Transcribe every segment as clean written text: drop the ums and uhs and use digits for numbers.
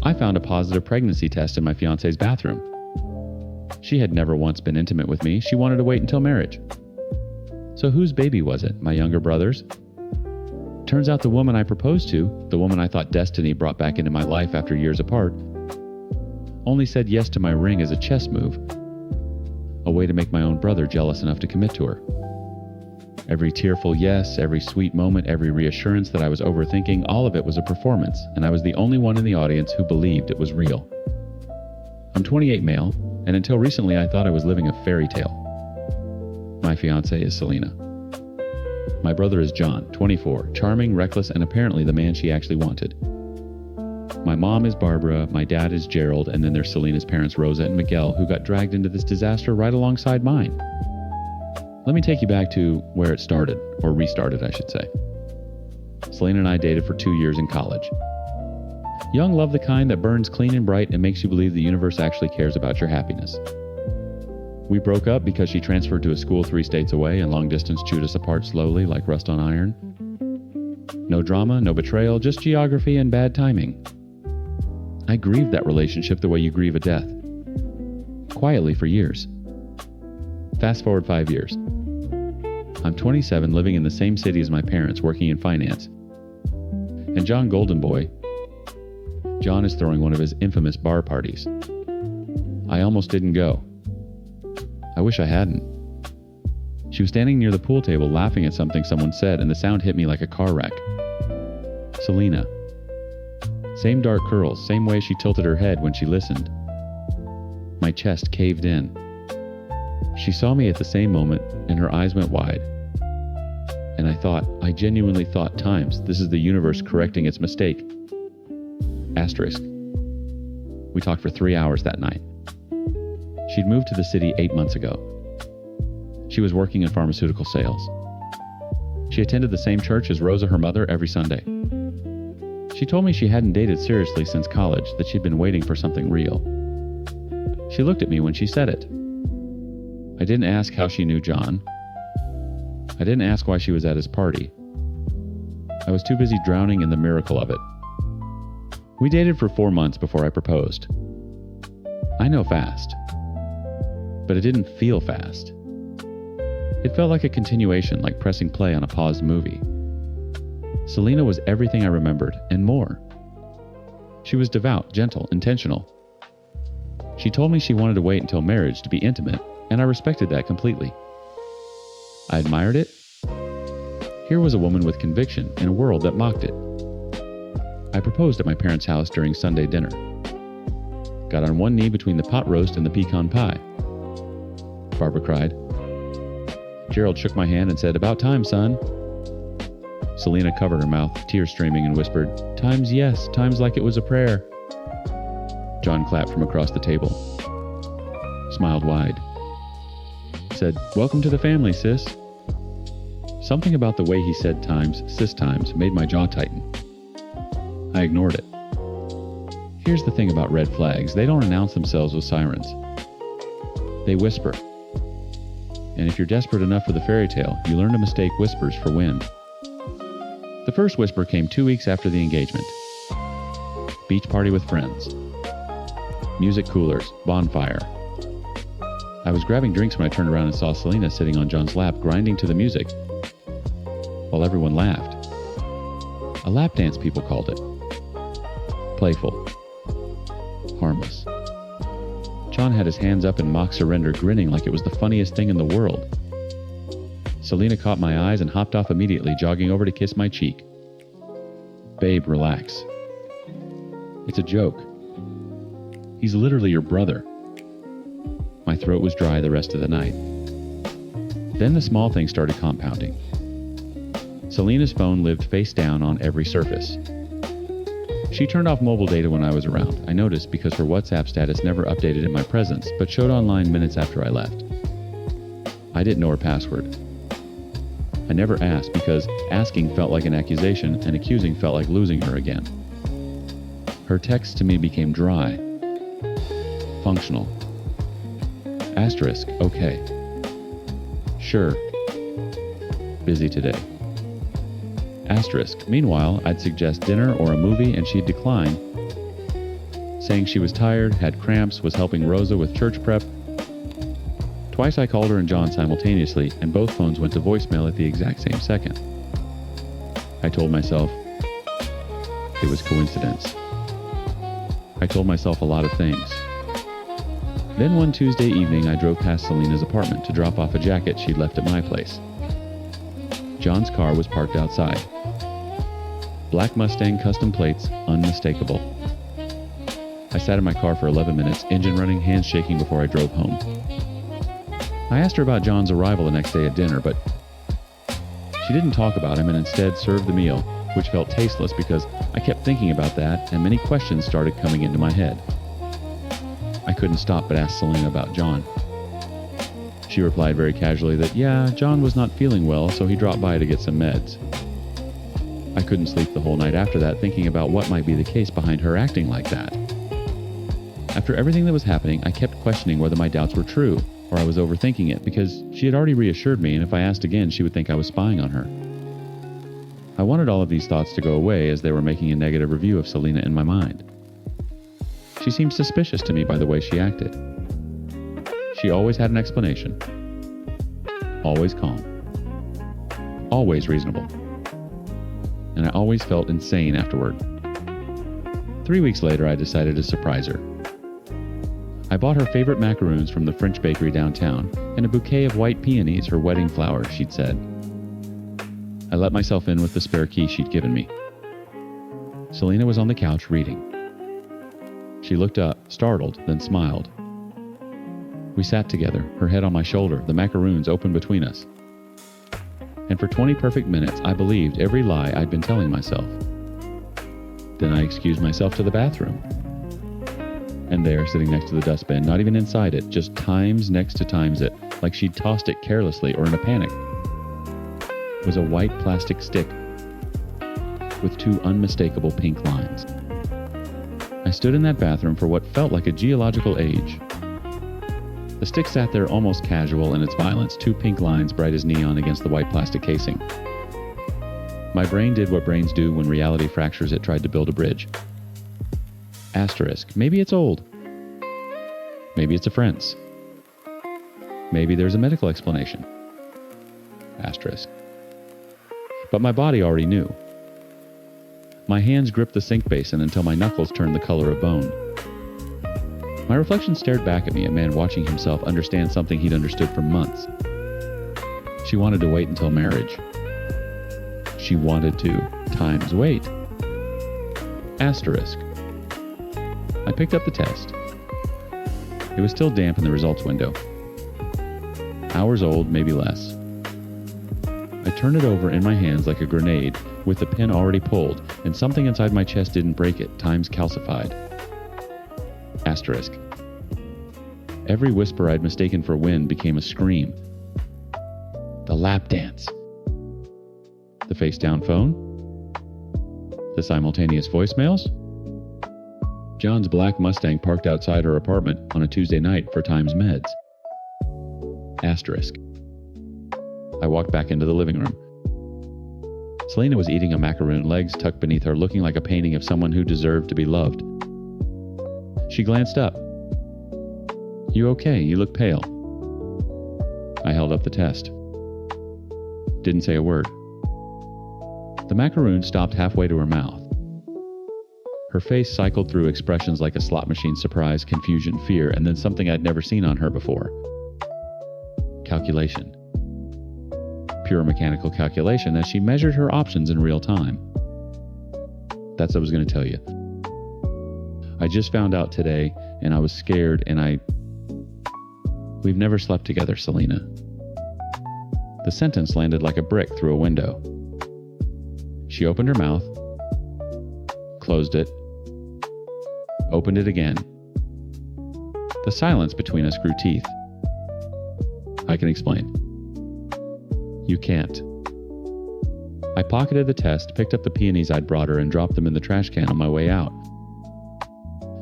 I found a positive pregnancy test in my fiance's bathroom. She had never once been intimate with me. She wanted to wait until marriage. So whose baby was it? My younger brother's? Turns out the woman I proposed to, the woman I thought destiny brought back into my life after years apart, only said yes to my ring as a chess move, a way to make my own brother jealous enough to commit to her. Every tearful yes, every sweet moment, every reassurance that I was overthinking, all of it was a performance, and I was the only one in the audience who believed it was real. I'm 28 male, and until recently I thought I was living a fairy tale. My fiancée is Selena. My brother is John, 24, charming, reckless, and apparently the man she actually wanted. My mom is Barbara, my dad is Gerald, and then there's Selena's parents, Rosa and Miguel, who got dragged into this disaster right alongside mine. Let me take you back to where it started, or restarted, I should say. Selena and I dated for 2 years in college. Young love, the kind that burns clean and bright and makes you believe the universe actually cares about your happiness. We broke up because she transferred to a school 3 states away, and long distance chewed us apart slowly like rust on iron. No drama, no betrayal, just geography and bad timing. I grieved that relationship the way you grieve a death. Quietly for years. Fast forward 5 years. I'm 27, living in the same city as my parents, working in finance. And John Golden Boy, John is throwing one of his infamous bar parties. I almost didn't go. I wish I hadn't. She was standing near the pool table laughing at something someone said, and the sound hit me like a car wreck. Selena. Same dark curls, same way she tilted her head when she listened. My chest caved in. She saw me at the same moment, and her eyes went wide. And I genuinely thought, times, this is the universe correcting its mistake. Asterisk. We talked for 3 hours that night. She'd moved to the city 8 months ago. She was working in pharmaceutical sales. She attended the same church as Rosa, her mother, every Sunday. She told me she hadn't dated seriously since college, that she'd been waiting for something real. She looked at me when she said it. I didn't ask how she knew John. I didn't ask why she was at his party. I was too busy drowning in the miracle of it. We dated for 4 months before I proposed. I know fast. But it didn't feel fast. It felt like a continuation, like pressing play on a paused movie. Selena was everything I remembered, and more. She was devout, gentle, intentional. She told me she wanted to wait until marriage to be intimate, and I respected that completely. I admired it. Here was a woman with conviction in a world that mocked it. I proposed at my parents' house during Sunday dinner. Got on one knee between the pot roast and the pecan pie. Barbara cried. Gerald shook my hand and said, "About time, son." Selena covered her mouth, tears streaming, and whispered, "Times yes, times like it was a prayer." John clapped from across the table. Smiled wide. Said, "Welcome to the family, sis." Something about the way he said times, sis times, made my jaw tighten. I ignored it. Here's the thing about red flags. They don't announce themselves with sirens. They whisper. And if you're desperate enough for the fairy tale, you learn to mistake whispers for wind. The first whisper came 2 weeks after the engagement. Beach party with friends. Music coolers, bonfire. I was grabbing drinks when I turned around and saw Selena sitting on John's lap, grinding to the music, while everyone laughed. A lap dance, people called it. Playful. Harmless. John had his hands up in mock surrender, grinning like it was the funniest thing in the world. Selena caught my eyes and hopped off immediately, jogging over to kiss my cheek. "Babe, relax. It's a joke. He's literally your brother." My throat was dry the rest of the night. Then the small things started compounding. Selena's phone lived face down on every surface. She turned off mobile data when I was around. I noticed because her WhatsApp status never updated in my presence, but showed online minutes after I left. I didn't know her password. I never asked because asking felt like an accusation and accusing felt like losing her again. Her texts to me became dry. Functional. Asterisk, okay. Sure. Busy today. Asterisk. Meanwhile, I'd suggest dinner or a movie and she'd decline. saying she was tired, had cramps, was helping Rosa with church prep. Twice I called her and John simultaneously, and both phones went to voicemail at the exact same second. I told myself it was coincidence. I told myself a lot of things. Then one Tuesday evening, I drove past Selena's apartment to drop off a jacket she'd left at my place. John's car was parked outside. Black Mustang custom plates, unmistakable. I sat in my car for 11 minutes, engine running, hands shaking before I drove home. I asked her about John's arrival the next day at dinner, but she didn't talk about him and instead served the meal, which felt tasteless because I kept thinking about that and many questions started coming into my head. I couldn't stop but ask Selena about John. She replied very casually that, yeah, John was not feeling well, so he dropped by to get some meds. I couldn't sleep the whole night after that, thinking about what might be the case behind her acting like that. After everything that was happening, I kept questioning whether my doubts were true, or I was overthinking it, because she had already reassured me, and if I asked again, she would think I was spying on her. I wanted all of these thoughts to go away as they were making a negative review of Selena in my mind. She seemed suspicious to me by the way she acted. She always had an explanation. Always calm. Always reasonable. And I always felt insane afterward. 3 weeks later, I decided to surprise her. I bought her favorite macaroons from the French bakery downtown and a bouquet of white peonies, her wedding flowers, she'd said. I let myself in with the spare key she'd given me. Selena was on the couch reading. She looked up, startled, then smiled. We sat together, her head on my shoulder, the macaroons open between us. And for 20 perfect minutes, I believed every lie I'd been telling myself. Then I excused myself to the bathroom. And there, sitting next to the dustbin, not even inside it, just times next to times it, like she'd tossed it carelessly or in a panic, was a white plastic stick with 2 unmistakable pink lines. I stood in that bathroom for what felt like a geological age. The stick sat there almost casual in its violence, 2 pink lines bright as neon against the white plastic casing. My brain did what brains do when reality fractures it tried to build a bridge. Asterisk. Maybe it's old. Maybe it's a fence. Maybe there's a medical explanation. Asterisk. But my body already knew. My hands gripped the sink basin until my knuckles turned the color of bone. My reflection stared back at me, a man watching himself understand something he'd understood for months. She wanted to wait until marriage. She wanted to times wait. Asterisk. I picked up the test. It was still damp in the results window. Hours old, maybe less. I turned it over in my hands like a grenade, with the pin already pulled, and something inside my chest didn't break it, times calcified. Asterisk. Every whisper I'd mistaken for wind became a scream. The lap dance. The face-down phone. The simultaneous voicemails. John's black Mustang parked outside her apartment on a Tuesday night for Times meds. Asterisk. I walked back into the living room. Selena was eating a macaroon, legs tucked beneath her, looking like a painting of someone who deserved to be loved. She glanced up. You okay? You look pale. I held up the test. Didn't say a word. The macaroon stopped halfway to her mouth. Her face cycled through expressions like a slot machine: surprise, confusion, fear, and then something I'd never seen on her before. Calculation. Pure mechanical calculation as she measured her options in real time. That's what I was going to tell you. I just found out today, and I was scared, and We've never slept together, Selena. The sentence landed like a brick through a window. She opened her mouth, closed it, opened it again. The silence between us grew teeth. I can explain. You can't. I pocketed the test, picked up the peonies I'd brought her, and dropped them in the trash can on my way out.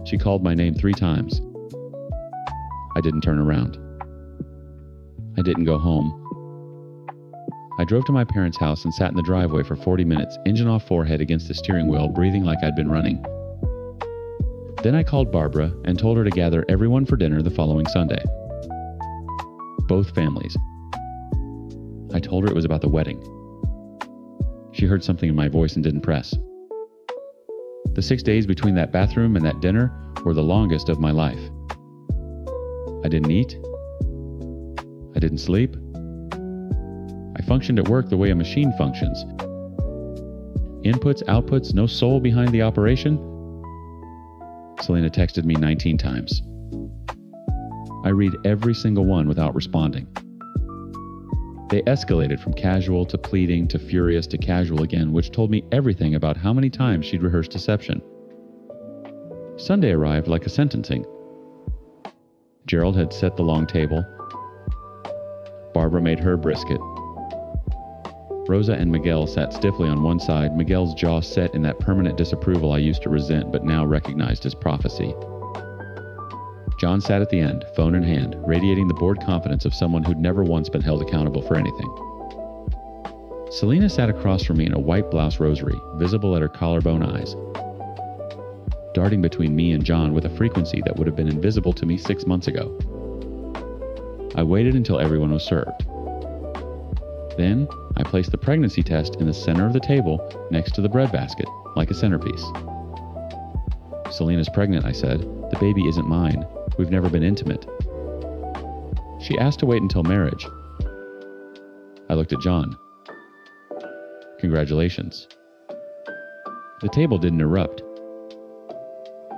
She called my name 3 times. I didn't turn around. I didn't go home. I drove to my parents' house and sat in the driveway for 40 minutes, engine off forehead against the steering wheel, breathing like I'd been running. Then I called Barbara and told her to gather everyone for dinner the following Sunday. Both families. I told her it was about the wedding. She heard something in my voice and didn't press. The 6 days between that bathroom and that dinner were the longest of my life. I didn't eat. I didn't sleep. I functioned at work the way a machine functions. Inputs, outputs, no soul behind the operation. Selena texted me 19 times. I read every single one without responding. They escalated from casual to pleading to furious to casual again, which told me everything about how many times she'd rehearsed deception. Sunday arrived like a sentencing. Gerald had set the long table. Barbara made her brisket. Rosa and Miguel sat stiffly on one side, Miguel's jaw set in that permanent disapproval I used to resent but now recognized as prophecy. John sat at the end, phone in hand, radiating the bored confidence of someone who'd never once been held accountable for anything. Selena sat across from me in a white blouse rosary, visible at her collarbone eyes, darting between me and John with a frequency that would have been invisible to me 6 months ago. I waited until everyone was served. Then, I placed the pregnancy test in the center of the table next to the breadbasket, like a centerpiece. Selena's pregnant, I said. The baby isn't mine. We've never been intimate. She asked to wait until marriage. I looked at John. Congratulations. The table didn't erupt.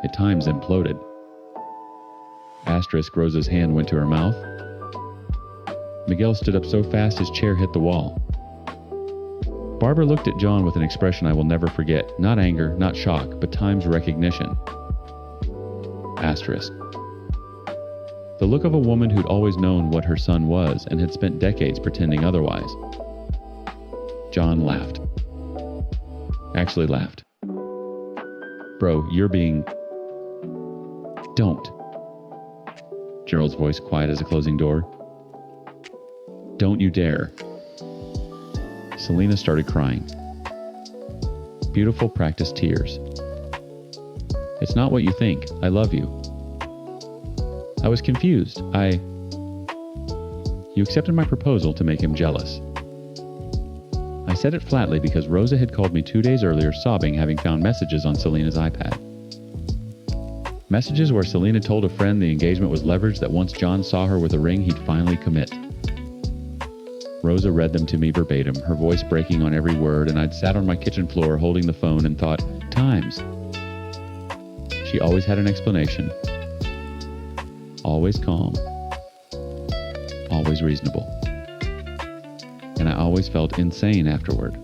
At times imploded. Asterisk Rosa's hand went to her mouth. Miguel stood up so fast his chair hit the wall. Barbara looked at John with an expression I will never forget. Not anger, not shock, but times recognition. Asterisk. The look of a woman who'd always known what her son was and had spent decades pretending otherwise. John laughed. Actually laughed. Bro, you're being... Don't. Gerald's voice quiet as a closing door. Don't you dare. Selena started crying. Beautiful practiced tears. It's not what you think. I love you. I was confused. You accepted my proposal to make him jealous. I said it flatly because Rosa had called me 2 days earlier sobbing, having found messages on Selena's iPad. Messages where Selena told a friend the engagement was leverage that once John saw her with a ring, he'd finally commit. Rosa read them to me verbatim, her voice breaking on every word, and I'd sat on my kitchen floor holding the phone and thought, times. She always had an explanation. Always calm. Always reasonable. And I always felt insane afterward.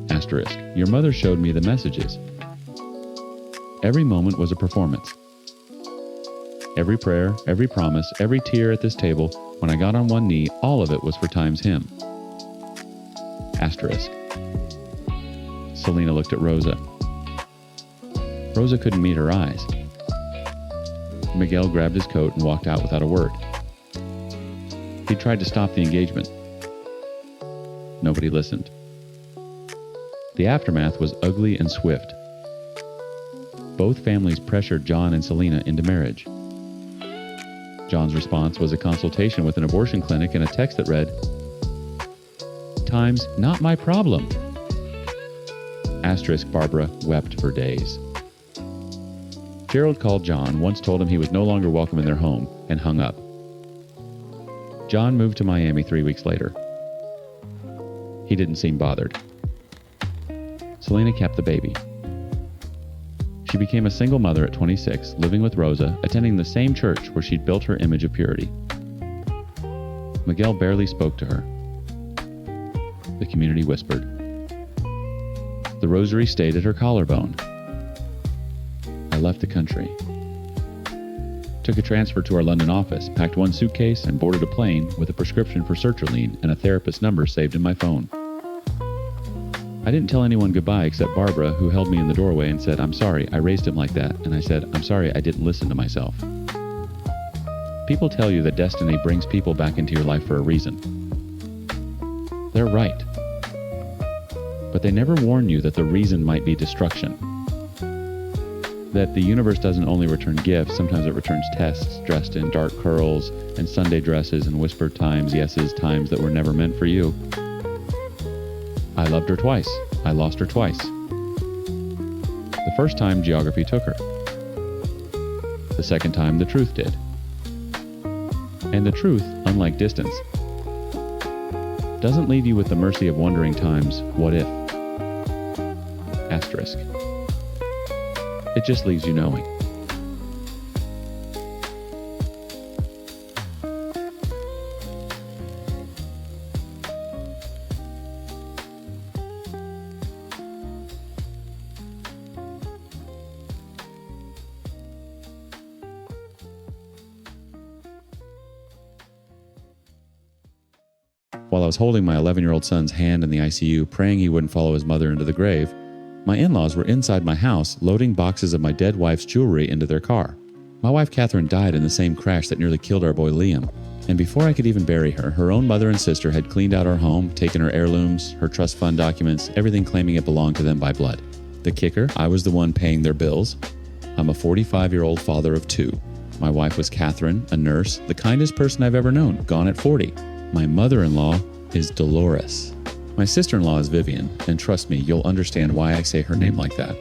Asterisk. Your mother showed me the messages. Every moment was a performance. Every prayer, every promise, every tear at this table, when I got on one knee, all of it was for times him. Asterisk. Selena looked at Rosa. Rosa couldn't meet her eyes. Miguel grabbed his coat and walked out without a word. He tried to stop the engagement. Nobody listened. The aftermath was ugly and swift. Both families pressured John and Selena into marriage. John's response was a consultation with an abortion clinic and a text that read, times, not my problem. Asterisk Barbara wept for days. Gerald called John, once told him he was no longer welcome in their home, and hung up. John moved to Miami 3 weeks later. He didn't seem bothered. Selena kept the baby. She became a single mother at 26, living with Rosa, attending the same church where she'd built her image of purity. Miguel barely spoke to her. The community whispered. The rosary stayed at her collarbone. I left the country. Took a transfer to our London office, packed one suitcase, and boarded a plane with a prescription for sertraline and a therapist's number saved in my phone. I didn't tell anyone goodbye except Barbara, who held me in the doorway and said, I'm sorry, I raised him like that. And I said, I'm sorry, I didn't listen to myself. People tell you that destiny brings people back into your life for a reason. They're right. But they never warn you that the reason might be destruction. that the universe doesn't only return gifts, sometimes it returns tests dressed in dark curls and Sunday dresses and whispered times, yeses, times that were never meant for you. I loved her twice. I lost her twice. The first time, geography took her. The second time, the truth did. And the truth, unlike distance, doesn't leave you with the mercy of wondering times, what if? Asterisk. It just leaves you knowing. While I was holding my 11-year-old son's hand in the ICU, praying he wouldn't follow his mother into the grave, my in-laws were inside my house loading boxes of my dead wife's jewelry into their car. My wife Catherine died in the same crash that nearly killed our boy Liam, and before I could even bury her, her own mother and sister had cleaned out our home, taken her heirlooms, her trust fund documents, everything claiming it belonged to them by blood. The kicker, I was the one paying their bills. I'm a 45-year-old father of 2. My wife was Catherine, a nurse, the kindest person I've ever known, gone at 40. My mother-in-law is Dolores. My sister-in-law is Vivian, and trust me, you'll understand why I say her name like that.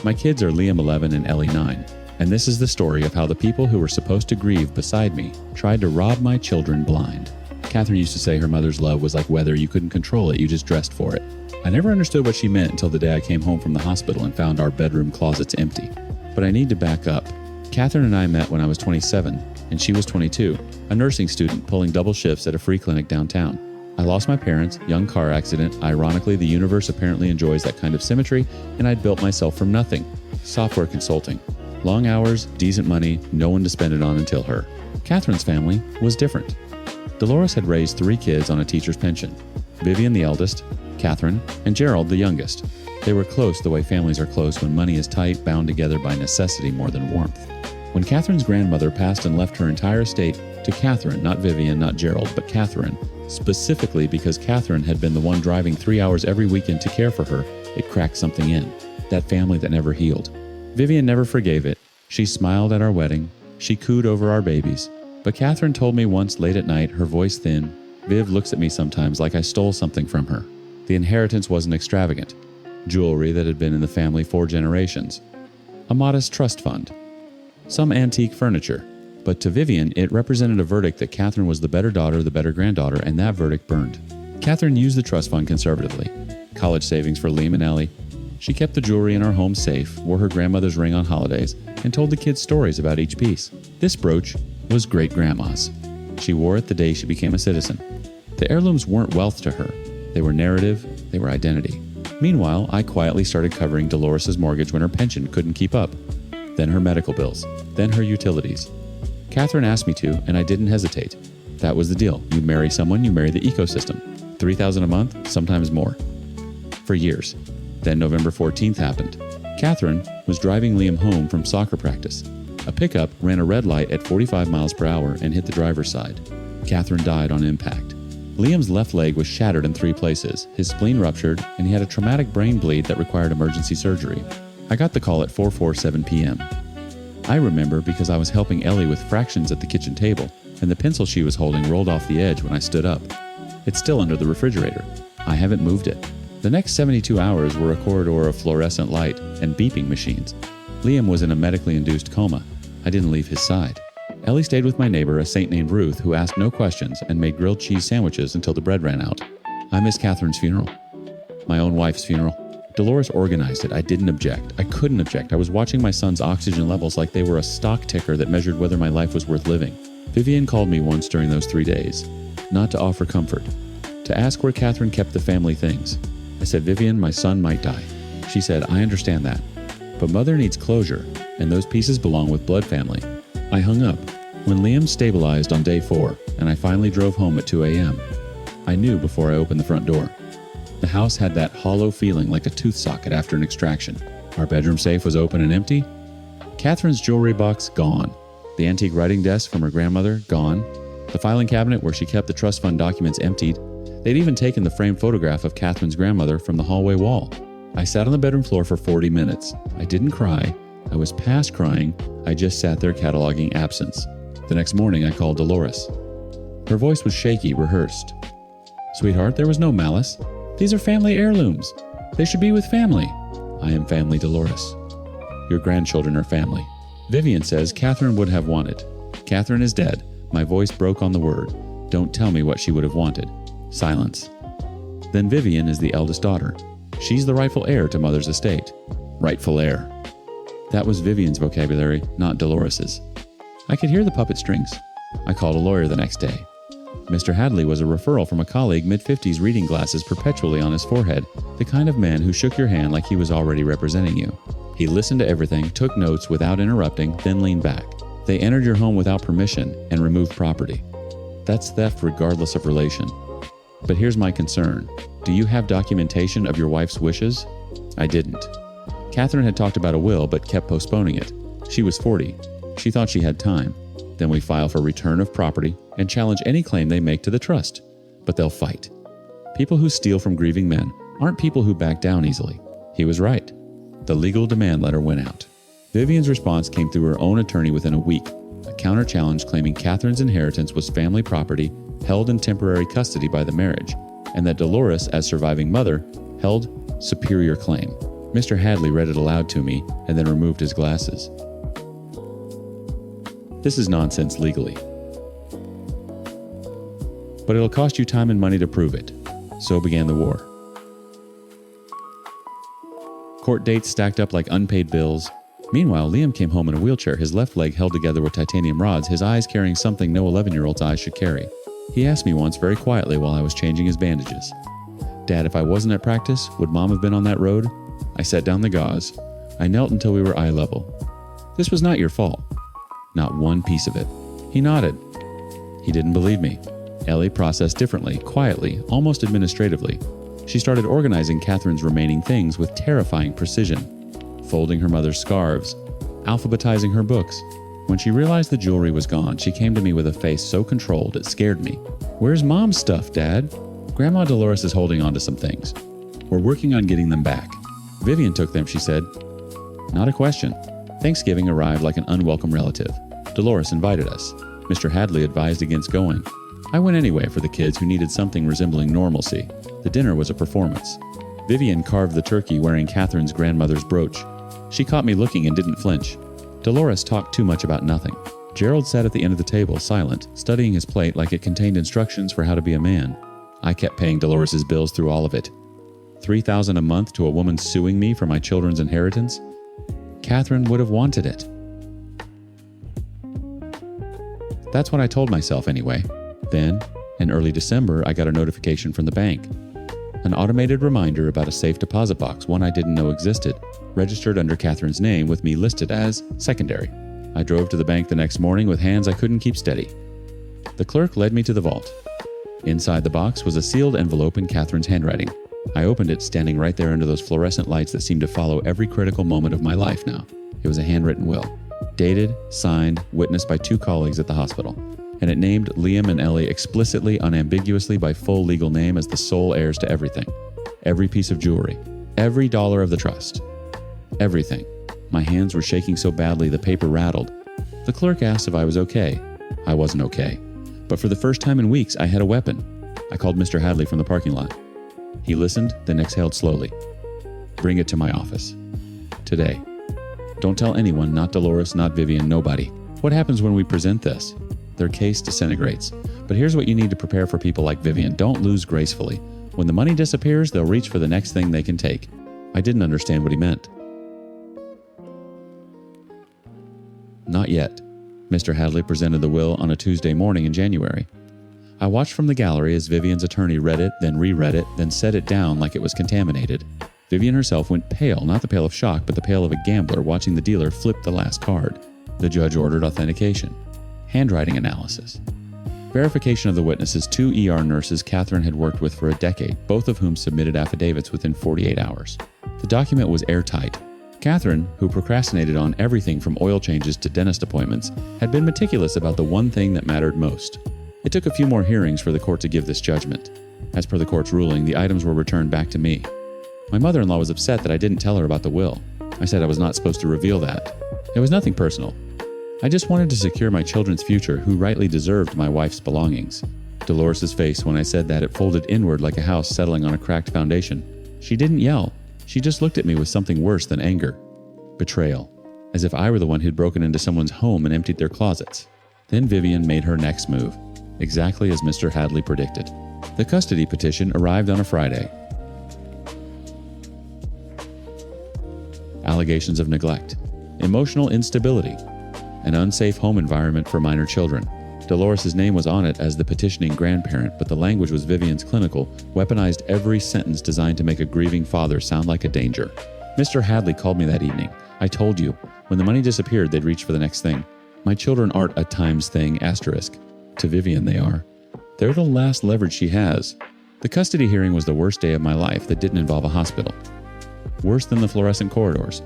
My kids are Liam 11 and Ellie 9, and this is the story of how the people who were supposed to grieve beside me tried to rob my children blind. Catherine used to say her mother's love was like weather, you couldn't control it, you just dressed for it. I never understood what she meant until the day I came home from the hospital and found our bedroom closets empty. But I need to back up. Catherine and I met when I was 27, and she was 22, a nursing student pulling double shifts at a free clinic downtown. I lost my parents, young car accident. Ironically, the universe apparently enjoys that kind of symmetry, and I'd built myself from nothing. Software consulting. Long hours, decent money, no one to spend it on until her. Catherine's family was different. Dolores had raised 3 kids on a teacher's pension. Vivian, the eldest, Catherine, and Gerald, the youngest. They were close the way families are close when money is tight, bound together by necessity more than warmth. When Catherine's grandmother passed and left her entire estate to Catherine, not Vivian, not Gerald, but Catherine, specifically because Catherine had been the one driving 3 hours every weekend to care for her, it cracked something in. That family that never healed. Vivian never forgave it. She smiled at our wedding. She cooed over our babies. But Catherine told me once late at night, her voice thin, Viv looks at me sometimes like I stole something from her. The inheritance wasn't extravagant. Jewelry that had been in the family 4 generations. A modest trust fund. Some antique furniture. But to Vivian, it represented a verdict that Catherine was the better daughter, the better granddaughter, and that verdict burned. Catherine used the trust fund conservatively. College savings for Liam and Ellie. She kept the jewelry in our home safe, wore her grandmother's ring on holidays, and told the kids stories about each piece. This brooch was great-grandma's. She wore it the day she became a citizen. The heirlooms weren't wealth to her. They were narrative, they were identity. Meanwhile, I quietly started covering Dolores' mortgage when her pension couldn't keep up. Then her medical bills. Then her utilities. Catherine asked me to, and I didn't hesitate. That was the deal. You marry someone, you marry the ecosystem. $3,000 a month, sometimes more. For years. Then November 14th happened. Catherine was driving Liam home from soccer practice. A pickup ran a red light at 45 miles per hour and hit the driver's side. Catherine died on impact. Liam's left leg was shattered in 3 places, his spleen ruptured, and he had a traumatic brain bleed that required emergency surgery. I got the call at 4:47 p.m. I remember because I was helping Ellie with fractions at the kitchen table, and the pencil she was holding rolled off the edge when I stood up. It's still under the refrigerator. I haven't moved it. The next 72 hours were a corridor of fluorescent light and beeping machines. Liam was in a medically induced coma. I didn't leave his side. Ellie stayed with my neighbor, a saint named Ruth, who asked no questions and made grilled cheese sandwiches until the bread ran out. I missed Catherine's funeral. My own wife's funeral. Dolores organized it. I didn't object. I couldn't object. I was watching my son's oxygen levels like they were a stock ticker that measured whether my life was worth living. Vivian called me once during those 3 days, not to offer comfort, to ask where Catherine kept the family things. I said, Vivian, my son might die. She said, I understand that, but mother needs closure, and those pieces belong with blood family. I hung up. When Liam stabilized on day 4, and I finally drove home at 2 a.m., I knew before I opened the front door. The house had that hollow feeling like a tooth socket after an extraction. Our bedroom safe was open and empty. Catherine's jewelry box, gone. The antique writing desk from her grandmother, gone. The filing cabinet where she kept the trust fund documents, emptied. They'd even taken the framed photograph of Catherine's grandmother from the hallway wall. I sat on the bedroom floor for 40 minutes. I didn't cry. I was past crying. I just sat there cataloging absence. The next morning, I called Dolores. Her voice was shaky, rehearsed. Sweetheart, there was no malice. These are family heirlooms. They should be with family. I am family, Dolores. Your grandchildren are family. Vivian says Catherine would have wanted. Catherine is dead. My voice broke on the word. Don't tell me what she would have wanted. Silence. Then Vivian is the eldest daughter. She's the rightful heir to Mother's estate. Rightful heir. That was Vivian's vocabulary, not Dolores's. I could hear the puppet strings. I called a lawyer the next day. Mr. Hadley was a referral from a colleague, mid-50s, reading glasses perpetually on his forehead, the kind of man who shook your hand like he was already representing you. He listened to everything, took notes without interrupting, then leaned back. They entered your home without permission and removed property. That's theft regardless of relation. But here's my concern. Do you have documentation of your wife's wishes? I didn't. Catherine had talked about a will but kept postponing it. She was 40. She thought she had time. Then we file for return of property and challenge any claim they make to the trust. But they'll fight. People who steal from grieving men aren't people who back down easily. He was right. The legal demand letter went out. Vivian's response came through her own attorney within a week, a counter-challenge claiming Catherine's inheritance was family property held in temporary custody by the marriage, and that Dolores, as surviving mother, held superior claim. Mr. Hadley read it aloud to me and then removed his glasses. This is nonsense legally. But it'll cost you time and money to prove it. So began the war. Court dates stacked up like unpaid bills. Meanwhile, Liam came home in a wheelchair, his left leg held together with titanium rods, his eyes carrying something no 11-year-old's eyes should carry. He asked me once very quietly while I was changing his bandages, "Dad, if I wasn't at practice, would Mom have been on that road?" I set down the gauze. I knelt until we were eye level. "This was not your fault." Not one piece of it. He nodded. He didn't believe me. Ellie processed differently, quietly, almost administratively. She started organizing Catherine's remaining things with terrifying precision, folding her mother's scarves, alphabetizing her books. When she realized the jewelry was gone, she came to me with a face so controlled it scared me. "Where's Mom's stuff, Dad?" "Grandma Dolores is holding on to some things. We're working on getting them back." "Vivian took them," she said. Not a question. Thanksgiving arrived like an unwelcome relative. Dolores invited us. Mr. Hadley advised against going. I went anyway for the kids who needed something resembling normalcy. The dinner was a performance. Vivian carved the turkey wearing Catherine's grandmother's brooch. She caught me looking and didn't flinch. Dolores talked too much about nothing. Gerald sat at the end of the table, silent, studying his plate like it contained instructions for how to be a man. I kept paying Dolores's bills through all of it. $3,000 a month to a woman suing me for my children's inheritance? Catherine would have wanted it. That's what I told myself anyway. Then, in early December, I got a notification from the bank. An automated reminder about a safe deposit box, one I didn't know existed, registered under Catherine's name with me listed as secondary. I drove to the bank the next morning with hands I couldn't keep steady. The clerk led me to the vault. Inside the box was a sealed envelope in Catherine's handwriting. I opened it standing right there under those fluorescent lights that seemed to follow every critical moment of my life now. It was a handwritten will. Dated, signed, witnessed by 2 colleagues at the hospital. And it named Liam and Ellie explicitly, unambiguously by full legal name as the sole heirs to everything. Every piece of jewelry. Every dollar of the trust. Everything. My hands were shaking so badly the paper rattled. The clerk asked if I was okay. I wasn't okay. But for the first time in weeks, I had a weapon. I called Mr. Hadley from the parking lot. He listened, then exhaled slowly. "Bring it to my office. Today. Don't tell anyone, not Dolores, not Vivian, nobody. What happens when we present this? Their case disintegrates. But here's what you need to prepare for people like Vivian. Don't lose gracefully. When the money disappears, they'll reach for the next thing they can take." I didn't understand what he meant. Not yet. Mr. Hadley presented the will on a Tuesday morning in January. I watched from the gallery as Vivian's attorney read it, then reread it, then set it down like it was contaminated. Vivian herself went pale, not the pale of shock, but the pale of a gambler watching the dealer flip the last card. The judge ordered authentication. Handwriting analysis. Verification of the witnesses 2 ER nurses Catherine had worked with for a decade, both of whom submitted affidavits within 48 hours. The document was airtight. Catherine, who procrastinated on everything from oil changes to dentist appointments, had been meticulous about the one thing that mattered most. It took a few more hearings for the court to give this judgment. As per the court's ruling, the items were returned back to me. My mother-in-law was upset that I didn't tell her about the will. I said I was not supposed to reveal that. It was nothing personal. I just wanted to secure my children's future, who rightly deserved my wife's belongings. Dolores' face when I said that, it folded inward like a house settling on a cracked foundation. She didn't yell. She just looked at me with something worse than anger. Betrayal. As if I were the one who'd broken into someone's home and emptied their closets. Then Vivian made her next move, exactly as Mr. Hadley predicted. The custody petition arrived on a Friday. Allegations of neglect, emotional instability, an unsafe home environment for minor children. Dolores' name was on it as the petitioning grandparent, but the language was Vivian's clinical, weaponized every sentence designed to make a grieving father sound like a danger. Mr. Hadley called me that evening. I told you, when the money disappeared, they'd reach for the next thing. My children aren't a times thing asterisk. To Vivian, they are. They're the last leverage she has. The custody hearing was the worst day of my life that didn't involve a hospital. Worse than the fluorescent corridors.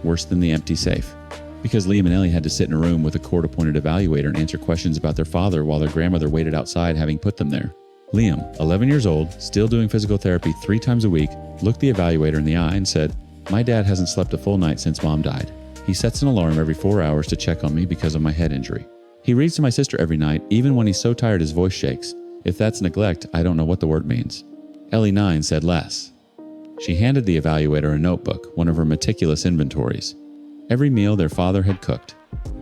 Worse than the empty safe. Because Liam and Ellie had to sit in a room with a court-appointed evaluator and answer questions about their father while their grandmother waited outside, having put them there. Liam, 11 years old, still doing physical therapy 3 times a week, looked the evaluator in the eye and said, "My dad hasn't slept a full night since Mom died. He sets an alarm every 4 hours to check on me because of my head injury. He reads to my sister every night, even when he's so tired his voice shakes. If that's neglect, I don't know what the word means." Ellie 9 said less. She handed the evaluator a notebook, one of her meticulous inventories. Every meal their father had cooked.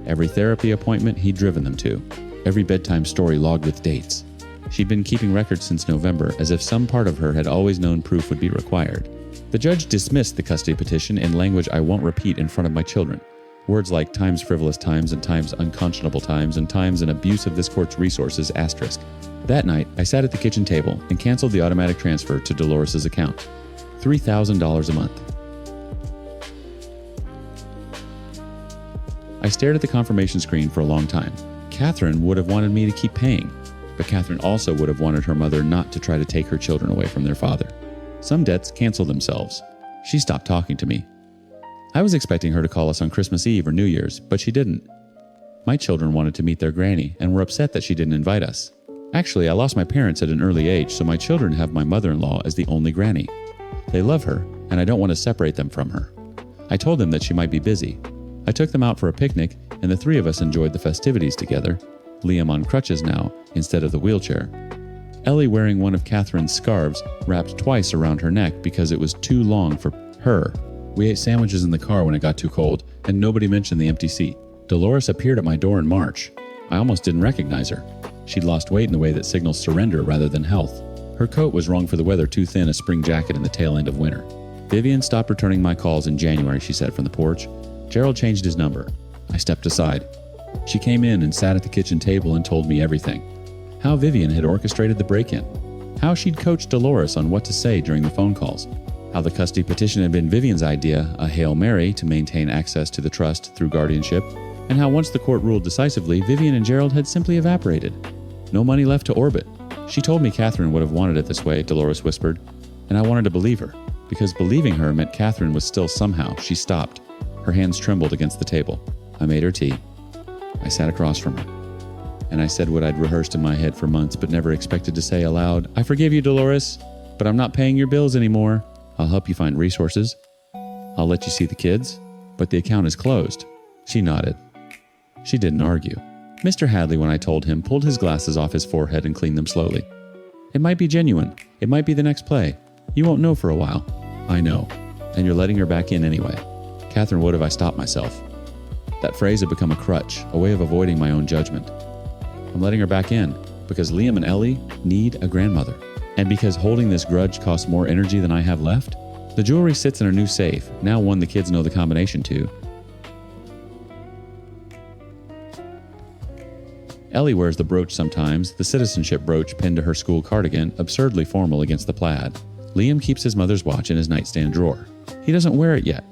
Every therapy appointment he'd driven them to. Every bedtime story logged with dates. She'd been keeping records since November, as if some part of her had always known proof would be required. The judge dismissed the custody petition in language I won't repeat in front of my children. Words like times frivolous times and times unconscionable times and times an abuse of this court's resources asterisk. That night, I sat at the kitchen table and canceled the automatic transfer to Dolores' account. $3,000 a month. I stared at the confirmation screen for a long time. Catherine would have wanted me to keep paying, but Catherine also would have wanted her mother not to try to take her children away from their father. Some debts cancel themselves. She stopped talking to me. I was expecting her to call us on Christmas Eve or New Year's, but she didn't. My children wanted to meet their granny and were upset that she didn't invite us. Actually, I lost my parents at an early age, so my children have my mother-in-law as the only granny. They love her, and I don't want to separate them from her. I told them that she might be busy. I took them out for a picnic, and the 3 of us enjoyed the festivities together. Liam on crutches now, instead of the wheelchair. Ellie wearing one of Catherine's scarves, wrapped twice around her neck because it was too long for her. We ate sandwiches in the car when it got too cold, and nobody mentioned the empty seat. Dolores appeared at my door in March. I almost didn't recognize her. She'd lost weight in the way that signals surrender rather than health. Her coat was wrong for the weather, too thin, a spring jacket in the tail end of winter. Vivian stopped returning my calls in January, she said from the porch. Gerald changed his number. I stepped aside. She came in and sat at the kitchen table and told me everything. How Vivian had orchestrated the break-in. How she'd coached Dolores on what to say during the phone calls. How the custody petition had been Vivian's idea, a Hail Mary to maintain access to the trust through guardianship. And how once the court ruled decisively, Vivian and Gerald had simply evaporated. No money left to orbit. She told me Catherine would have wanted it this way, Dolores whispered. And I wanted to believe her. Because believing her meant Catherine was still somehow. She stopped. Her hands trembled against the table. I made her tea. I sat across from her. And I said what I'd rehearsed in my head for months but never expected to say aloud. I forgive you, Dolores, but I'm not paying your bills anymore. I'll help you find resources. I'll let you see the kids, but the account is closed. She nodded. She didn't argue. Mr. Hadley, when I told him, pulled his glasses off his forehead and cleaned them slowly. It might be genuine. It might be the next play. You won't know for a while. I know. And you're letting her back in anyway. Catherine would if I stopped myself. That phrase had become a crutch, a way of avoiding my own judgment. I'm letting her back in because Liam and Ellie need a grandmother. And because holding this grudge costs more energy than I have left. The jewelry sits in a new safe, now one the kids know the combination to. Ellie wears the brooch sometimes, the citizenship brooch pinned to her school cardigan, absurdly formal against the plaid. Liam keeps his mother's watch in his nightstand drawer. He doesn't wear it yet.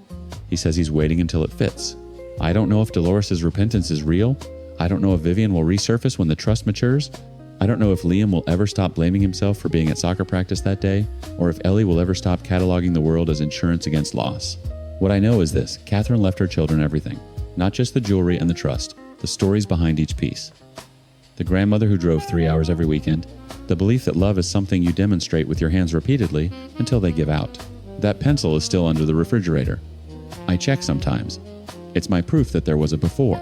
He says he's waiting until it fits. I don't know if Dolores' repentance is real. I don't know if Vivian will resurface when the trust matures. I don't know if Liam will ever stop blaming himself for being at soccer practice that day, or if Ellie will ever stop cataloging the world as insurance against loss. What I know is this: Catherine left her children everything. Not just the jewelry and the trust, the stories behind each piece. The grandmother who drove 3 hours every weekend, the belief that love is something you demonstrate with your hands repeatedly until they give out. That pencil is still under the refrigerator. I check sometimes. It's my proof that there was a before.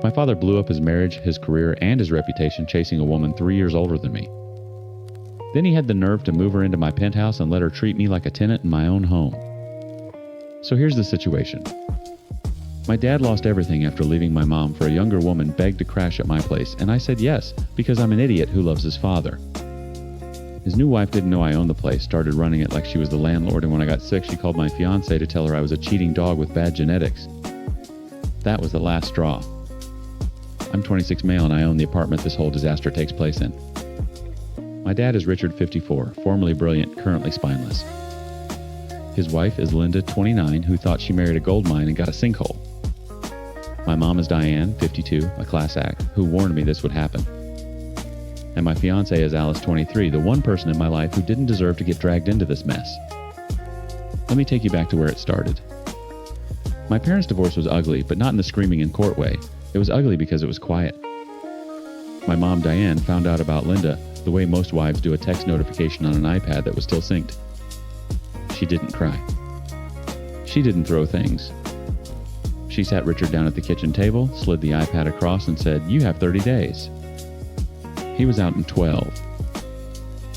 My father blew up his marriage, his career, and his reputation chasing a woman 3 years older than me. Then he had the nerve to move her into my penthouse and let her treat me like a tenant in my own home. So here's the situation. My dad lost everything after leaving my mom for a younger woman begged to crash at my place, and I said yes, because I'm an idiot who loves his father. His new wife didn't know I owned the place, started running it like she was the landlord, and when I got sick, she called my fiancé to tell her I was a cheating dog with bad genetics. That was the last straw. I'm 26 male and I own the apartment this whole disaster takes place in. My dad is Richard, 54, formerly brilliant, currently spineless. His wife is Linda, 29, who thought she married a gold mine and got a sinkhole. My mom is Diane, 52, a class act, who warned me this would happen. And my fiancée is Alice, 23, the one person in my life who didn't deserve to get dragged into this mess. Let me take you back to where it started. My parents' divorce was ugly, but not in the screaming in court way. It was ugly because it was quiet. My mom, Diane, found out about Linda the way most wives do, a text notification on an iPad that was still synced. She didn't cry. She didn't throw things. She sat Richard down at the kitchen table, slid the iPad across, and said, "You have 30 days." He was out in 12.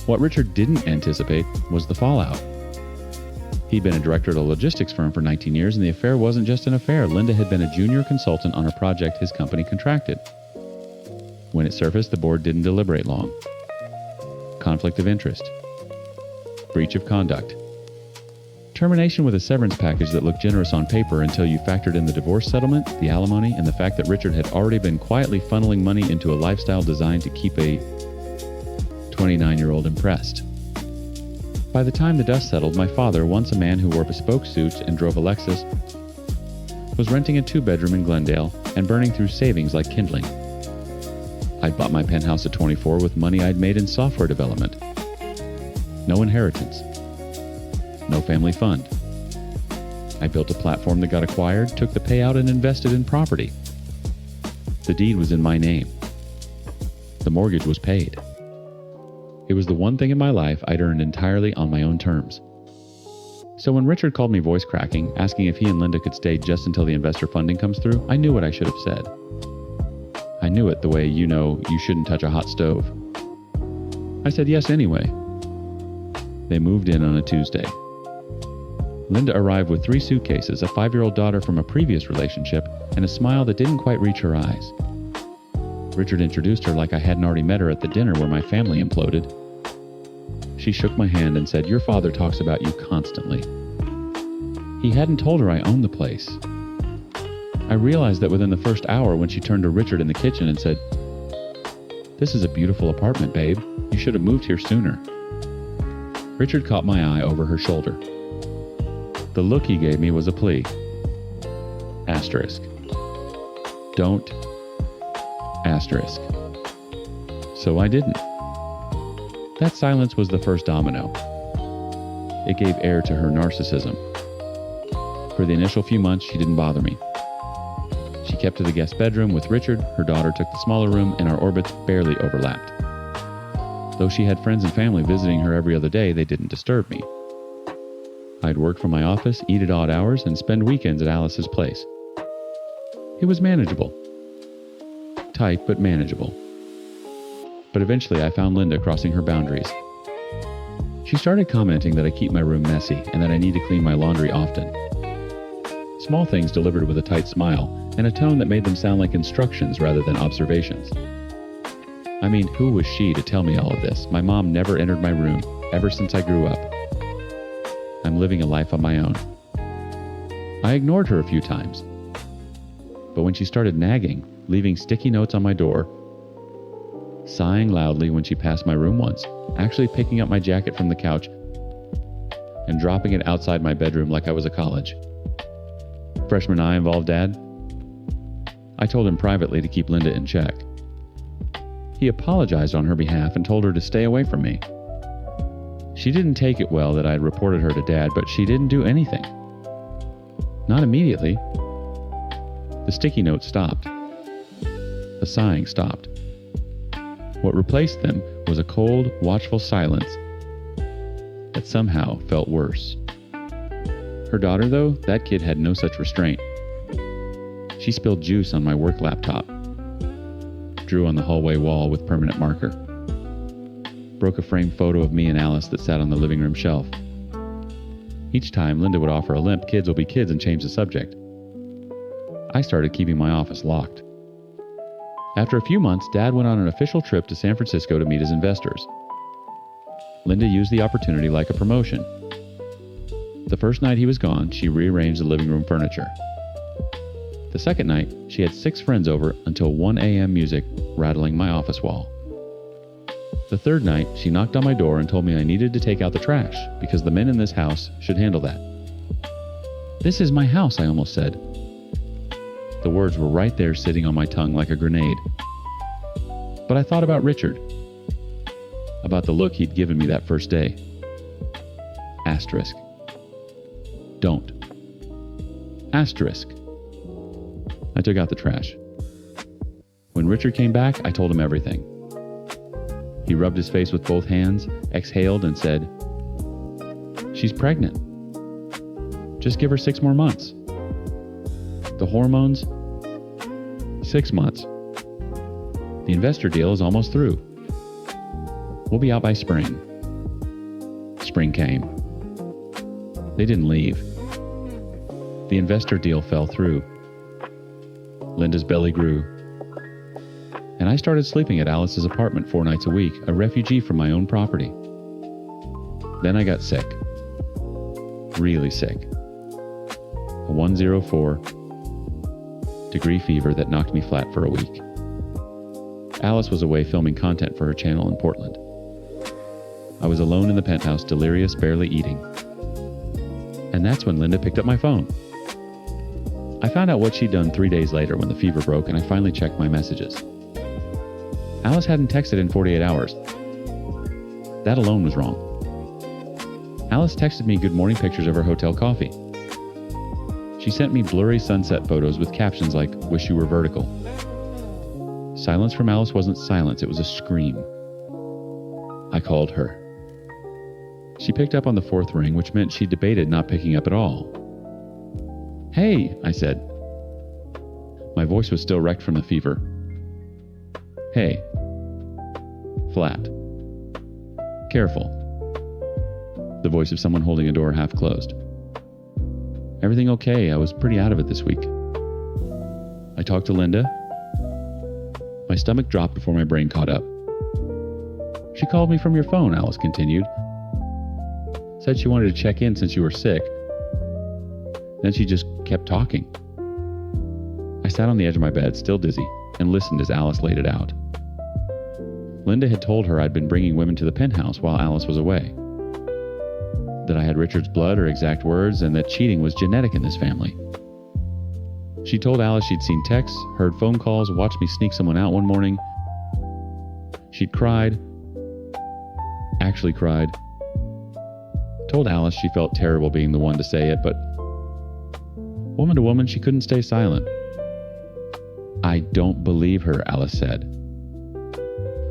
What Richard didn't anticipate was the fallout. He'd been a director at a logistics firm for 19 years, and the affair wasn't just an affair. Linda had been a junior consultant on a project his company contracted. When it surfaced, the board didn't deliberate long. Conflict of interest. Breach of conduct. Termination with a severance package that looked generous on paper until you factored in the divorce settlement, the alimony, and the fact that Richard had already been quietly funneling money into a lifestyle designed to keep a 29-year-old impressed. By the time the dust settled, my father, once a man who wore bespoke suits and drove a Lexus, was renting a 2-bedroom in Glendale and burning through savings like kindling. I'd bought my penthouse at 24 with money I'd made in software development. No inheritance. No family fund. I built a platform that got acquired, took the payout, and invested in property. The deed was in my name. The mortgage was paid. It was the one thing in my life I'd earned entirely on my own terms. So when Richard called me voice cracking, asking if he and Linda could stay just until the investor funding comes through, I knew what I should have said. I knew it the way you know you shouldn't touch a hot stove. I said yes anyway. They moved in on a Tuesday. Linda arrived with 3 suitcases, a 5-year-old daughter from a previous relationship, and a smile that didn't quite reach her eyes. Richard introduced her like I hadn't already met her at the dinner where my family imploded. She shook my hand and said, "Your father talks about you constantly." He hadn't told her I owned the place. I realized that within the first hour when she turned to Richard in the kitchen and said, "This is a beautiful apartment, babe. You should have moved here sooner." Richard caught my eye over her shoulder. The look he gave me was a plea. Asterisk. Don't. Asterisk. So I didn't. That silence was the first domino. It gave air to her narcissism. For the initial few months, she didn't bother me. She kept to the guest bedroom with Richard, her daughter took the smaller room, and our orbits barely overlapped. Though she had friends and family visiting her every other day, they didn't disturb me. I'd work from my office, eat at odd hours, and spend weekends at Alice's place. It was manageable. Tight, but manageable. But eventually I found Linda crossing her boundaries. She started commenting that I keep my room messy and that I need to clean my laundry often. Small things delivered with a tight smile and a tone that made them sound like instructions rather than observations. I mean, who was she to tell me all of this? My mom never entered my room, ever since I grew up. I'm living a life on my own. I ignored her a few times. But when she started nagging, leaving sticky notes on my door, sighing loudly when she passed my room once, actually picking up my jacket from the couch, and dropping it outside my bedroom like I was a college. Freshman I involved Dad? I told him privately to keep Linda in check. He apologized on her behalf and told her to stay away from me. She didn't take it well that I had reported her to Dad, but she didn't do anything. Not immediately. The sticky notes stopped. The sighing stopped. What replaced them was a cold, watchful silence that somehow felt worse. Her daughter, though, that kid had no such restraint. She spilled juice on my work laptop, drew on the hallway wall with permanent marker, broke a framed photo of me and Alice that sat on the living room shelf. Each time, Linda would offer a limp "kids will be kids" and change the subject. I started keeping my office locked. After a few months, Dad went on an official trip to San Francisco to meet his investors. Linda used the opportunity like a promotion. The first night he was gone, she rearranged the living room furniture. The second night, she had 6 friends over until 1 a.m. music rattling my office wall. The third night, she knocked on my door and told me I needed to take out the trash because the men in this house should handle that. "This is my house," I almost said. The words were right there sitting on my tongue like a grenade. But I thought about Richard, about the look he'd given me that first day. Asterisk. Don't. Asterisk. I took out the trash. When Richard came back, I told him everything. He rubbed his face with both hands, exhaled, and said, "She's pregnant. Just give her 6 more months. The hormones, 6 months. The investor deal is almost through. We'll be out by spring." Spring came. They didn't leave. The investor deal fell through. Linda's belly grew. And I started sleeping at Alice's apartment 4 nights a week, a refugee from my own property. Then I got sick. Really sick. A 104-degree fever that knocked me flat for a week. Alice was away filming content for her channel in Portland. I was alone in the penthouse, delirious, barely eating. And that's when Linda picked up my phone. I found out what she'd done 3 days later when the fever broke, and I finally checked my messages. Alice hadn't texted in 48 hours. That alone was wrong. Alice texted me good morning pictures of her hotel coffee. She sent me blurry sunset photos with captions like, "Wish you were vertical." Silence from Alice wasn't silence, it was a scream. I called her. She picked up on the 4th ring, which meant she debated not picking up at all. "Hey," I said. My voice was still wrecked from the fever. "Hey." Flat. "Careful." The voice of someone holding a door half closed. "Everything okay? I was pretty out of it this week." I talked to Linda. My stomach dropped before my brain caught up. "She called me from your phone," Alice continued. "Said she wanted to check in since you were sick. Then she just kept talking." I sat on the edge of my bed, still dizzy, and listened as Alice laid it out. Linda had told her I'd been bringing women to the penthouse while Alice was away. That I had Richard's blood, her exact words, and that cheating was genetic in this family. She told Alice she'd seen texts, heard phone calls, watched me sneak someone out one morning. She'd cried. Actually cried. Told Alice she felt terrible being the one to say it, but woman to woman, she couldn't stay silent. "I don't believe her," Alice said.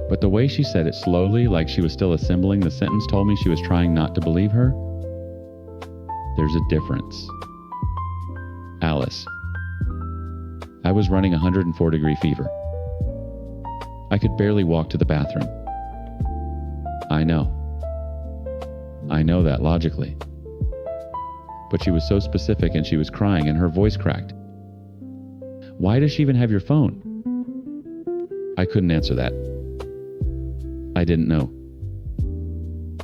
But the way she said it slowly, like she was still assembling the sentence, told me she was trying not to believe her. There's a difference. Alice. I was running 104-degree fever. I could barely walk to the bathroom. I know. I know that logically. But she was so specific, and she was crying, and her voice cracked. "Why does she even have your phone?" I couldn't answer that. I didn't know.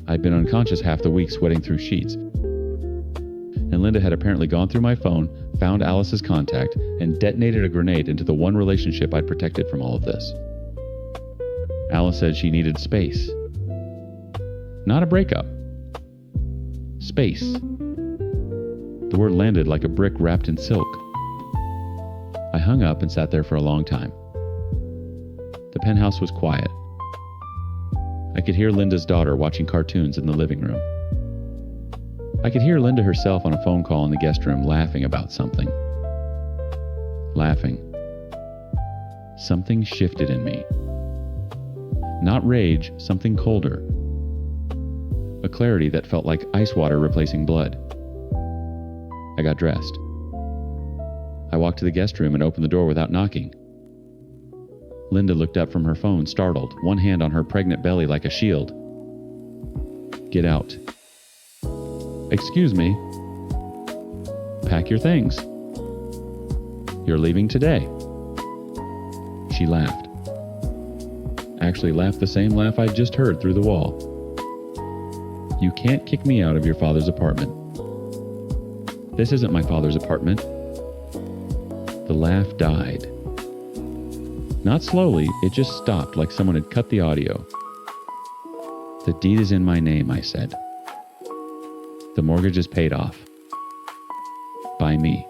I'd been unconscious half the week, sweating through sheets. And Linda had apparently gone through my phone, found Alice's contact, and detonated a grenade into the one relationship I'd protected from all of this. Alice said she needed space. Not a breakup. Space. The word landed like a brick wrapped in silk. I hung up and sat there for a long time. The penthouse was quiet. I could hear Linda's daughter watching cartoons in the living room. I could hear Linda herself on a phone call in the guest room laughing about something. Laughing. Something shifted in me. Not rage, something colder. A clarity that felt like ice water replacing blood. I got dressed. I walked to the guest room and opened the door without knocking. Linda looked up from her phone, startled, one hand on her pregnant belly like a shield. Get out. Excuse me. Pack your things. You're leaving today. She laughed. Actually laughed the same laugh I'd just heard through the wall. You can't kick me out of your father's apartment. This isn't my father's apartment. The laugh died. Not slowly, it just stopped like someone had cut the audio. The deed is in my name, I said. The mortgage is paid off. By me.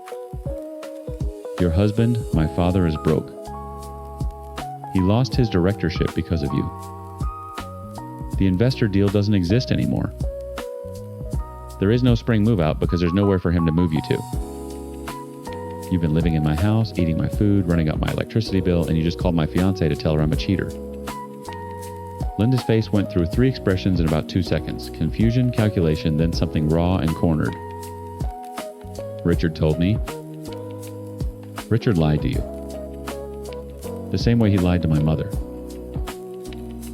Your husband, my father, is broke. He lost his directorship because of you. The investor deal doesn't exist anymore. There is no spring move-out because there's nowhere for him to move you to. You've been living in my house, eating my food, running up my electricity bill, and you just called my fiancé to tell her I'm a cheater. Linda's face went through 3 expressions in about 2 seconds. Confusion, calculation, then something raw and cornered. Richard told me. Richard lied to you. The same way he lied to my mother.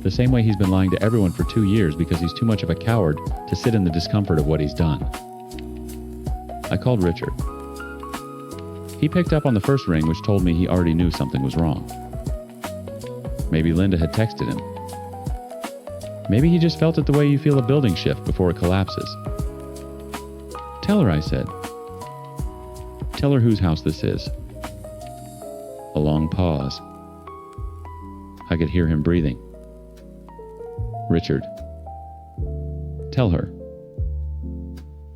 The same way he's been lying to everyone for 2 years because he's too much of a coward to sit in the discomfort of what he's done. I called Richard. He picked up on the first ring, which told me he already knew something was wrong. Maybe Linda had texted him. Maybe he just felt it the way you feel a building shift before it collapses. Tell her, I said. Tell her whose house this is. A long pause. I could hear him breathing. Richard. Tell her.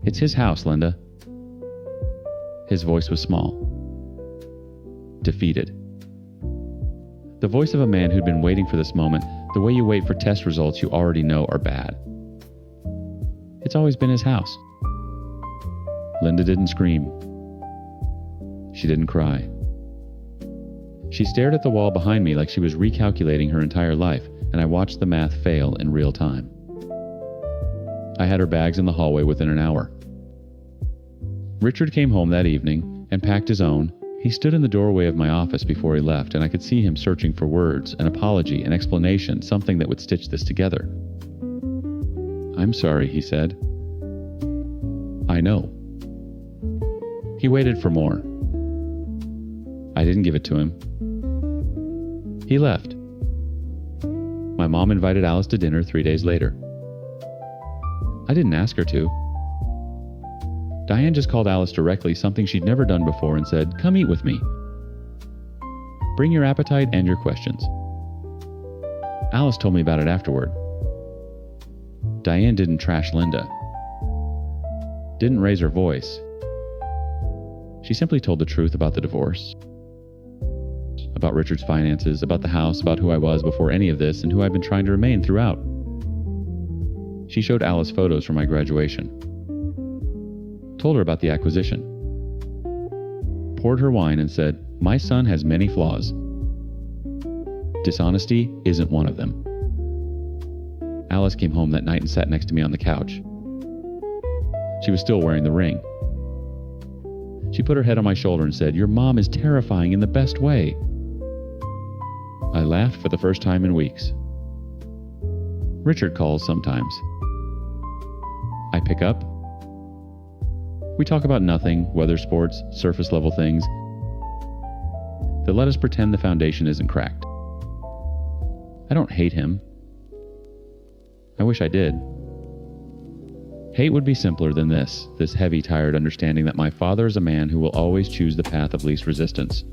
It's his house, Linda. His voice was small. Defeated. The voice of a man who'd been waiting for this moment, the way you wait for test results you already know are bad. It's always been his house. Linda didn't scream. She didn't cry. She stared at the wall behind me like she was recalculating her entire life, and I watched the math fail in real time. I had her bags in the hallway within an hour. Richard came home that evening and packed his own. He stood in the doorway of my office before he left, and I could see him searching for words, an apology, an explanation, something that would stitch this together. I'm sorry, he said. I know. He waited for more. I didn't give it to him. He left. My mom invited Alice to dinner 3 days later. I didn't ask her to. Diane just called Alice directly, something she'd never done before, and said, "Come eat with me. Bring your appetite and your questions." Alice told me about it afterward. Diane didn't trash Linda. Didn't raise her voice. She simply told the truth about the divorce. About Richard's finances, about the house, about who I was before any of this, and who I've been trying to remain throughout. She showed Alice photos from my graduation. Told her about the acquisition. Poured her wine and said, "My son has many flaws. Dishonesty isn't one of them." Alice came home that night and sat next to me on the couch. She was still wearing the ring. She put her head on my shoulder and said, "Your mom is terrifying in the best way." I laughed for the first time in weeks. Richard calls sometimes. I pick up. We talk about nothing, weather, sports, surface level things that let us pretend the foundation isn't cracked. I don't hate him. I wish I did. Hate would be simpler than this heavy, tired understanding that my father is a man who will always choose the path of least resistance,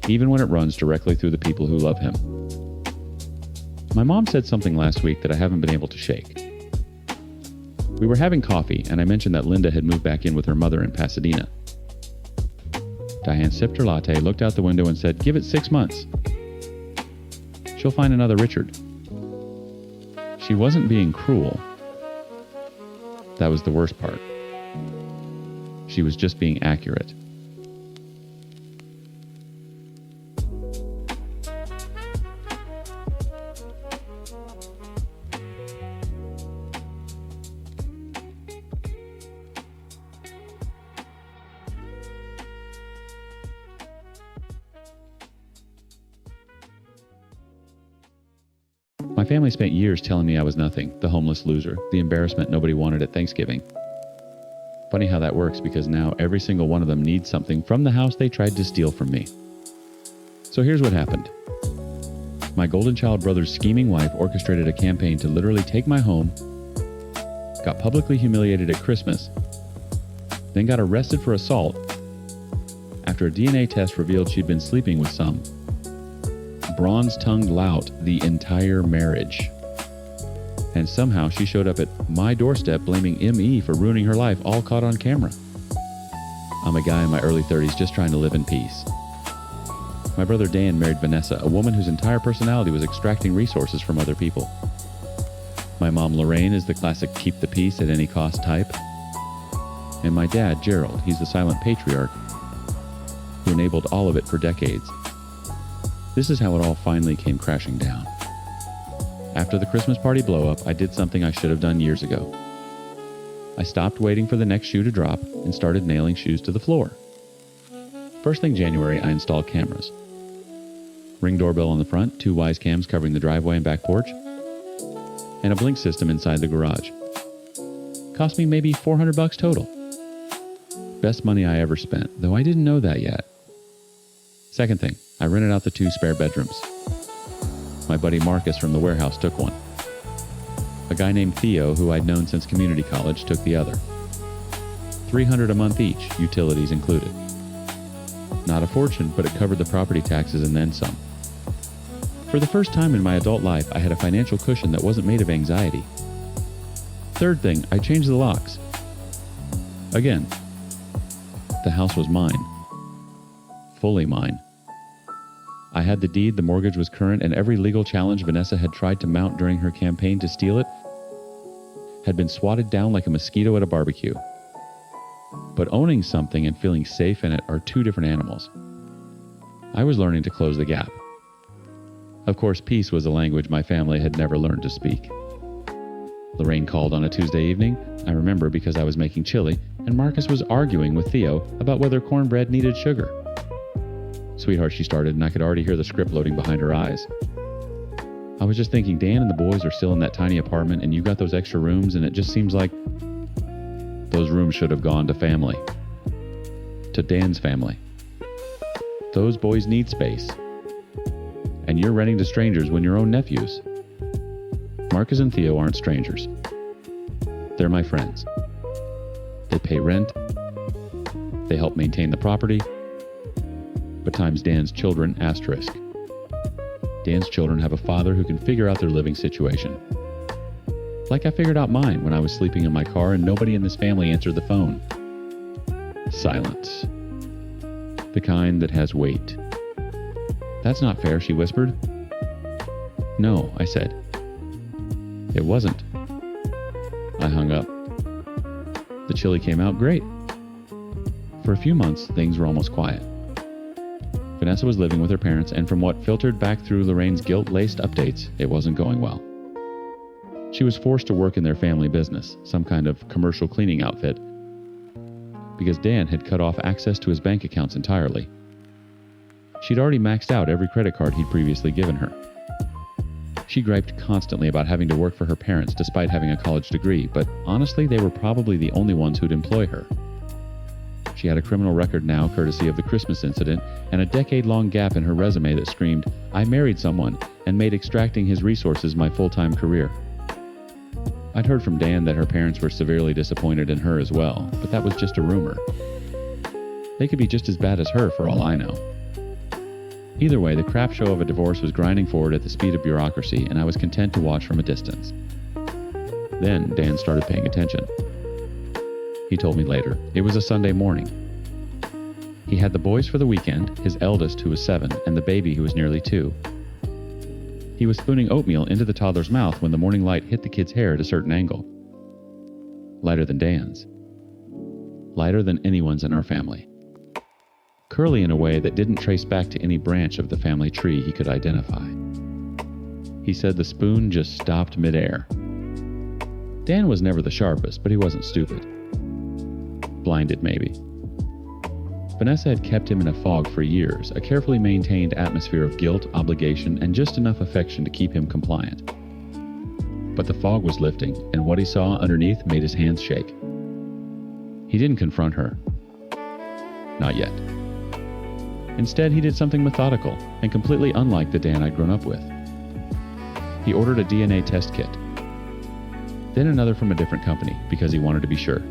even when it runs directly through the people who love him. My mom said something last week that I haven't been able to shake. We were having coffee, and I mentioned that Linda had moved back in with her mother in Pasadena. Diane sipped her latte, looked out the window, and said, "Give it 6 months. She'll find another Richard." She wasn't being cruel. That was the worst part. She was just being accurate. My family spent years telling me I was nothing, the homeless loser, the embarrassment nobody wanted at Thanksgiving. Funny how that works, because now every single one of them needs something from the house they tried to steal from me. So here's what happened. My golden child brother's scheming wife orchestrated a campaign to literally take my home, got publicly humiliated at Christmas, then got arrested for assault after a DNA test revealed she'd been sleeping with some bronze-tongued lout the entire marriage. And somehow she showed up at my doorstep blaming ME for ruining her life, all caught on camera. I'm a guy in my early 30s just trying to live in peace. My brother Dan married Vanessa, a woman whose entire personality was extracting resources from other people. My mom Lorraine is the classic keep the peace at any cost type. And my dad, Gerald, he's the silent patriarch who enabled all of it for decades. This is how it all finally came crashing down. After the Christmas party blow-up, I did something I should have done years ago. I stopped waiting for the next shoe to drop and started nailing shoes to the floor. First thing January, I installed cameras. Ring doorbell on the front, 2 Wise cams covering the driveway and back porch, and a blink system inside the garage. Cost me maybe $400 total. Best money I ever spent, though I didn't know that yet. Second thing, I rented out the 2 spare bedrooms. My buddy Marcus from the warehouse took one. A guy named Theo, who I'd known since community college, took the other. $300 a month each, utilities included. Not a fortune, but it covered the property taxes and then some. For the first time in my adult life, I had a financial cushion that wasn't made of anxiety. Third thing, I changed the locks. Again, the house was mine. Fully mine. I had the deed, the mortgage was current, and every legal challenge Vanessa had tried to mount during her campaign to steal it had been swatted down like a mosquito at a barbecue. But owning something and feeling safe in it are 2 different animals. I was learning to close the gap. Of course, peace was a language my family had never learned to speak. Lorraine called on a Tuesday evening, I remember because I was making chili, and Marcus was arguing with Theo about whether cornbread needed sugar. "Sweetheart," she started, and I could already hear the script loading behind her eyes. "I was just thinking, Dan and the boys are still in that tiny apartment, and you got those extra rooms, and it just seems like those rooms should have gone to family. To Dan's family. Those boys need space. And you're renting to strangers when your own nephews. Marcus and Theo aren't strangers. They're my friends. They pay rent. They help maintain the property. But times Dan's children, asterisk. Dan's children have a father who can figure out their living situation. Like I figured out mine when I was sleeping in my car and nobody in this family answered the phone. Silence. The kind that has weight. "That's not fair," she whispered. "No," I said. "It wasn't." I hung up. The chili came out great. For a few months, things were almost quiet. Vanessa was living with her parents, and from what filtered back through Lorraine's guilt-laced updates, it wasn't going well. She was forced to work in their family business, some kind of commercial cleaning outfit, because Dan had cut off access to his bank accounts entirely. She'd already maxed out every credit card he'd previously given her. She griped constantly about having to work for her parents despite having a college degree, but honestly, they were probably the only ones who'd employ her. She had a criminal record now, courtesy of the Christmas incident, and a decade-long gap in her resume that screamed, "I married someone and made extracting his resources my full-time career." I'd heard from Dan that her parents were severely disappointed in her as well, but that was just a rumor. They could be just as bad as her for all I know. Either way, the crap show of a divorce was grinding forward at the speed of bureaucracy, and I was content to watch from a distance. Then Dan started paying attention. He told me later, it was a Sunday morning. He had the boys for the weekend, his eldest who was 7 and the baby who was nearly 2. He was spooning oatmeal into the toddler's mouth when the morning light hit the kid's hair at a certain angle. Lighter than Dan's. Lighter than anyone's in our family. Curly in a way that didn't trace back to any branch of the family tree he could identify. He said the spoon just stopped midair. Dan was never the sharpest, but he wasn't stupid. Blinded, maybe. Vanessa had kept him in a fog for years, a carefully maintained atmosphere of guilt, obligation, and just enough affection to keep him compliant. But the fog was lifting, and what he saw underneath made his hands shake. He didn't confront her. Not yet. Instead, he did something methodical and completely unlike the Dan I'd grown up with. He ordered a DNA test kit, then another from a different company because he wanted to be sure.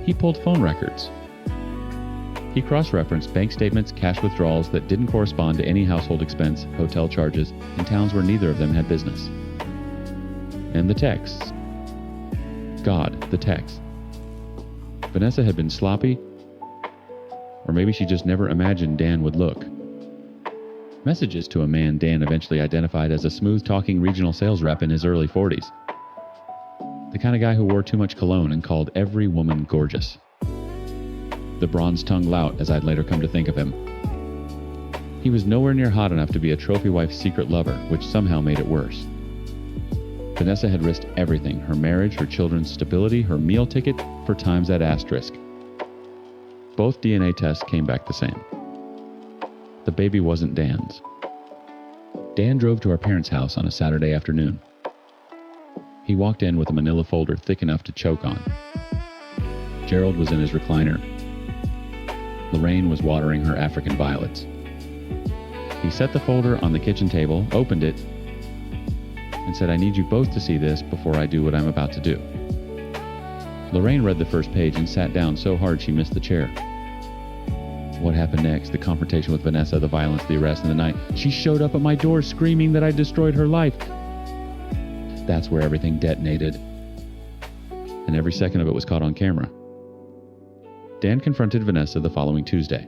He pulled phone records. He cross-referenced bank statements, cash withdrawals that didn't correspond to any household expense, hotel charges, in towns where neither of them had business. And the texts. God, the texts. Vanessa had been sloppy, or maybe she just never imagined Dan would look. Messages to a man Dan eventually identified as a smooth-talking regional sales rep in his early 40s. The kind of guy who wore too much cologne and called every woman gorgeous. The bronze-tongued lout, as I'd later come to think of him. He was nowhere near hot enough to be a trophy wife's secret lover, which somehow made it worse. Vanessa had risked everything, her marriage, her children's stability, her meal ticket, for times at asterisk. Both DNA tests came back the same. The baby wasn't Dan's. Dan drove to our parents' house on a Saturday afternoon. He walked in with a manila folder thick enough to choke on. Gerald was in his recliner. Lorraine was watering her African violets. He set the folder on the kitchen table, opened it, and said, "I need you both to see this before I do what I'm about to do." Lorraine read the first page and sat down so hard she missed the chair. What happened next? The confrontation with Vanessa, the violence, the arrest, and the night. She showed up at my door screaming that I destroyed her life. That's where everything detonated. And every second of it was caught on camera. Dan confronted Vanessa the following Tuesday.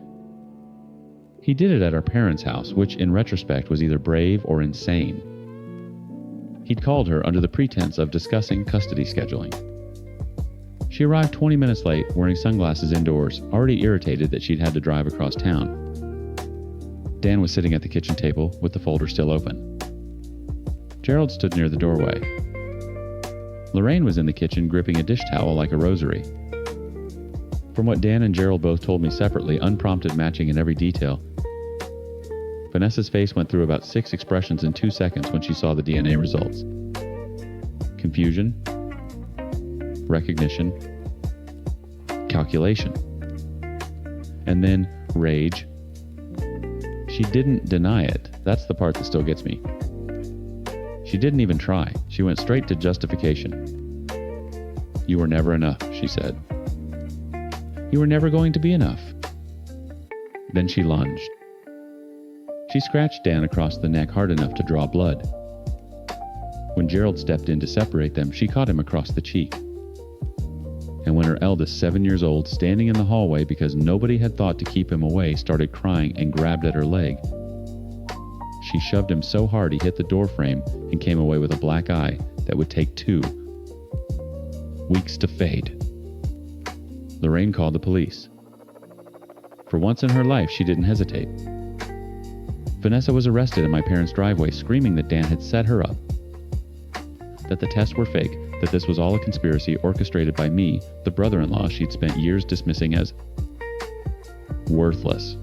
He did it at our parents' house, which in retrospect was either brave or insane. He'd called her under the pretense of discussing custody scheduling. She arrived 20 minutes late, wearing sunglasses indoors, already irritated that she'd had to drive across town. Dan was sitting at the kitchen table with the folder still open. Gerald stood near the doorway. Lorraine was in the kitchen gripping a dish towel like a rosary. From what Dan and Gerald both told me separately, unprompted matching in every detail, Vanessa's face went through about 6 expressions in 2 seconds when she saw the DNA results. Confusion, recognition, calculation, and then rage. She didn't deny it. That's the part that still gets me. She didn't even try. She went straight to justification. "You were never enough," she said. "You were never going to be enough." Then she lunged. She scratched Dan across the neck hard enough to draw blood. When Gerald stepped in to separate them, she caught him across the cheek. And when her eldest, 7 years old, standing in the hallway because nobody had thought to keep him away, started crying and grabbed at her leg, she shoved him so hard he hit the door frame and came away with a black eye that would take 2 weeks to fade. Lorraine called the police. For once in her life, she didn't hesitate. Vanessa was arrested in my parents' driveway, screaming that Dan had set her up, that the tests were fake, that this was all a conspiracy orchestrated by me, the brother-in-law she'd spent years dismissing as worthless.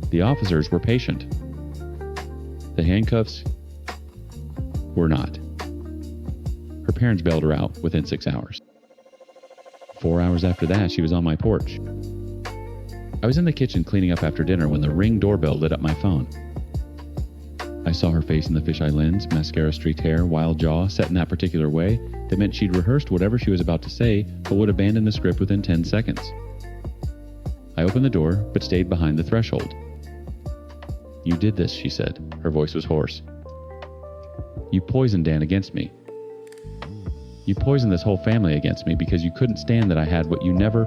The officers were patient. The handcuffs were not. Her parents bailed her out within 6 hours. 4 hours after that, she was on my porch. I was in the kitchen cleaning up after dinner when the Ring doorbell lit up my phone. I saw her face in the fisheye lens, mascara-streaked hair, wild jaw, set in that particular way that meant she'd rehearsed whatever she was about to say, but would abandon the script within 10 seconds. I opened the door, but stayed behind the threshold. "You did this," she said. Her voice was hoarse. "You poisoned Dan against me. You poisoned this whole family against me because you couldn't stand that I had what you never...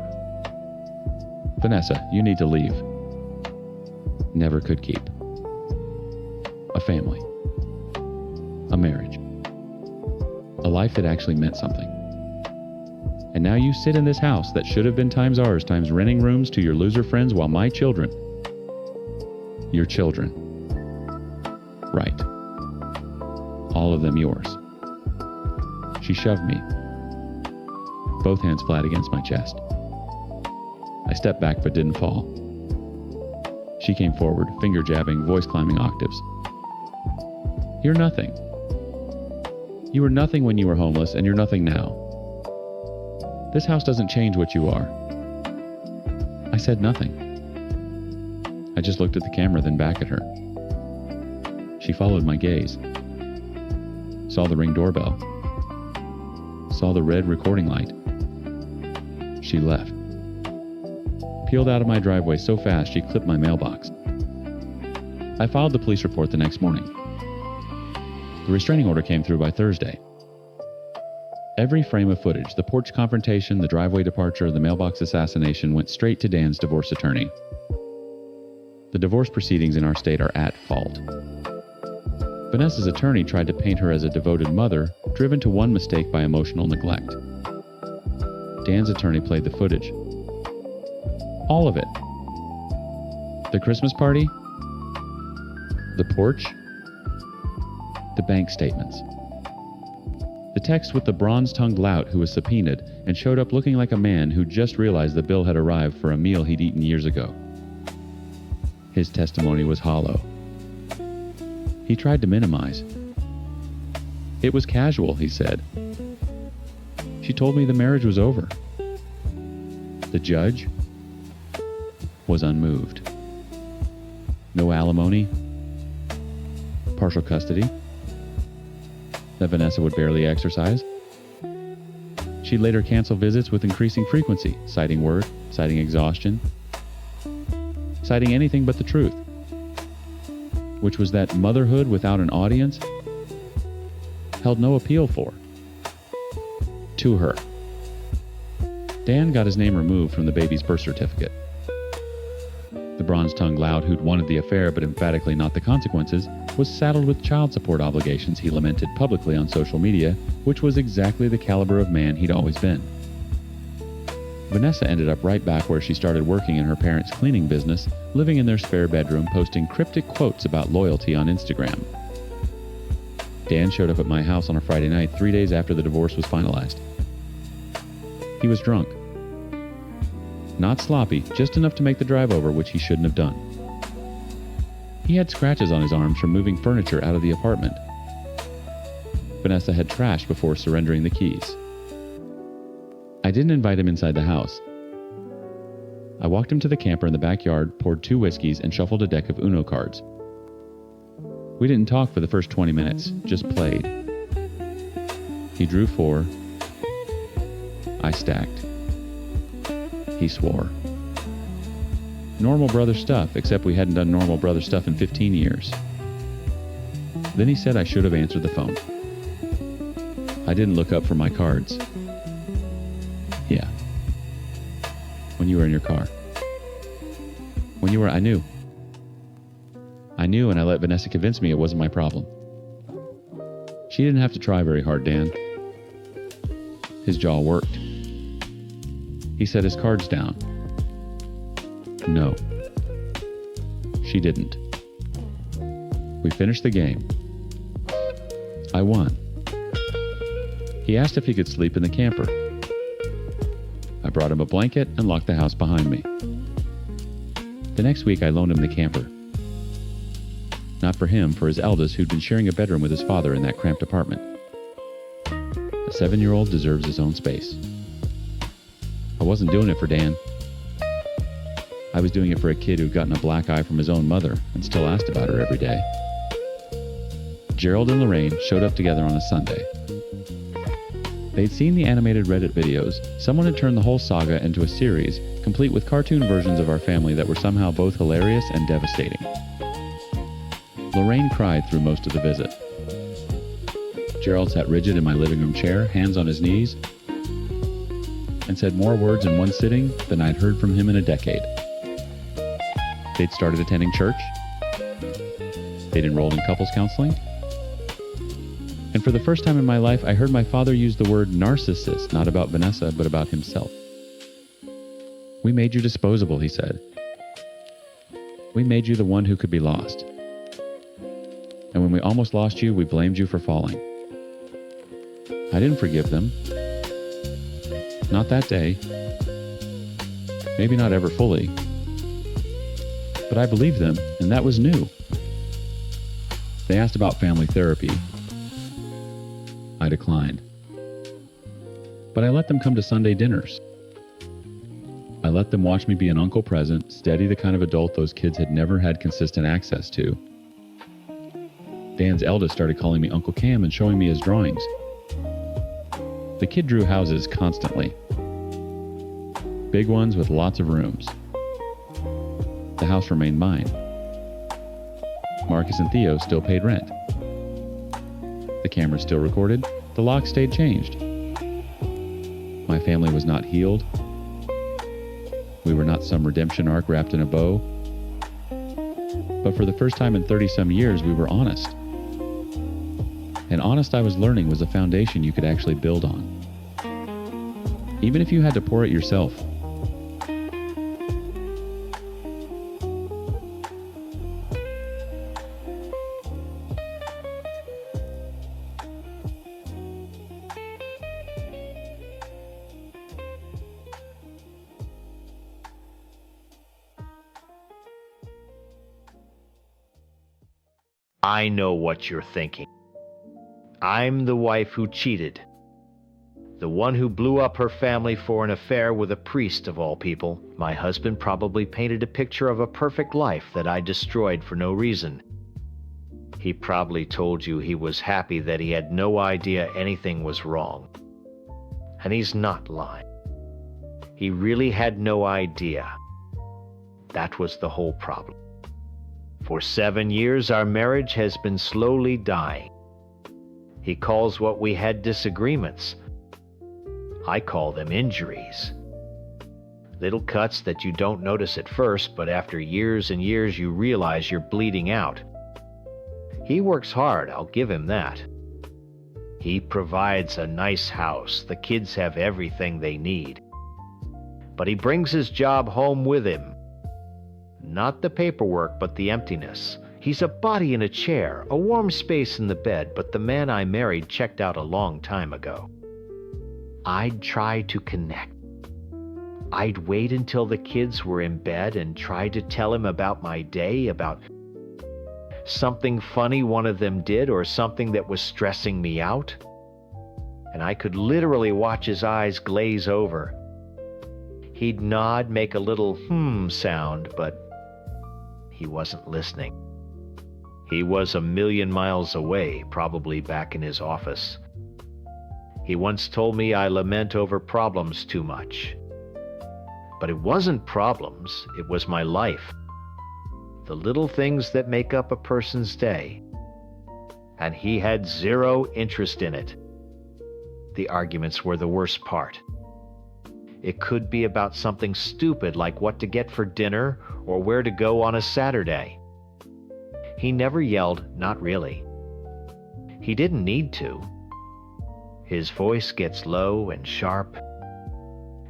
Vanessa, you need to leave. Never could keep. A family. A marriage. A life that actually meant something. And now you sit in this house that should have been times ours, times renting rooms to your loser friends while my children... Your children. Right. All of them yours. She shoved me, both hands flat against my chest. I stepped back but didn't fall. She came forward, finger jabbing, voice climbing octaves. You're nothing. You were nothing when you were homeless, and you're nothing now. This house doesn't change what you are. I said nothing. I just looked at the camera, then back at her. She followed my gaze. Saw the Ring doorbell. Saw the red recording light. She left. Peeled out of my driveway so fast she clipped my mailbox. I filed the police report the next morning. The restraining order came through by Thursday. Every frame of footage, the porch confrontation, the driveway departure, the mailbox assassination, went straight to Dan's divorce attorney. The divorce proceedings in our state are at fault. Vanessa's attorney tried to paint her as a devoted mother, driven to one mistake by emotional neglect. Dan's attorney played the footage. All of it. The Christmas party, the porch, the bank statements. The text with the bronze-tongued lout who was subpoenaed and showed up looking like a man who just realized the bill had arrived for a meal he'd eaten years ago. His testimony was hollow. He tried to minimize. It was casual, he said. She told me the marriage was over. The judge was unmoved. No alimony, partial custody, that Vanessa would barely exercise. She'd later cancel visits with increasing frequency, citing work, citing exhaustion, citing anything but the truth, which was that motherhood without an audience held no appeal for. To her. Dan got his name removed from the baby's birth certificate. The bronze-tongued lout who'd wanted the affair but emphatically not the consequences was saddled with child support obligations he lamented publicly on social media, which was exactly the caliber of man he'd always been. Vanessa ended up right back where she started working in her parents' cleaning business, living in their spare bedroom, posting cryptic quotes about loyalty on Instagram. Dan showed up at my house on a Friday night 3 days after the divorce was finalized. He was drunk. Not sloppy, just enough to make the drive over, which he shouldn't have done. He had scratches on his arms from moving furniture out of the apartment. Vanessa had trashed before surrendering the keys. I didn't invite him inside the house. I walked him to the camper in the backyard, poured 2 whiskeys, and shuffled a deck of Uno cards. We didn't talk for the first 20 minutes, just played. He drew 4. I stacked. He swore. Normal brother stuff, except we hadn't done normal brother stuff in 15 years. Then he said I should have answered the phone. I didn't look up from my cards. Yeah. When you were in your car. When you were, I knew. I knew, and I let Vanessa convince me it wasn't my problem. She didn't have to try very hard, Dan. His jaw worked. He set his cards down. No. She didn't. We finished the game. I won. He asked if he could sleep in the camper. I brought him a blanket and locked the house behind me. The next week I loaned him the camper. Not for him, for his eldest, who'd been sharing a bedroom with his father in that cramped apartment. A 7-year-old deserves his own space. I wasn't doing it for Dan. I was doing it for a kid who'd gotten a black eye from his own mother and still asked about her every day. Gerald and Lorraine showed up together on a Sunday. They'd seen the animated Reddit videos. Someone had turned the whole saga into a series, complete with cartoon versions of our family that were somehow both hilarious and devastating. Lorraine cried through most of the visit. Gerald sat rigid in my living room chair, hands on his knees, and said more words in one sitting than I'd heard from him in a decade. They'd started attending church. They'd enrolled in couples counseling. And for the first time in my life, I heard my father use the word narcissist, not about Vanessa, but about himself. "We made you disposable," he said. "We made you the one who could be lost. And when we almost lost you, we blamed you for falling." I didn't forgive them. Not that day. Maybe not ever fully. But I believed them, and that was new. They asked about family therapy. I declined. But I let them come to Sunday dinners. I let them watch me be an uncle present, steady, the kind of adult those kids had never had consistent access to. Dan's eldest started calling me Uncle Cam and showing me his drawings. The kid drew houses constantly. Big ones with lots of rooms. The house remained mine. Marcus and Theo still paid rent. The camera still recorded. The lock stayed changed. My family was not healed. We were not some redemption arc wrapped in a bow. But for the first time in 30-some years, we were honest. And honest, I was learning, was a foundation you could actually build on. Even if you had to pour it yourself. I know what you're thinking. I'm the wife who cheated. The one who blew up her family for an affair with a priest of all people. My husband probably painted a picture of a perfect life that I destroyed for no reason. He probably told you he was happy that he had no idea anything was wrong. And he's not lying. He really had no idea. That was the whole problem. For 7 years, our marriage has been slowly dying. He calls what we had disagreements. I call them injuries. Little cuts that you don't notice at first, but after years and years you realize you're bleeding out. He works hard, I'll give him that. He provides a nice house. The kids have everything they need. But he brings his job home with him. Not the paperwork, but the emptiness. He's a body in a chair, a warm space in the bed, but the man I married checked out a long time ago. I'd try to connect. I'd wait until the kids were in bed and try to tell him about my day, about something funny one of them did or something that was stressing me out. And I could literally watch his eyes glaze over. He'd nod, make a little sound, but he wasn't listening. He was 1,000,000 miles away, probably back in his office. He once told me I lament over problems too much. But it wasn't problems, it was my life. The little things that make up a person's day. And he had zero interest in it. The arguments were the worst part. It could be about something stupid like what to get for dinner or where to go on a Saturday. He never yelled, not really. He didn't need to. His voice gets low and sharp,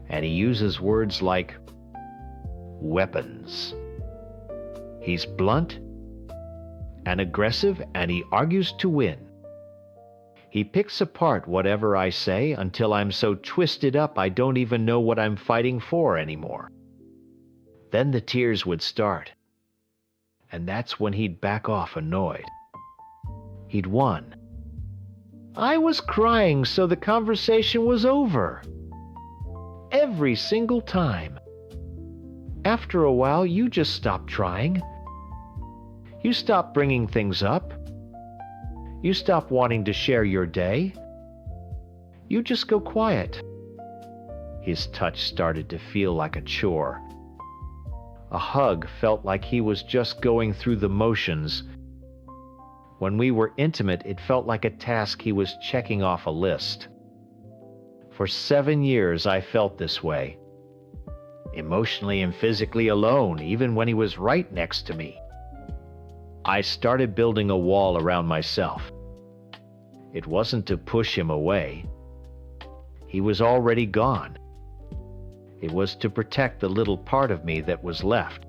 and he uses words like weapons. He's blunt and aggressive, and he argues to win. He picks apart whatever I say until I'm so twisted up I don't even know what I'm fighting for anymore. Then the tears would start, and that's when he'd back off annoyed. He'd won. I was crying, so the conversation was over. Every single time. After a while, you just stop trying. You stop bringing things up. You stop wanting to share your day. You just go quiet. His touch started to feel like a chore. A hug felt like he was just going through the motions. When we were intimate, it felt like a task he was checking off a list. For 7 years, I felt this way. Emotionally and physically alone, even when he was right next to me. I started building a wall around myself. It wasn't to push him away. He was already gone. It was to protect the little part of me that was left.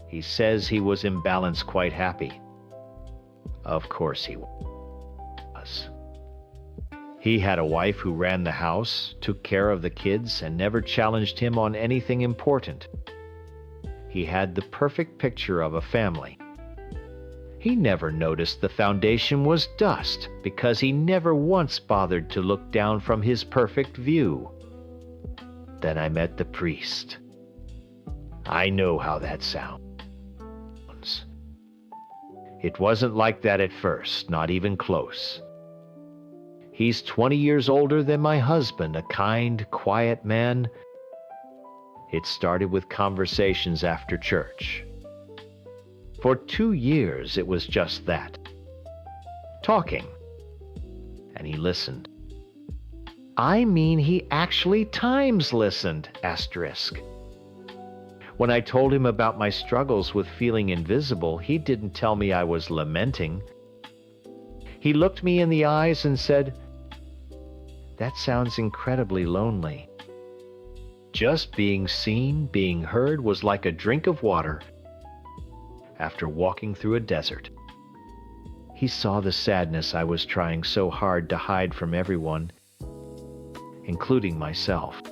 He says he was in balance, quite happy. Of course he was. He had a wife who ran the house, took care of the kids, and never challenged him on anything important. He had the perfect picture of a family. He never noticed the foundation was dust because he never once bothered to look down from his perfect view. Then I met the priest. I know how that sounds. It wasn't like that at first, not even close. He's 20 years older than my husband, a kind, quiet man. It started with conversations after church. For 2 years, it was just that. Talking. And he listened. I mean, he actually times listened, asterisk. When I told him about my struggles with feeling invisible, he didn't tell me I was lamenting. He looked me in the eyes and said, "That sounds incredibly lonely." Just being seen, being heard was like a drink of water after walking through a desert. He saw the sadness I was trying so hard to hide from everyone, including myself.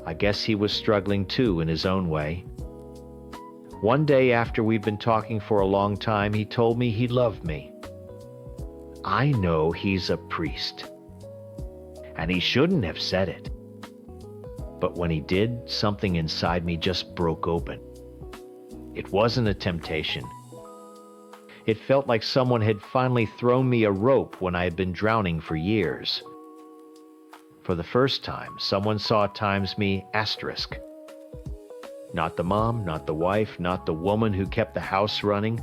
I guess he was struggling too in his own way. One day after we'd been talking for a long time, he told me he loved me. I know he's a priest, and he shouldn't have said it. But when he did, something inside me just broke open. It wasn't a temptation. It felt like someone had finally thrown me a rope when I had been drowning for years. For the first time, someone saw times me, asterisk. Not the mom, not the wife, not the woman who kept the house running.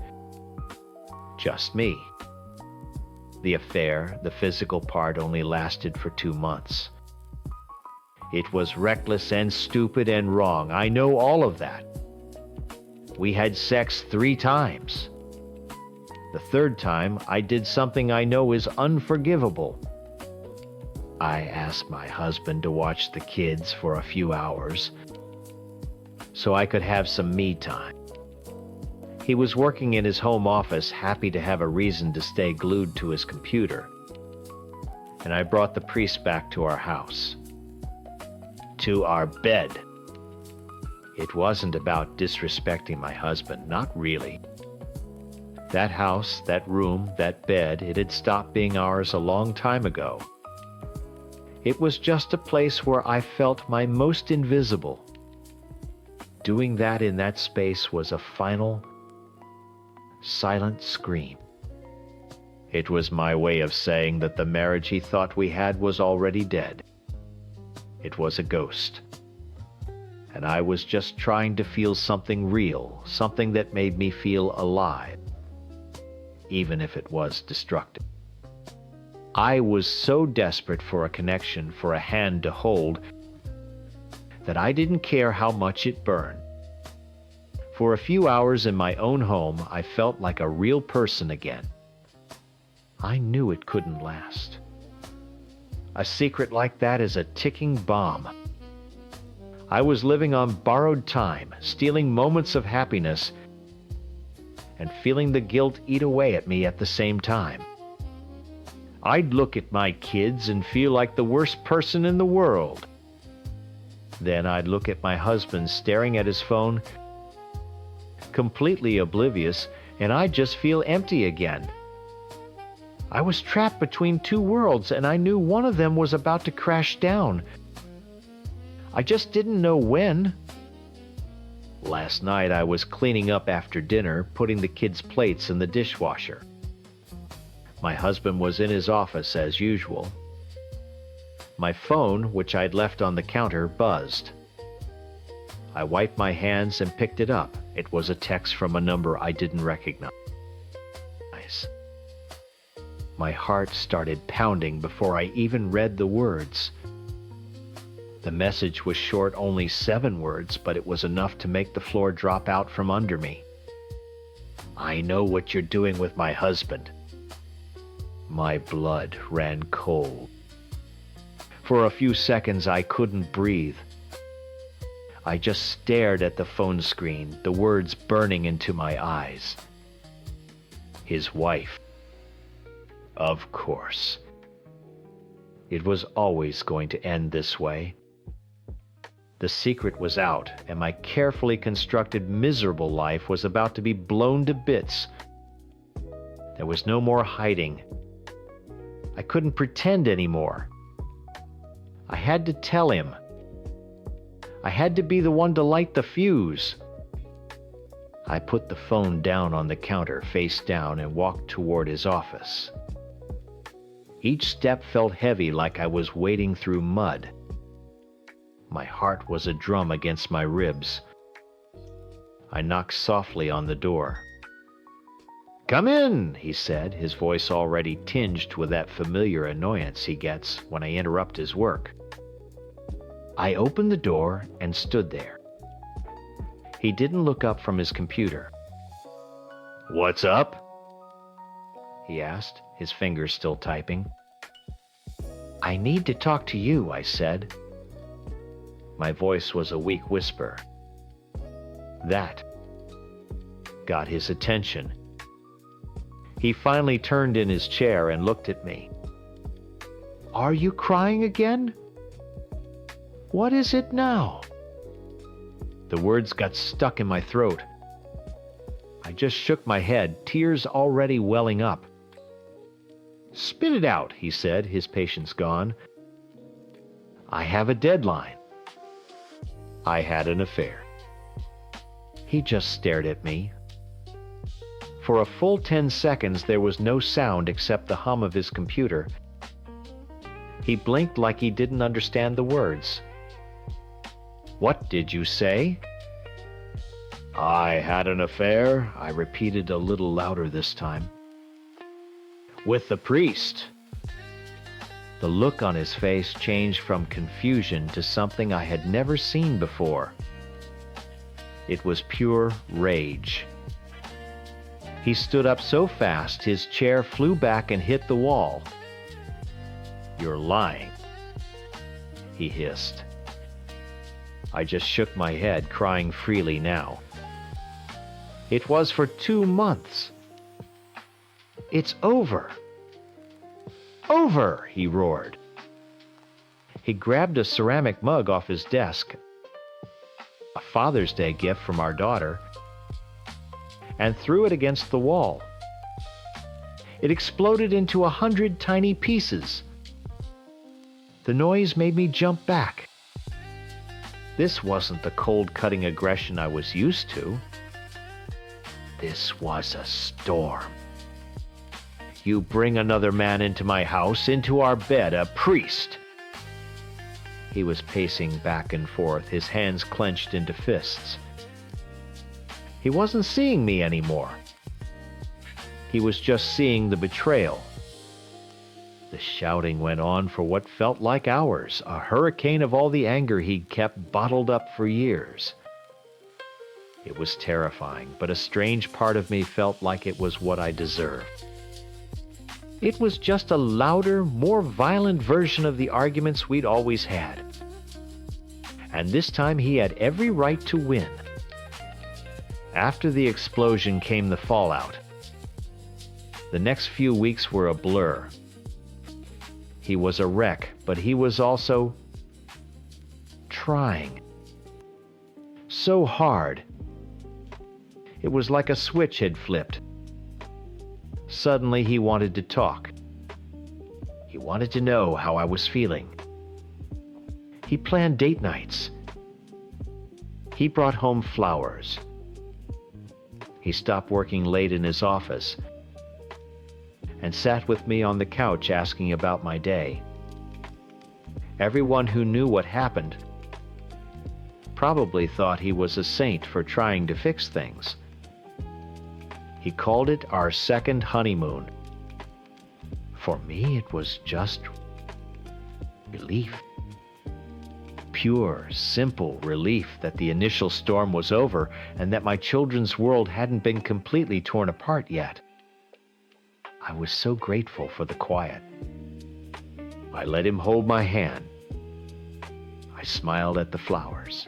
Just me. The affair, the physical part, only lasted for 2 months. It was reckless and stupid and wrong. I know all of that. We had sex 3 times. The 3rd time, I did something I know is unforgivable. I asked my husband to watch the kids for a few hours so I could have some me time. He was working in his home office, happy to have a reason to stay glued to his computer. And I brought the priest back to our house. To our bed. It wasn't about disrespecting my husband, not really. That house, that room, that bed, it had stopped being ours a long time ago. It was just a place where I felt my most invisible. Doing that in that space was a final, silent scream. It was my way of saying that the marriage he thought we had was already dead. It was a ghost. And I was just trying to feel something real, something that made me feel alive, even if it was destructive. I was so desperate for a connection, for a hand to hold, that I didn't care how much it burned. For a few hours in my own home, I felt like a real person again. I knew it couldn't last. A secret like that is a ticking bomb. I was living on borrowed time, stealing moments of happiness, and feeling the guilt eat away at me at the same time. I'd look at my kids and feel like the worst person in the world. Then I'd look at my husband staring at his phone, completely oblivious, and I'd just feel empty again. I was trapped between 2 worlds, and I knew one of them was about to crash down. I just didn't know when. Last night I was cleaning up after dinner, putting the kids' plates in the dishwasher. My husband was in his office as usual. My phone, which I'd left on the counter, buzzed. I wiped my hands and picked it up. It was a text from a number I didn't recognize. My heart started pounding before I even read the words. The message was short, only 7 words, but it was enough to make the floor drop out from under me. I know what you're doing with my husband. My blood ran cold. For a few seconds, I couldn't breathe. I just stared at the phone screen, the words burning into my eyes. His wife. Of course. It was always going to end this way. The secret was out, and my carefully constructed, miserable life was about to be blown to bits. There was no more hiding. I couldn't pretend anymore. I had to tell him. I had to be the one to light the fuse. I put the phone down on the counter, face down, and walked toward his office. Each step felt heavy, like I was wading through mud. My heart was a drum against my ribs. I knocked softly on the door. "Come in," he said, his voice already tinged with that familiar annoyance he gets when I interrupt his work. I opened the door and stood there. He didn't look up from his computer. "What's up?" he asked, his fingers still typing. "I need to talk to you," I said. My voice was a weak whisper. That got his attention. He finally turned in his chair and looked at me. "Are you crying again? What is it now?" The words got stuck in my throat. I just shook my head, tears already welling up. "Spit it out," he said, his patience gone. "I have a deadline. I had an affair." He just stared at me. For a full 10 seconds, there was no sound except the hum of his computer. He blinked like he didn't understand the words. "What did you say?" "I had an affair," I repeated a little louder this time. "With the priest." The look on his face changed from confusion to something I had never seen before. It was pure rage. He stood up so fast, his chair flew back and hit the wall. "You're lying," he hissed. I just shook my head, crying freely now. "It was for 2 months. It's over. Over," he roared. He grabbed a ceramic mug off his desk, a Father's Day gift from our daughter, and threw it against the wall. It exploded into 100 tiny pieces. The noise made me jump back. This wasn't the cold, cutting aggression I was used to. This was a storm. "You bring another man into my house, into our bed, a priest." He was pacing back and forth, his hands clenched into fists. He wasn't seeing me anymore. He was just seeing the betrayal. The shouting went on for what felt like hours, a hurricane of all the anger he'd kept bottled up for years. It was terrifying, but a strange part of me felt like it was what I deserved. It was just a louder, more violent version of the arguments we'd always had. And this time he had every right to win. After the explosion came the fallout. The next few weeks were a blur. He was a wreck, but he was also trying. So hard. It was like a switch had flipped. Suddenly he wanted to talk. He wanted to know how I was feeling. He planned date nights. He brought home flowers. He stopped working late in his office and sat with me on the couch asking about my day. Everyone who knew what happened probably thought he was a saint for trying to fix things. He called it our second honeymoon. For me, it was just relief. Pure, simple relief that the initial storm was over and that my children's world hadn't been completely torn apart yet. I was so grateful for the quiet. I let him hold my hand. I smiled at the flowers.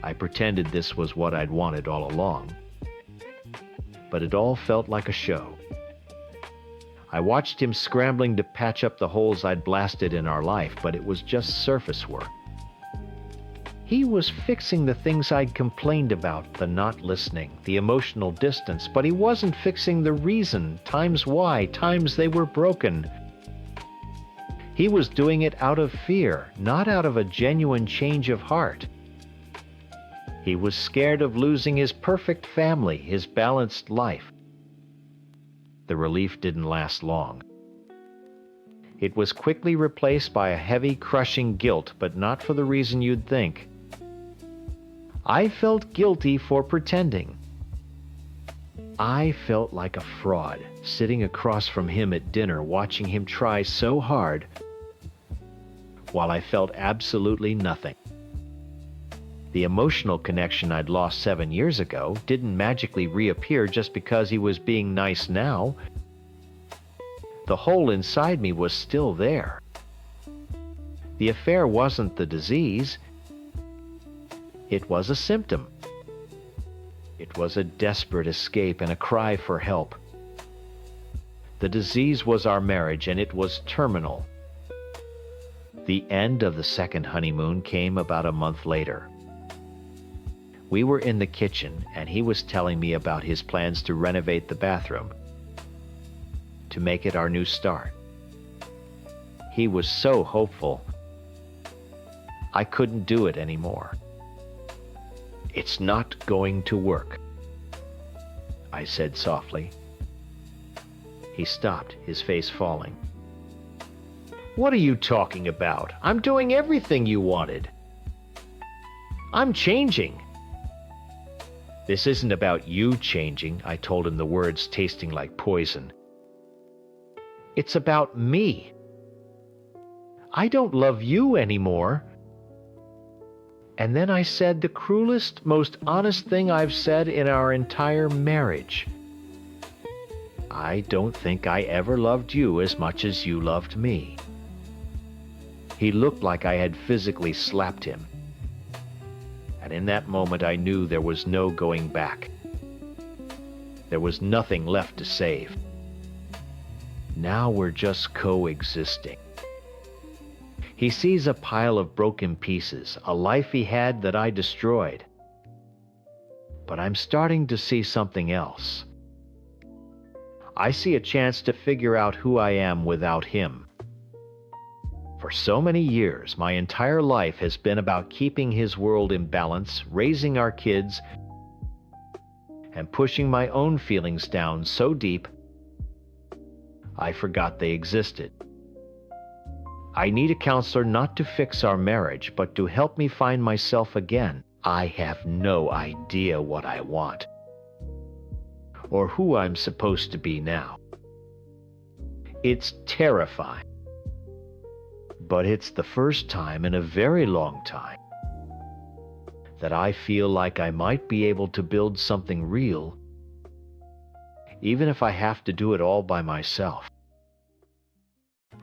I pretended this was what I'd wanted all along. But it all felt like a show. I watched him scrambling to patch up the holes I'd blasted in our life, but it was just surface work. He was fixing the things I'd complained about, the not listening, the emotional distance, but he wasn't fixing the reason, times why, times they were broken. He was doing it out of fear, not out of a genuine change of heart. He was scared of losing his perfect family, his balanced life. The relief didn't last long. It was quickly replaced by a heavy, crushing guilt, but not for the reason you'd think. I felt guilty for pretending. I felt like a fraud, sitting across from him at dinner, watching him try so hard, while I felt absolutely nothing. The emotional connection I'd lost 7 years ago didn't magically reappear just because he was being nice now. The hole inside me was still there. The affair wasn't the disease. It was a symptom. It was a desperate escape and a cry for help. The disease was our marriage, and it was terminal. The end of the second honeymoon came about a month later. We were in the kitchen, and he was telling me about his plans to renovate the bathroom, to make it our new start. He was so hopeful. I couldn't do it anymore. "It's not going to work," I said softly. He stopped, his face falling. "What are you talking about? I'm doing everything you wanted. I'm changing." "This isn't about you changing," I told him, the words tasting like poison. "It's about me. I don't love you anymore." And then I said the cruelest, most honest thing I've said in our entire marriage. "I don't think I ever loved you as much as you loved me." He looked like I had physically slapped him. And in that moment I knew there was no going back. There was nothing left to save. Now we're just coexisting. He sees a pile of broken pieces, a life he had that I destroyed. But I'm starting to see something else. I see a chance to figure out who I am without him. For so many years, my entire life has been about keeping his world in balance, raising our kids, and pushing my own feelings down so deep, I forgot they existed. I need a counselor not to fix our marriage, but to help me find myself again. I have no idea what I want, or who I'm supposed to be now. It's terrifying. But it's the first time in a very long time that I feel like I might be able to build something real, even if I have to do it all by myself.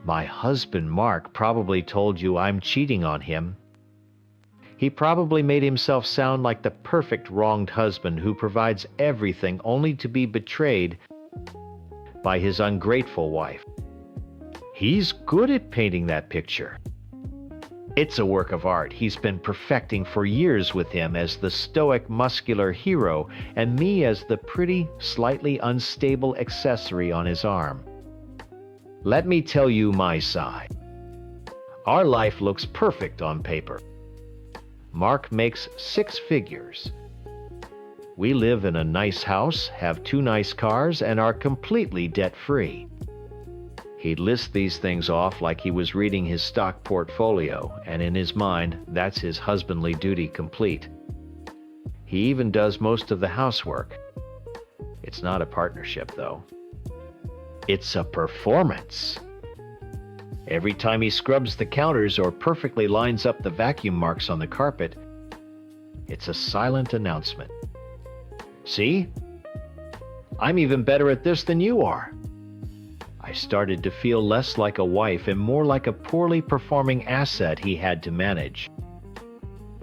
My husband, Mark, probably told you I'm cheating on him. He probably made himself sound like the perfect wronged husband who provides everything only to be betrayed by his ungrateful wife. He's good at painting that picture. It's a work of art he's been perfecting for years with him as the stoic, muscular hero, and me as the pretty, slightly unstable accessory on his arm. Let me tell you my side. Our life looks perfect on paper. Mark makes 6 figures. We live in a nice house, have 2 nice cars, and are completely debt-free. He'd list these things off like he was reading his stock portfolio, and in his mind, that's his husbandly duty complete. He even does most of the housework. It's not a partnership, though. It's a performance. Every time he scrubs the counters or perfectly lines up the vacuum marks on the carpet, it's a silent announcement. See? I'm even better at this than you are. I started to feel less like a wife and more like a poorly performing asset he had to manage.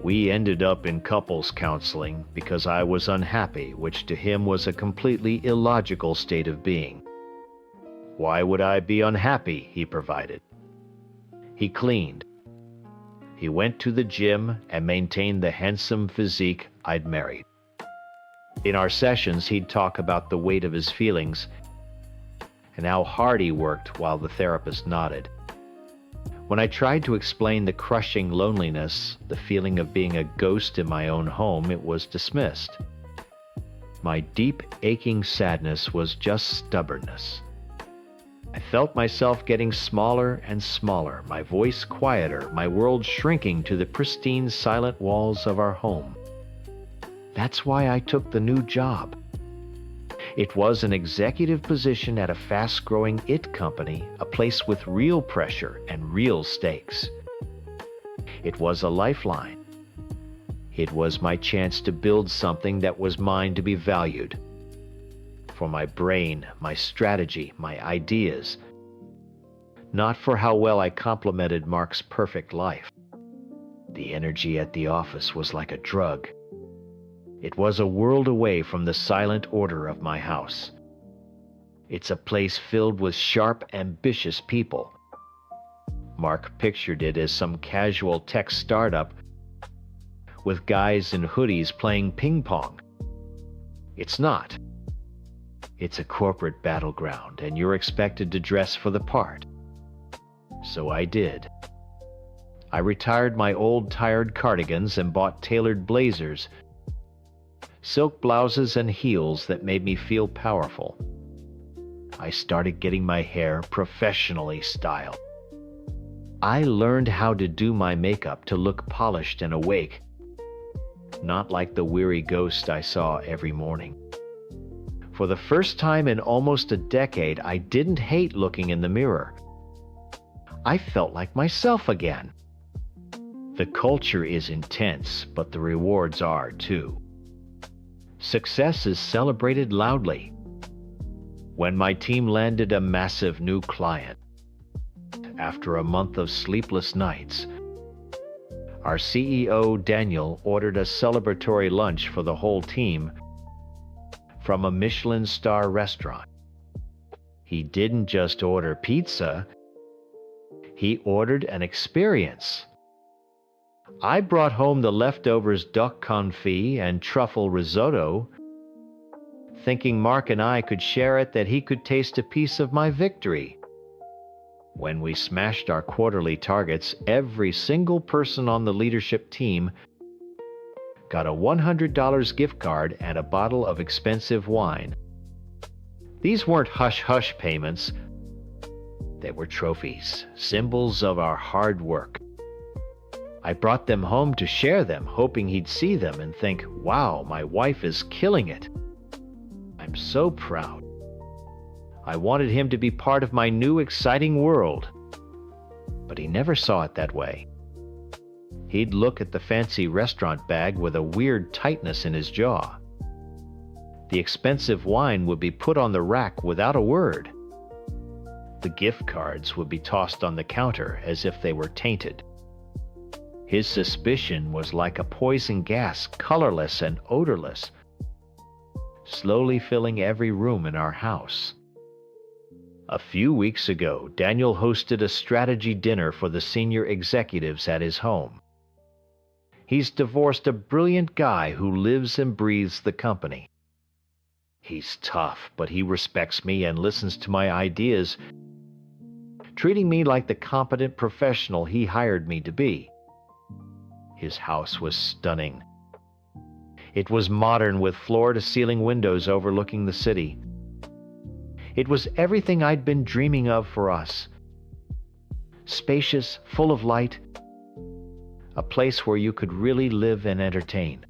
We ended up in couples counseling because I was unhappy, which to him was a completely illogical state of being. Why would I be unhappy? He provided. He cleaned. He went to the gym and maintained the handsome physique I'd married. In our sessions, he'd talk about the weight of his feelings and how hard he worked while the therapist nodded. When I tried to explain the crushing loneliness, the feeling of being a ghost in my own home, it was dismissed. My deep, aching sadness was just stubbornness. I felt myself getting smaller and smaller, my voice quieter, my world shrinking to the pristine, silent walls of our home. That's why I took the new job. It was an executive position at a fast-growing IT company, a place with real pressure and real stakes. It was a lifeline. It was my chance to build something that was mine to be valued. For my brain, my strategy, my ideas. Not for how well I complemented Mark's perfect life. The energy at the office was like a drug. It was a world away from the silent order of my house. It's a place filled with sharp, ambitious people. Mark pictured it as some casual tech startup with guys in hoodies playing ping pong. It's not. It's a corporate battleground, and you're expected to dress for the part. So I did. I retired my old tired cardigans and bought tailored blazers, silk blouses and heels that made me feel powerful. I started getting my hair professionally styled. I learned how to do my makeup to look polished and awake, not like the weary ghost I saw every morning. For the first time in almost a decade, I didn't hate looking in the mirror. I felt like myself again. The culture is intense, but the rewards are too. Success is celebrated loudly. When my team landed a massive new client, after a month of sleepless nights, our CEO, Daniel, ordered a celebratory lunch for the whole team from a Michelin star restaurant. He didn't just order pizza, he ordered an experience. I brought home the leftovers duck confit and truffle risotto, thinking Mark and I could share it, that he could taste a piece of my victory. When we smashed our quarterly targets, every single person on the leadership team got a $100 gift card and a bottle of expensive wine. These weren't hush-hush payments. They were trophies, symbols of our hard work. I brought them home to share them, hoping he'd see them and think, wow, my wife is killing it. I'm so proud. I wanted him to be part of my new exciting world. But he never saw it that way. He'd look at the fancy restaurant bag with a weird tightness in his jaw. The expensive wine would be put on the rack without a word. The gift cards would be tossed on the counter as if they were tainted. His suspicion was like a poison gas, colorless and odorless, slowly filling every room in our house. A few weeks ago, Daniel hosted a strategy dinner for the senior executives at his home. He's divorced a brilliant guy who lives and breathes the company. He's tough, but he respects me and listens to my ideas, treating me like the competent professional he hired me to be. His house was stunning. It was modern with floor-to-ceiling windows overlooking the city. It was everything I'd been dreaming of for us. Spacious, full of light, a place where you could really live and entertain.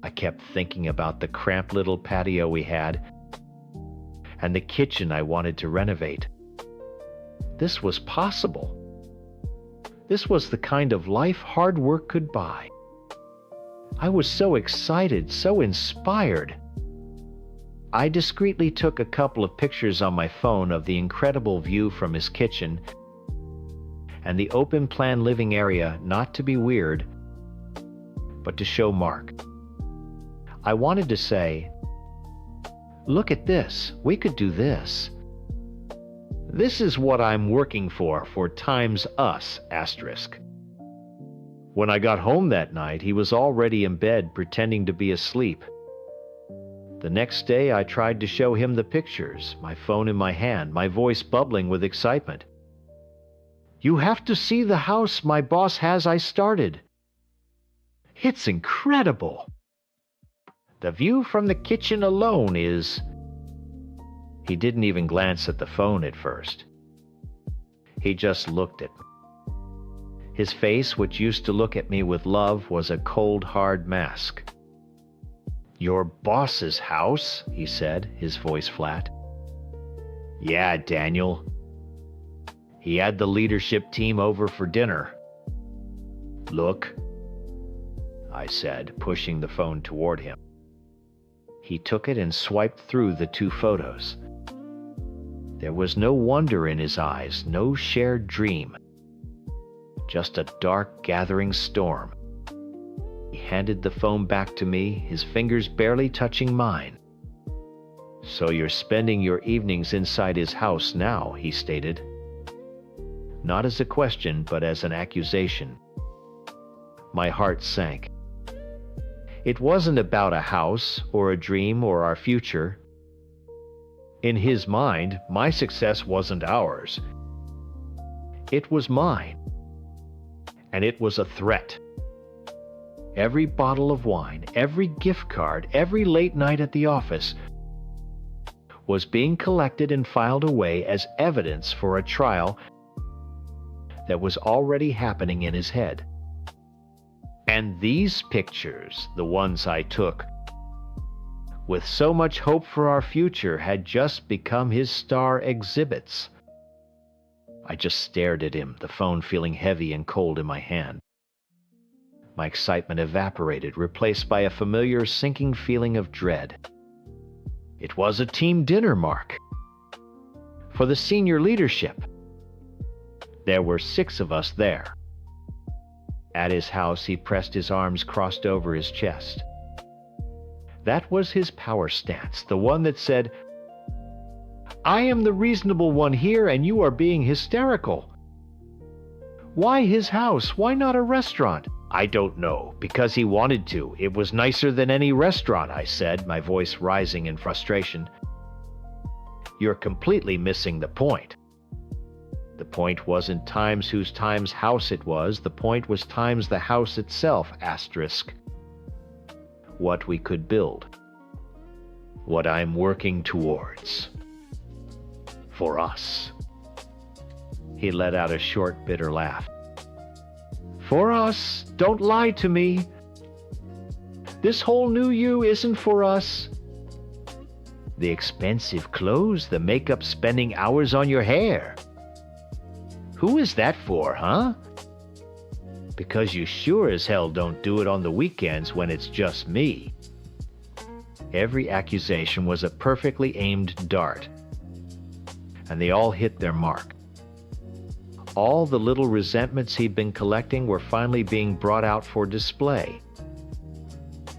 I kept thinking about the cramped little patio we had and the kitchen I wanted to renovate. This was possible. This was the kind of life hard work could buy. I was so excited, so inspired. I discreetly took a couple of pictures on my phone of the incredible view from his kitchen and the open-plan living area, not to be weird, but to show Mark. I wanted to say, "Look at this, we could do this. This is what I'm working for times us, asterisk." When I got home that night, he was already in bed pretending to be asleep. The next day, I tried to show him the pictures, my phone in my hand, my voice bubbling with excitement. "You have to see the house my boss has I started. It's incredible. The view from the kitchen alone is..." He didn't even glance at the phone at first. He just looked at me. His face, which used to look at me with love, was a cold, hard mask. "Your boss's house?" he said, his voice flat. "Yeah, Daniel. He had the leadership team over for dinner." "Look," I said, pushing the phone toward him. He took it and swiped through the two photos. There was no wonder in his eyes, no shared dream. Just a dark gathering storm. He handed the phone back to me, his fingers barely touching mine. "So you're spending your evenings inside his house now," he stated. Not as a question, but as an accusation. My heart sank. It wasn't about a house, or a dream, or our future. In his mind, my success wasn't ours. It was mine. And it was a threat. Every bottle of wine, every gift card, every late night at the office was being collected and filed away as evidence for a trial that was already happening in his head. And these pictures, the ones I took, with so much hope for our future, had just become his star exhibits. I just stared at him, the phone feeling heavy and cold in my hand. My excitement evaporated, replaced by a familiar sinking feeling of dread. It was a team dinner, Mark. For the senior leadership. There were 6 of us there. At his house, he pressed his arms crossed over his chest. That was his power stance, the one that said, "I am the reasonable one here and you are being hysterical." Why his house? Why not a restaurant? I don't know, because he wanted to. It was nicer than any restaurant, I said, my voice rising in frustration. You're completely missing the point. The point wasn't times whose times house it was. The point was times the house itself, asterisk. What we could build. What I'm working towards. For us. He let out a short, bitter laugh. For us? Don't lie to me. This whole new you isn't for us. The expensive clothes, the makeup, spending hours on your hair. Who is that for, huh? Because you sure as hell don't do it on the weekends when it's just me. Every accusation was a perfectly aimed dart. And they all hit their mark. All the little resentments he'd been collecting were finally being brought out for display.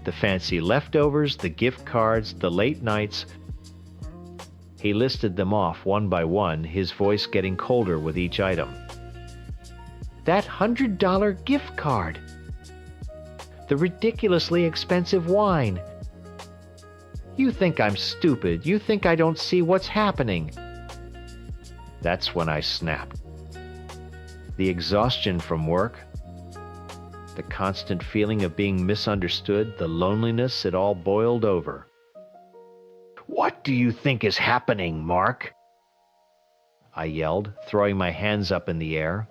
The fancy leftovers, the gift cards, the late nights. He listed them off one by one, his voice getting colder with each item. That $100 gift card. The ridiculously expensive wine. You think I'm stupid. You think I don't see what's happening. That's when I snapped. The exhaustion from work, the constant feeling of being misunderstood, the loneliness, it all boiled over. What do you think is happening, Mark? I yelled, throwing my hands up in the air.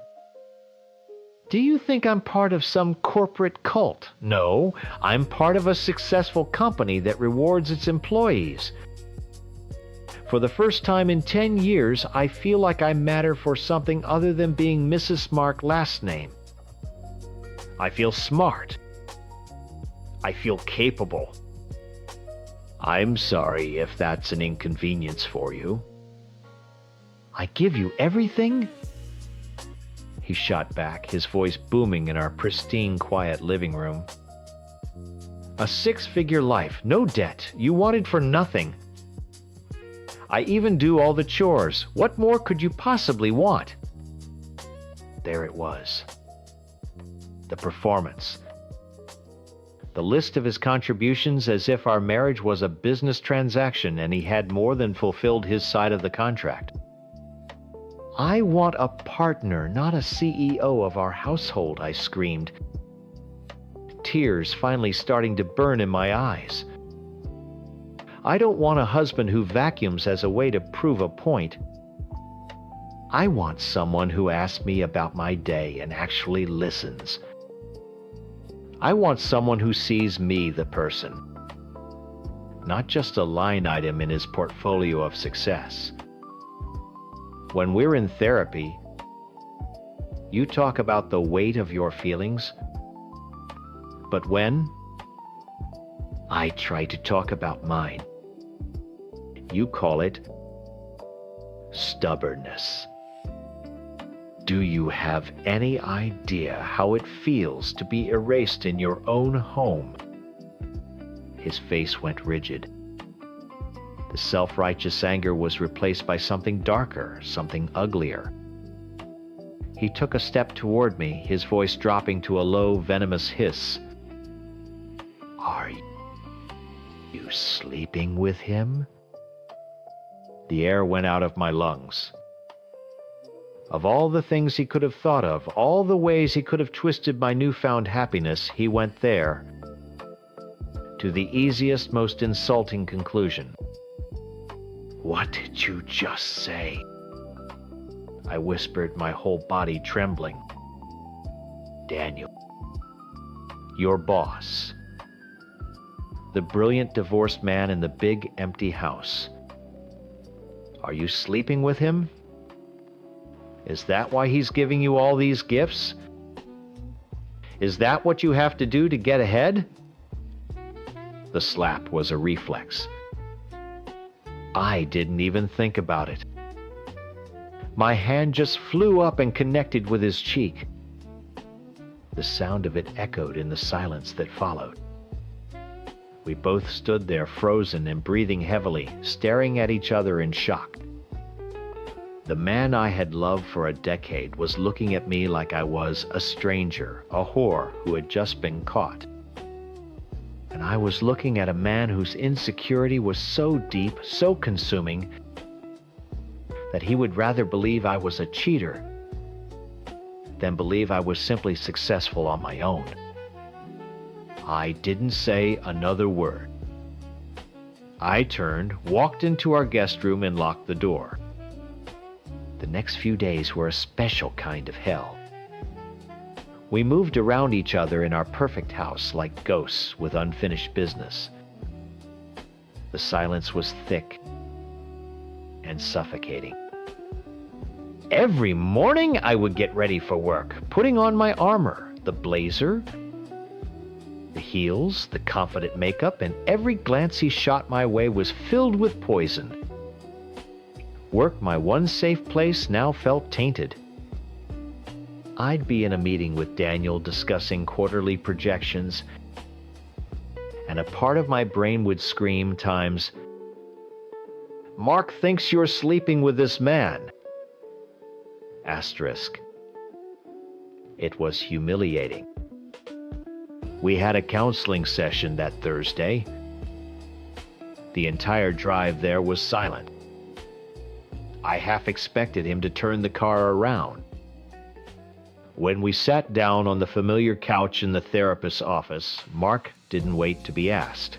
Do you think I'm part of some corporate cult? No, I'm part of a successful company that rewards its employees. For the first time in 10 years, I feel like I matter for something other than being Mrs. Mark last name. I feel smart. I feel capable. I'm sorry if that's an inconvenience for you. I give you everything? He shot back, his voice booming in our pristine, quiet living room. A 6-figure life, no debt, you wanted for nothing. I even do all the chores. What more could you possibly want? There it was. The performance. The list of his contributions, as if our marriage was a business transaction and he had more than fulfilled his side of the contract. I want a partner, not a CEO of our household, I screamed, tears finally starting to burn in my eyes. I don't want a husband who vacuums as a way to prove a point. I want someone who asks me about my day and actually listens. I want someone who sees me, the person, not just a line item in his portfolio of success. When we're in therapy, you talk about the weight of your feelings, but when I try to talk about mine, you call it stubbornness. Do you have any idea how it feels to be erased in your own home? His face went rigid. The self-righteous anger was replaced by something darker, something uglier. He took a step toward me, his voice dropping to a low, venomous hiss. Are you sleeping with him? The air went out of my lungs. Of all the things he could have thought of, all the ways he could have twisted my newfound happiness, he went there, to the easiest, most insulting conclusion. What did you just say? I whispered, my whole body trembling. Daniel, your boss, the brilliant divorced man in the big empty house. Are you sleeping with him? Is that why he's giving you all these gifts? Is that what you have to do to get ahead? The slap was a reflex. I didn't even think about it. My hand just flew up and connected with his cheek. The sound of it echoed in the silence that followed. We both stood there frozen and breathing heavily, staring at each other in shock. The man I had loved for a decade was looking at me like I was a stranger, a whore who had just been caught. And I was looking at a man whose insecurity was so deep, so consuming, that he would rather believe I was a cheater than believe I was simply successful on my own. I didn't say another word. I turned, walked into our guest room, and locked the door. The next few days were a special kind of hell. We moved around each other in our perfect house like ghosts with unfinished business. The silence was thick and suffocating. Every morning I would get ready for work, putting on my armor, the blazer, the heels, the confident makeup, and every glance he shot my way was filled with poison. Work, my one safe place, now felt tainted. I'd be in a meeting with Daniel discussing quarterly projections, and a part of my brain would scream times, "Mark thinks you're sleeping with this man." Asterisk. It was humiliating. We had a counseling session that Thursday. The entire drive there was silent. I half expected him to turn the car around. When we sat down on the familiar couch in the therapist's office, Mark didn't wait to be asked.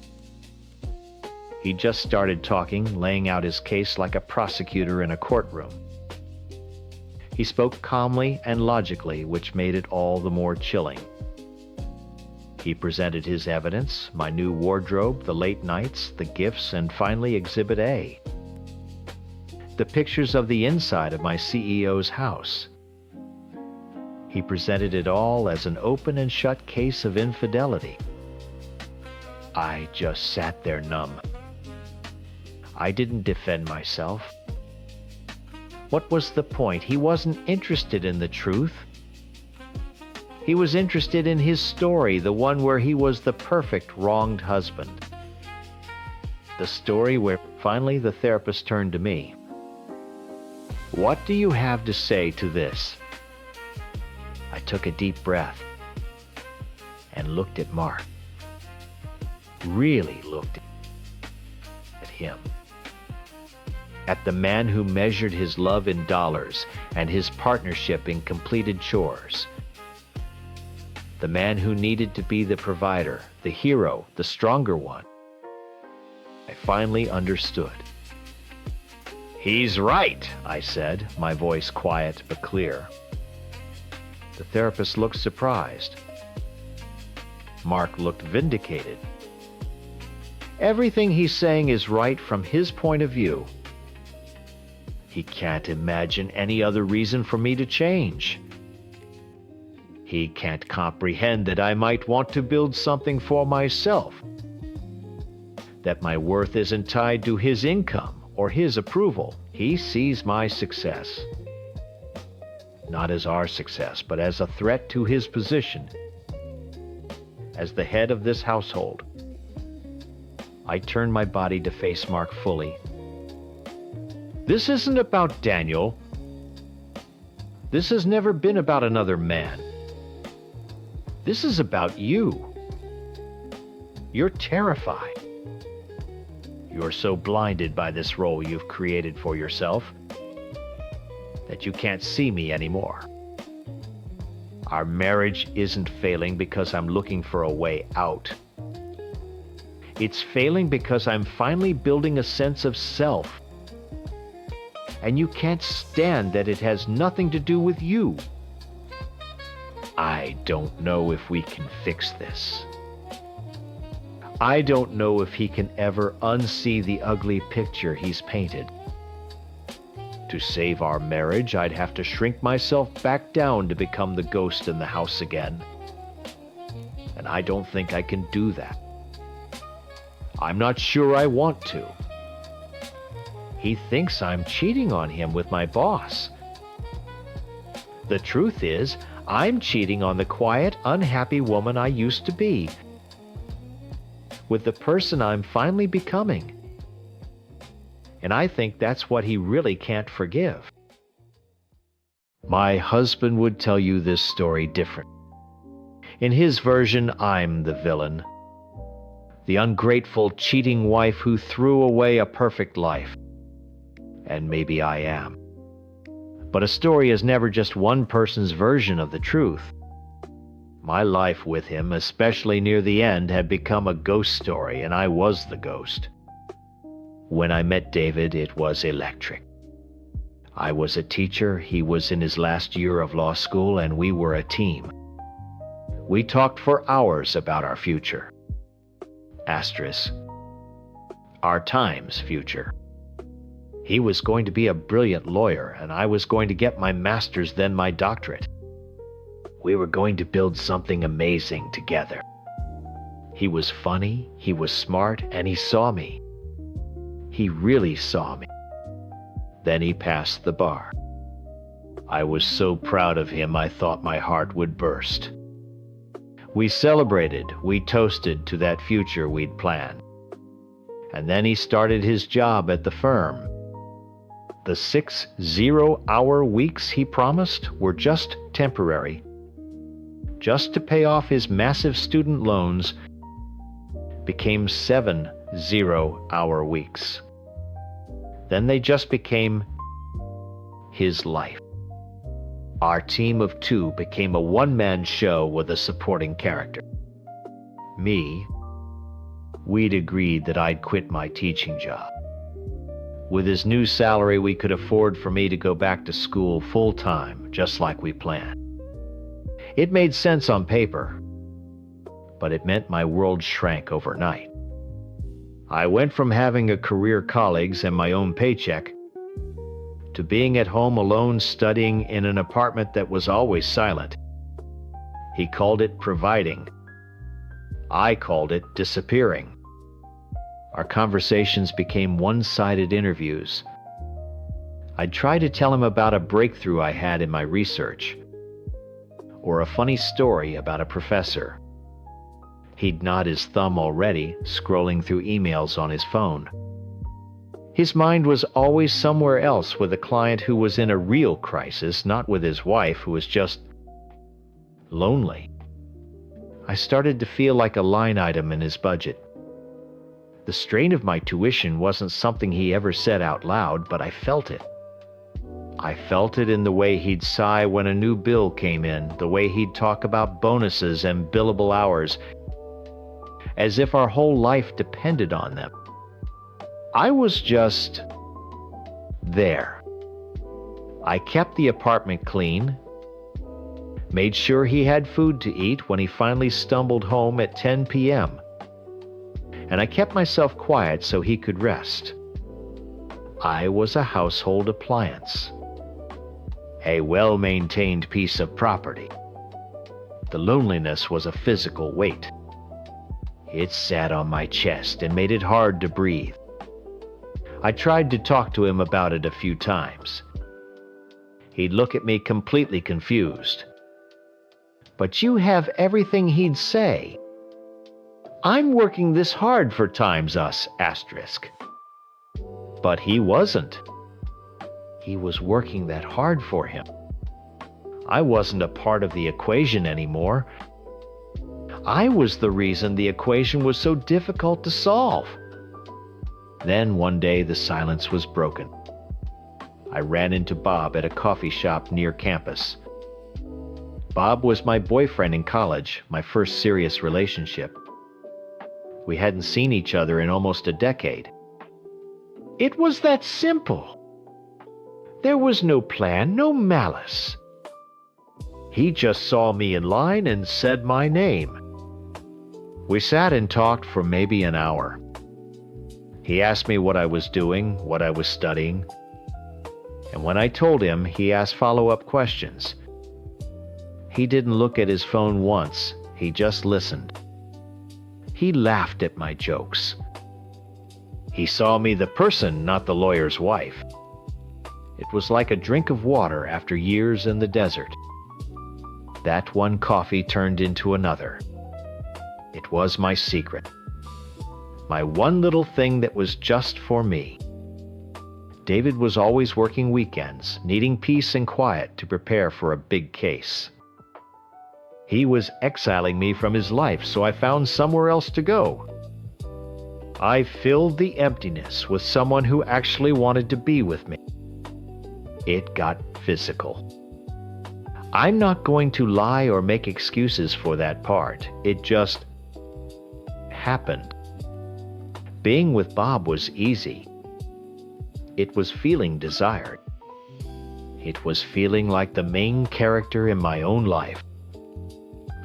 He just started talking, laying out his case like a prosecutor in a courtroom. He spoke calmly and logically, which made it all the more chilling. He presented his evidence, my new wardrobe, the late nights, the gifts, and finally Exhibit A. the pictures of the inside of my CEO's house. He presented it all as an open and shut case of infidelity. I just sat there numb. I didn't defend myself. What was the point? He wasn't interested in the truth. He was interested in his story, the one where he was the perfect wronged husband. The story where finally the therapist turned to me. What do you have to say to this? I took a deep breath and looked at Mark. Really looked at him. At the man who measured his love in dollars and his partnership in completed chores. The man who needed to be the provider, the hero, the stronger one. I finally understood. He's right, I said, my voice quiet but clear. The therapist looked surprised. Mark looked vindicated. Everything he's saying is right from his point of view. He can't imagine any other reason for me to change. He can't comprehend that I might want to build something for myself, that my worth isn't tied to his income or his approval. He sees my success, not as our success, but as a threat to his position as the head of this household. I turned my body to face Mark fully. This isn't about Daniel. This has never been about another man. This is about you. You're terrified. You're so blinded by this role you've created for yourself that you can't see me anymore. Our marriage isn't failing because I'm looking for a way out. It's failing because I'm finally building a sense of self. And you can't stand that it has nothing to do with you. I don't know if we can fix this. I don't know if he can ever unsee the ugly picture he's painted. To save our marriage, I'd have to shrink myself back down to become the ghost in the house again. And I don't think I can do that. I'm not sure I want to. He thinks I'm cheating on him with my boss. The truth is, I'm cheating on the quiet, unhappy woman I used to be, with the person I'm finally becoming. And I think that's what he really can't forgive. My husband would tell you this story different. In his version, I'm the villain. The ungrateful, cheating wife who threw away a perfect life. And maybe I am. But a story is never just one person's version of the truth. My life with him, especially near the end, had become a ghost story, and I was the ghost. When I met David, it was electric. I was a teacher, he was in his last year of law school, and we were a team. We talked for hours about our future. Asterisk. Our time's future. He was going to be a brilliant lawyer, and I was going to get my master's, then my doctorate. We were going to build something amazing together. He was funny, he was smart, and he saw me. He really saw me. Then he passed the bar. I was so proud of him I thought my heart would burst. We celebrated, we toasted to that future we'd planned. And then he started his job at the firm. The 6 zero-hour weeks he promised were just temporary. Just to pay off his massive student loans became 7 zero-hour weeks. Then they just became his life. Our team of 2 became a one-man show with a supporting character. Me, we'd agreed that I'd quit my teaching job. With his new salary, we could afford for me to go back to school full-time, just like we planned. It made sense on paper, but it meant my world shrank overnight. I went from having a career, colleagues, and my own paycheck to being at home alone studying in an apartment that was always silent. He called it providing. I called it disappearing. Our conversations became one-sided interviews. I'd try to tell him about a breakthrough I had in my research, or a funny story about a professor. He'd nod his thumb already, scrolling through emails on his phone. His mind was always somewhere else with a client who was in a real crisis, not with his wife who was just lonely. I started to feel like a line item in his budget. The strain of my tuition wasn't something he ever said out loud, but I felt it. I felt it in the way he'd sigh when a new bill came in, the way he'd talk about bonuses and billable hours, as if our whole life depended on them. I was just there. I kept the apartment clean, made sure he had food to eat when he finally stumbled home at 10 p.m., and I kept myself quiet so he could rest. I was a household appliance, a well-maintained piece of property. The loneliness was a physical weight. It sat on my chest and made it hard to breathe. I tried to talk to him about it a few times. He'd look at me completely confused. But you have everything he'd say. I'm working this hard for Times Us, asterisk. But he wasn't. He was working that hard for him. I wasn't a part of the equation anymore. I was the reason the equation was so difficult to solve. Then one day the silence was broken. I ran into Bob at a coffee shop near campus. Bob was my boyfriend in college, my first serious relationship. We hadn't seen each other in almost a decade. It was that simple. There was no plan, no malice. He just saw me in line and said my name. We sat and talked for maybe an hour. He asked me what I was doing, what I was studying. And when I told him, he asked follow-up questions. He didn't look at his phone once. He just listened. He laughed at my jokes. He saw me the person, not the lawyer's wife. It was like a drink of water after years in the desert. That one coffee turned into another. It was my secret. My one little thing that was just for me. David was always working weekends, needing peace and quiet to prepare for a big case. He was exiling me from his life, so I found somewhere else to go. I filled the emptiness with someone who actually wanted to be with me. It got physical. I'm not going to lie or make excuses for that part. It just happened. Being with Bob was easy. It was feeling desired. It was feeling like the main character in my own life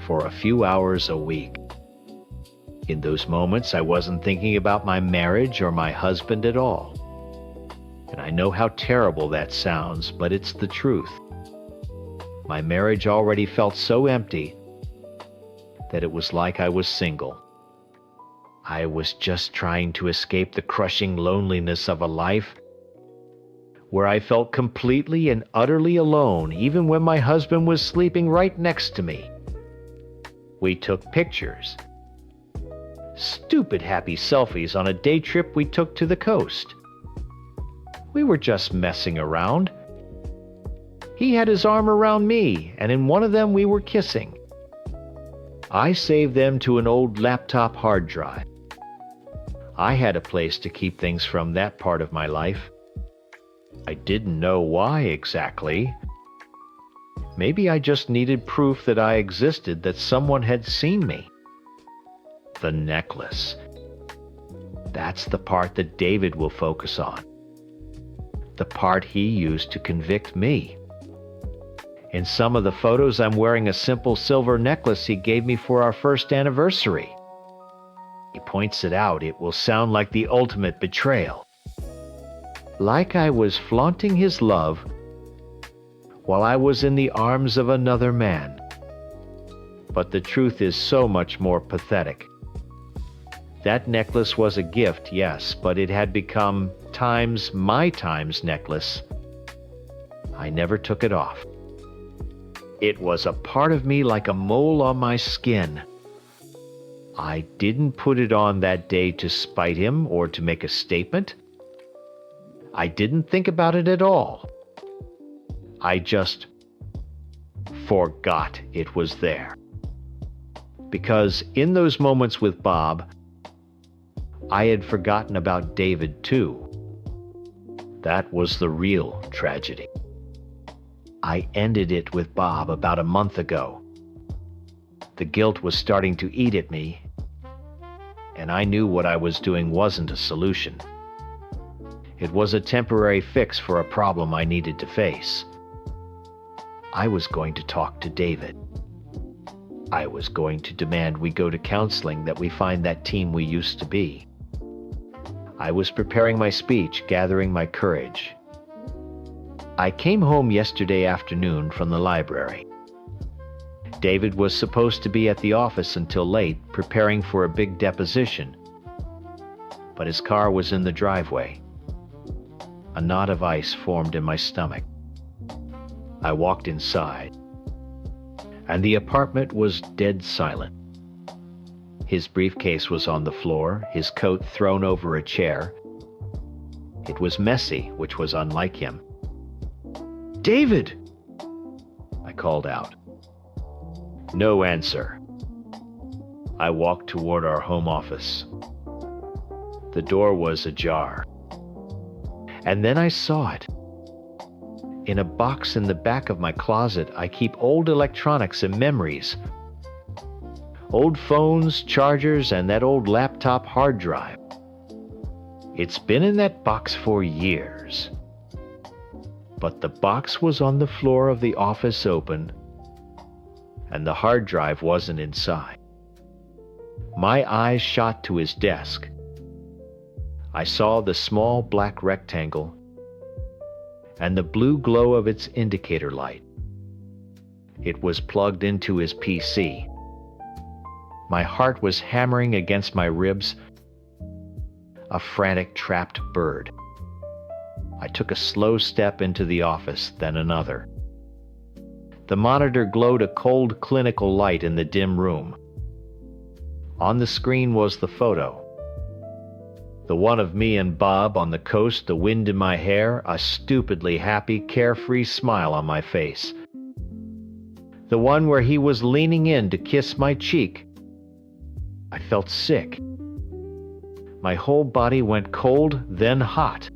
for a few hours a week. In those moments, I wasn't thinking about my marriage or my husband at all. And I know how terrible that sounds, but it's the truth. My marriage already felt so empty that it was like I was single. I was just trying to escape the crushing loneliness of a life where I felt completely and utterly alone, even when my husband was sleeping right next to me. We took pictures. Stupid happy selfies on a day trip we took to the coast. We were just messing around. He had his arm around me, and in one of them we were kissing. I saved them to an old laptop hard drive. I had a place to keep things from that part of my life. I didn't know why exactly. Maybe I just needed proof that I existed, that someone had seen me. The necklace. That's the part that David will focus on. The part he used to convict me. In some of the photos, I'm wearing a simple silver necklace he gave me for our first anniversary. He points it out. It will sound like the ultimate betrayal. like I was flaunting his love while I was in the arms of another man. But the truth is so much more pathetic. That necklace was a gift, yes, but it had become my times necklace. I never took it off. It was a part of me like a mole on my skin. I didn't put it on that day to spite him or to make a statement. I didn't think about it at all. I just forgot it was there. Because in those moments with Bob, I had forgotten about David too. That was the real tragedy. I ended it with Bob about a month ago. The guilt was starting to eat at me, and I knew what I was doing wasn't a solution. It was a temporary fix for a problem I needed to face. I was going to talk to David. I was going to demand we go to counseling, that we find that team we used to be. I was preparing my speech, gathering my courage. I came home yesterday afternoon from the library. David was supposed to be at the office until late, preparing for a big deposition. But his car was in the driveway. A knot of ice formed in my stomach. I walked inside, and the apartment was dead silent. His briefcase was on the floor, his coat thrown over a chair. It was messy, which was unlike him. "David!" I called out. No answer. I walked toward our home office. The door was ajar. And then I saw it. In a box in the back of my closet, I keep old electronics and memories. Old phones, chargers, and that old laptop hard drive. It's been in that box for years. But the box was on the floor of the office open, and the hard drive wasn't inside. My eyes shot to his desk. I saw the small black rectangle and the blue glow of its indicator light. It was plugged into his PC. My heart was hammering against my ribs, a frantic trapped bird. I took a slow step into the office, then another. The monitor glowed a cold clinical light in the dim room. On the screen was the photo. The one of me and Bob on the coast, the wind in my hair, a stupidly happy, carefree smile on my face. The one where he was leaning in to kiss my cheek. I felt sick. My whole body went cold, then hot.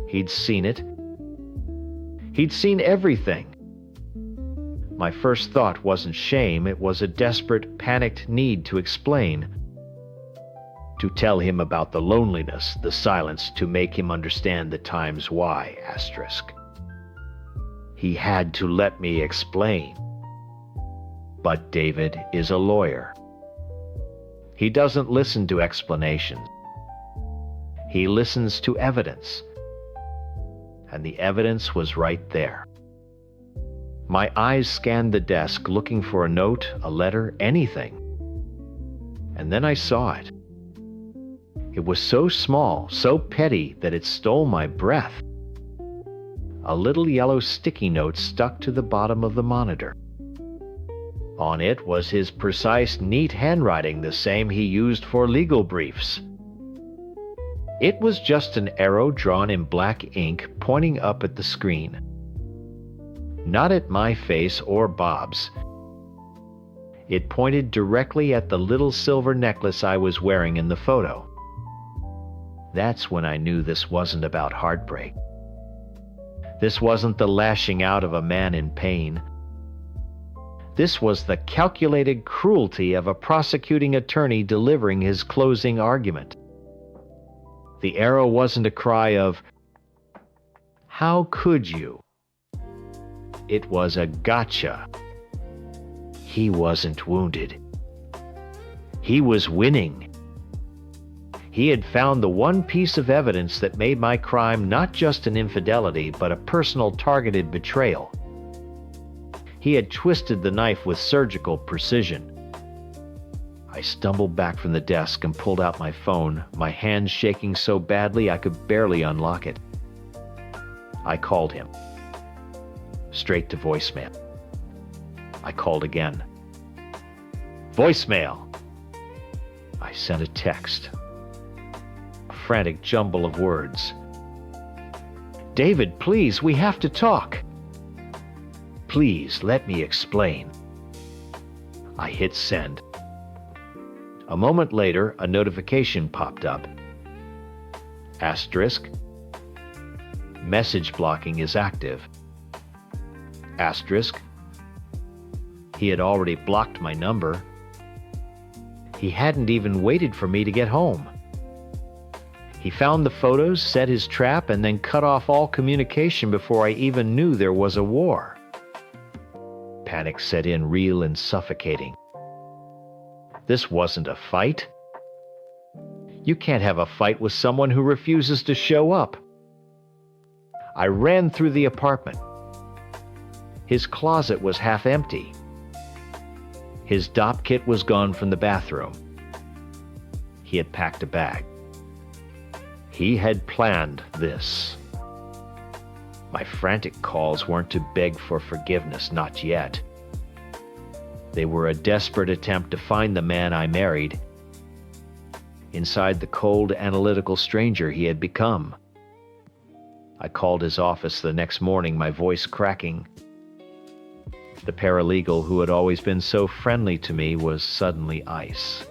He'd seen it. He'd seen everything. My first thought wasn't shame, it was a desperate, panicked need to explain. To tell him about the loneliness, the silence, to make him understand the times why, asterisk. He had to let me explain. But David is a lawyer. He doesn't listen to explanations. He listens to evidence. And the evidence was right there. My eyes scanned the desk, looking for a note, a letter, anything. And then I saw it. It was so small, so petty, that it stole my breath. A little yellow sticky note stuck to the bottom of the monitor. On it was his precise, neat handwriting, the same he used for legal briefs. It was just an arrow drawn in black ink pointing up at the screen. Not at my face or Bob's. It pointed directly at the little silver necklace I was wearing in the photo. That's when I knew this wasn't about heartbreak. This wasn't the lashing out of a man in pain. This was the calculated cruelty of a prosecuting attorney delivering his closing argument. The arrow wasn't a cry of, "How could you?" It was a gotcha. He wasn't wounded. He was winning. He had found the one piece of evidence that made my crime not just an infidelity, but a personal targeted betrayal. He had twisted the knife with surgical precision. I stumbled back from the desk and pulled out my phone, my hands shaking so badly I could barely unlock it. I called him. Straight to voicemail. I called again. Voicemail. I sent a text. A frantic jumble of words. David, please, we have to talk. Please, let me explain. I hit send. A moment later, a notification popped up. Asterisk. Message blocking is active. Asterisk. He had already blocked my number. He hadn't even waited for me to get home. He found the photos, set his trap, and then cut off all communication before I even knew there was a war. Panic set in, real and suffocating. This wasn't a fight. You can't have a fight with someone who refuses to show up. I ran through the apartment. His closet was half empty. His dop kit was gone from the bathroom. He had packed a bag. He had planned this. My frantic calls weren't to beg for forgiveness, not yet. They were a desperate attempt to find the man I married, inside the cold, analytical stranger he had become. I called his office the next morning, my voice cracking. The paralegal who had always been so friendly to me was suddenly ice.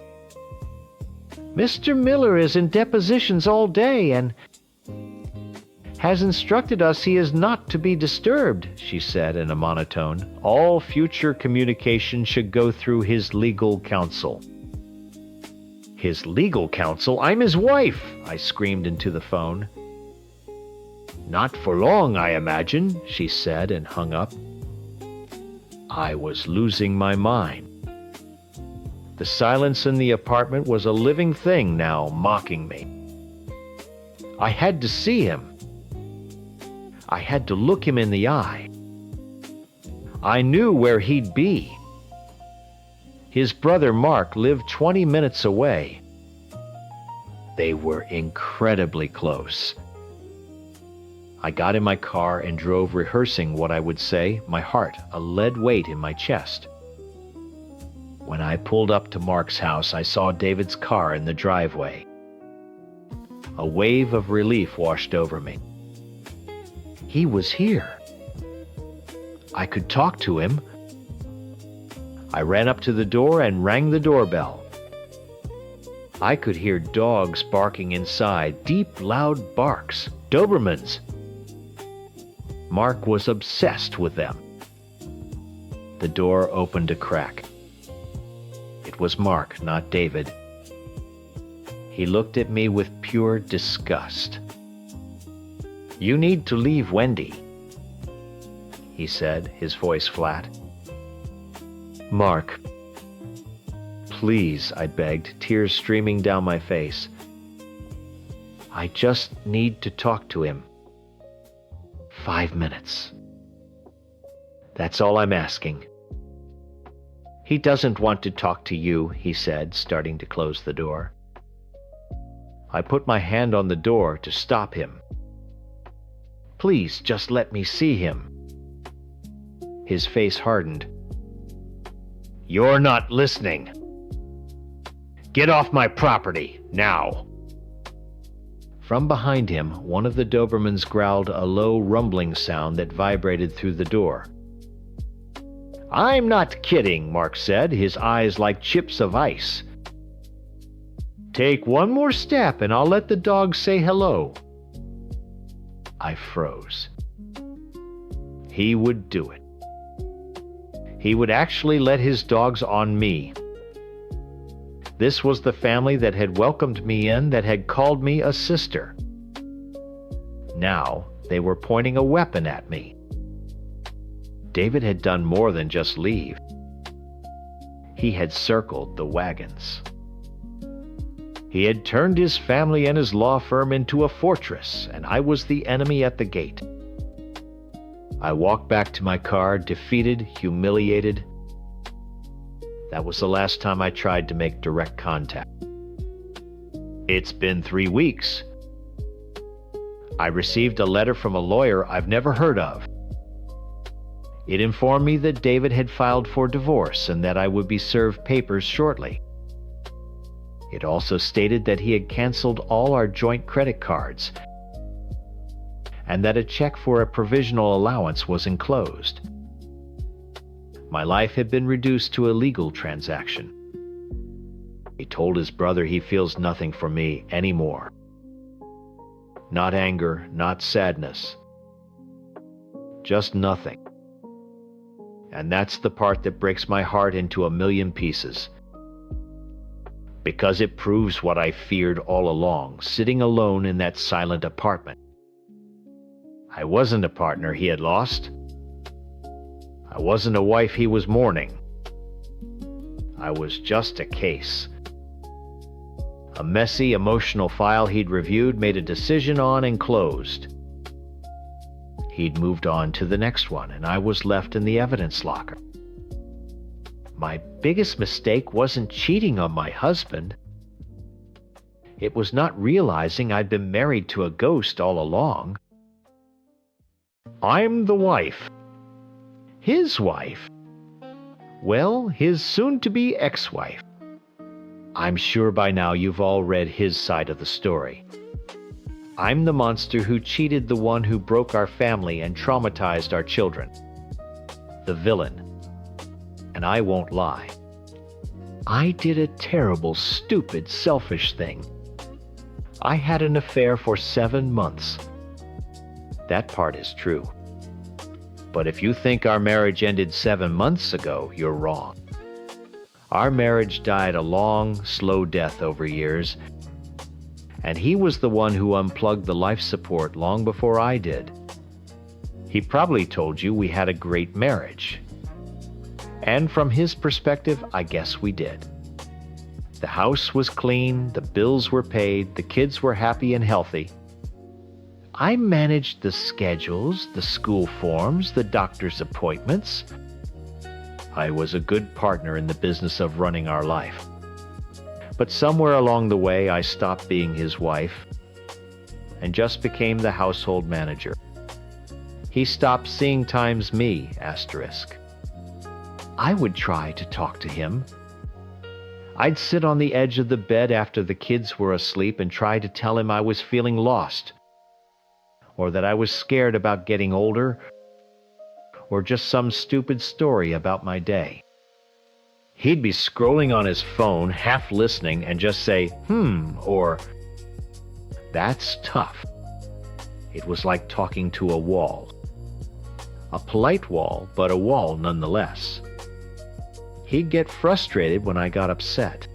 Mr. Miller is in depositions all day and has instructed us he is not to be disturbed, she said in a monotone. All future communication should go through his legal counsel. His legal counsel? I'm his wife, I screamed into the phone. Not for long, I imagine, she said and hung up. I was losing my mind. The silence in the apartment was a living thing now, mocking me. I had to see him. I had to look him in the eye. I knew where he'd be. His brother Mark lived 20 minutes away. They were incredibly close. I got in my car and drove, rehearsing what I would say, my heart a lead weight in my chest. When I pulled up to Mark's house, I saw David's car in the driveway. A wave of relief washed over me. He was here. I could talk to him. I ran up to the door and rang the doorbell. I could hear dogs barking inside, deep, loud barks, Dobermans. Mark was obsessed with them. The door opened a crack. It was Mark, not David. He looked at me with pure disgust. You need to leave Wendy, he said, his voice flat. Mark, please, I begged, tears streaming down my face. I just need to talk to him. 5 minutes. That's all I'm asking. He doesn't want to talk to you, he said, starting to close the door. I put my hand on the door to stop him. Please, just let me see him. His face hardened. You're not listening. Get off my property, now. From behind him, one of the Dobermans growled a low rumbling sound that vibrated through the door. I'm not kidding, Mark said, his eyes like chips of ice. Take one more step and I'll let the dog say hello. I froze. He would do it. He would actually let his dogs on me. This was the family that had welcomed me in, that had called me a sister. Now they were pointing a weapon at me. David had done more than just leave. He had circled the wagons. He had turned his family and his law firm into a fortress, and I was the enemy at the gate. I walked back to my car, defeated, humiliated. That was the last time I tried to make direct contact. It's been 3 weeks. I received a letter from a lawyer I've never heard of. It informed me that David had filed for divorce and that I would be served papers shortly. It also stated that he had canceled all our joint credit cards and that a check for a provisional allowance was enclosed. My life had been reduced to a legal transaction. He told his brother he feels nothing for me anymore. Not anger, not sadness. Just nothing. And that's the part that breaks my heart into a million pieces. Because it proves what I feared all along, sitting alone in that silent apartment. I wasn't a partner he had lost. I wasn't a wife he was mourning. I was just a case. A messy, emotional file he'd reviewed, made a decision on, and closed. He'd moved on to the next one, and I was left in the evidence locker. My biggest mistake wasn't cheating on my husband. It was not realizing I'd been married to a ghost all along. I'm the wife. His wife? Well, his soon-to-be ex-wife. I'm sure by now you've all read his side of the story. I'm the monster who cheated the one who broke our family and traumatized our children. The villain. And I won't lie. I did a terrible, stupid, selfish thing. I had an affair for 7 months. That part is true. But if you think our marriage ended 7 months ago, you're wrong. Our marriage died a long, slow death over years, and he was the one who unplugged the life support long before I did. He probably told you we had a great marriage. And from his perspective, I guess we did. The house was clean, the bills were paid, the kids were happy and healthy. I managed the schedules, the school forms, the doctor's appointments. I was a good partner in the business of running our life. But somewhere along the way, I stopped being his wife and just became the household manager. He stopped seeing times me, asterisk. I would try to talk to him. I'd sit on the edge of the bed after the kids were asleep and try to tell him I was feeling lost, or that I was scared about getting older, or just some stupid story about my day. He'd be scrolling on his phone, half listening, and just say, or, that's tough. It was like talking to a wall. A polite wall, but a wall nonetheless. He'd get frustrated when I got upset.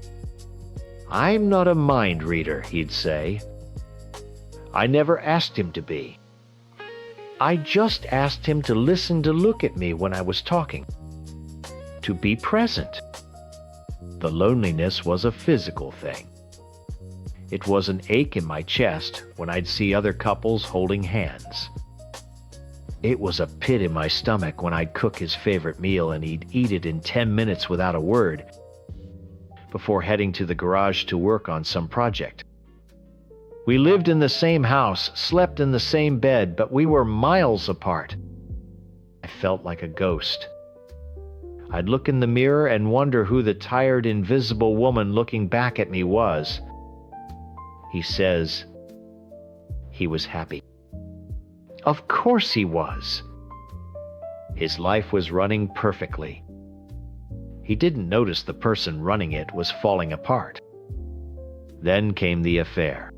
I'm not a mind reader, he'd say. I never asked him to be. I just asked him to listen, to look at me when I was talking, to be present. The loneliness was a physical thing. It was an ache in my chest when I'd see other couples holding hands. It was a pit in my stomach when I'd cook his favorite meal and he'd eat it in 10 minutes without a word before heading to the garage to work on some project. We lived in the same house, slept in the same bed, but we were miles apart. I felt like a ghost. I'd look in the mirror and wonder who the tired, invisible woman looking back at me was. He says he was happy. Of course he was. His life was running perfectly. He didn't notice the person running it was falling apart. Then came the affair.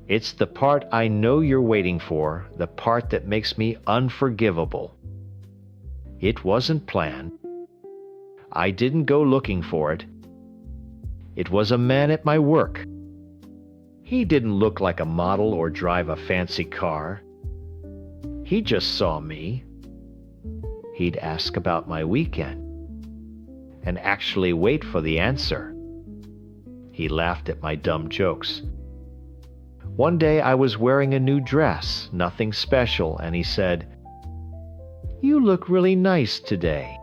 It's the part I know you're waiting for, the part that makes me unforgivable. It wasn't planned. I didn't go looking for it. It was a man at my work. He didn't look like a model or drive a fancy car. He just saw me. He'd ask about my weekend and actually wait for the answer. He laughed at my dumb jokes. One day I was wearing a new dress, nothing special, and he said, "You look really nice today."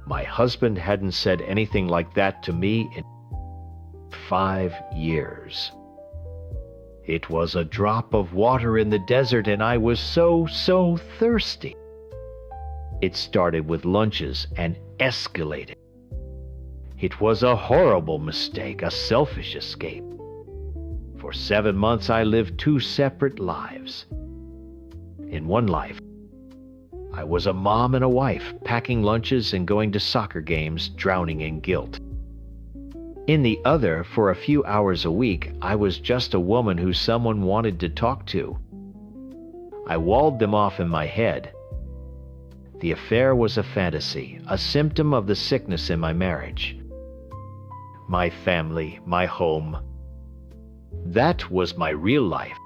My husband hadn't said anything like that to me in 5 years. It was a drop of water in the desert, and I was so thirsty. It started with lunches and escalated. It was a horrible mistake, a selfish escape. For 7 months I lived 2 separate lives. In one life, I was a mom and a wife, packing lunches and going to soccer games, drowning in guilt. In the other, for a few hours a week, I was just a woman who someone wanted to talk to. I walled them off in my head. The affair was a fantasy, a symptom of the sickness in my marriage. My family, my home. That was my real life.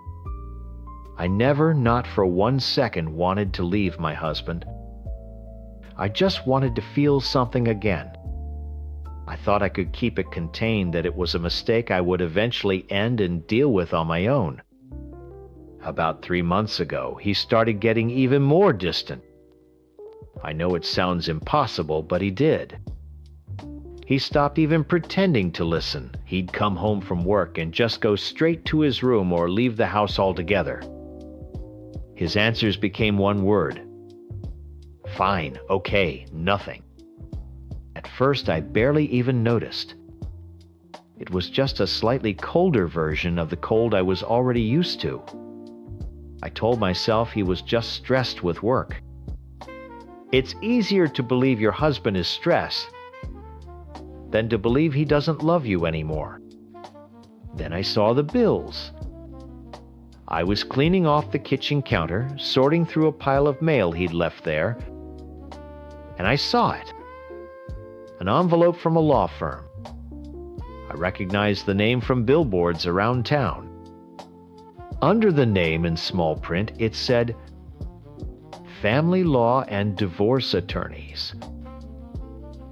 I never, not for 1 second, wanted to leave my husband. I just wanted to feel something again. I thought I could keep it contained, that it was a mistake I would eventually end and deal with on my own. About 3 months ago, he started getting even more distant. I know it sounds impossible, but he did. He stopped even pretending to listen. He'd come home from work and just go straight to his room or leave the house altogether. His answers became one word. Fine, okay, nothing. At first, I barely even noticed. It was just a slightly colder version of the cold I was already used to. I told myself he was just stressed with work. It's easier to believe your husband is stressed than to believe he doesn't love you anymore. Then I saw the bills. I was cleaning off the kitchen counter, sorting through a pile of mail he'd left there, and I saw it. An envelope from a law firm. I recognized the name from billboards around town. Under the name in small print, it said, "Family Law and Divorce Attorneys."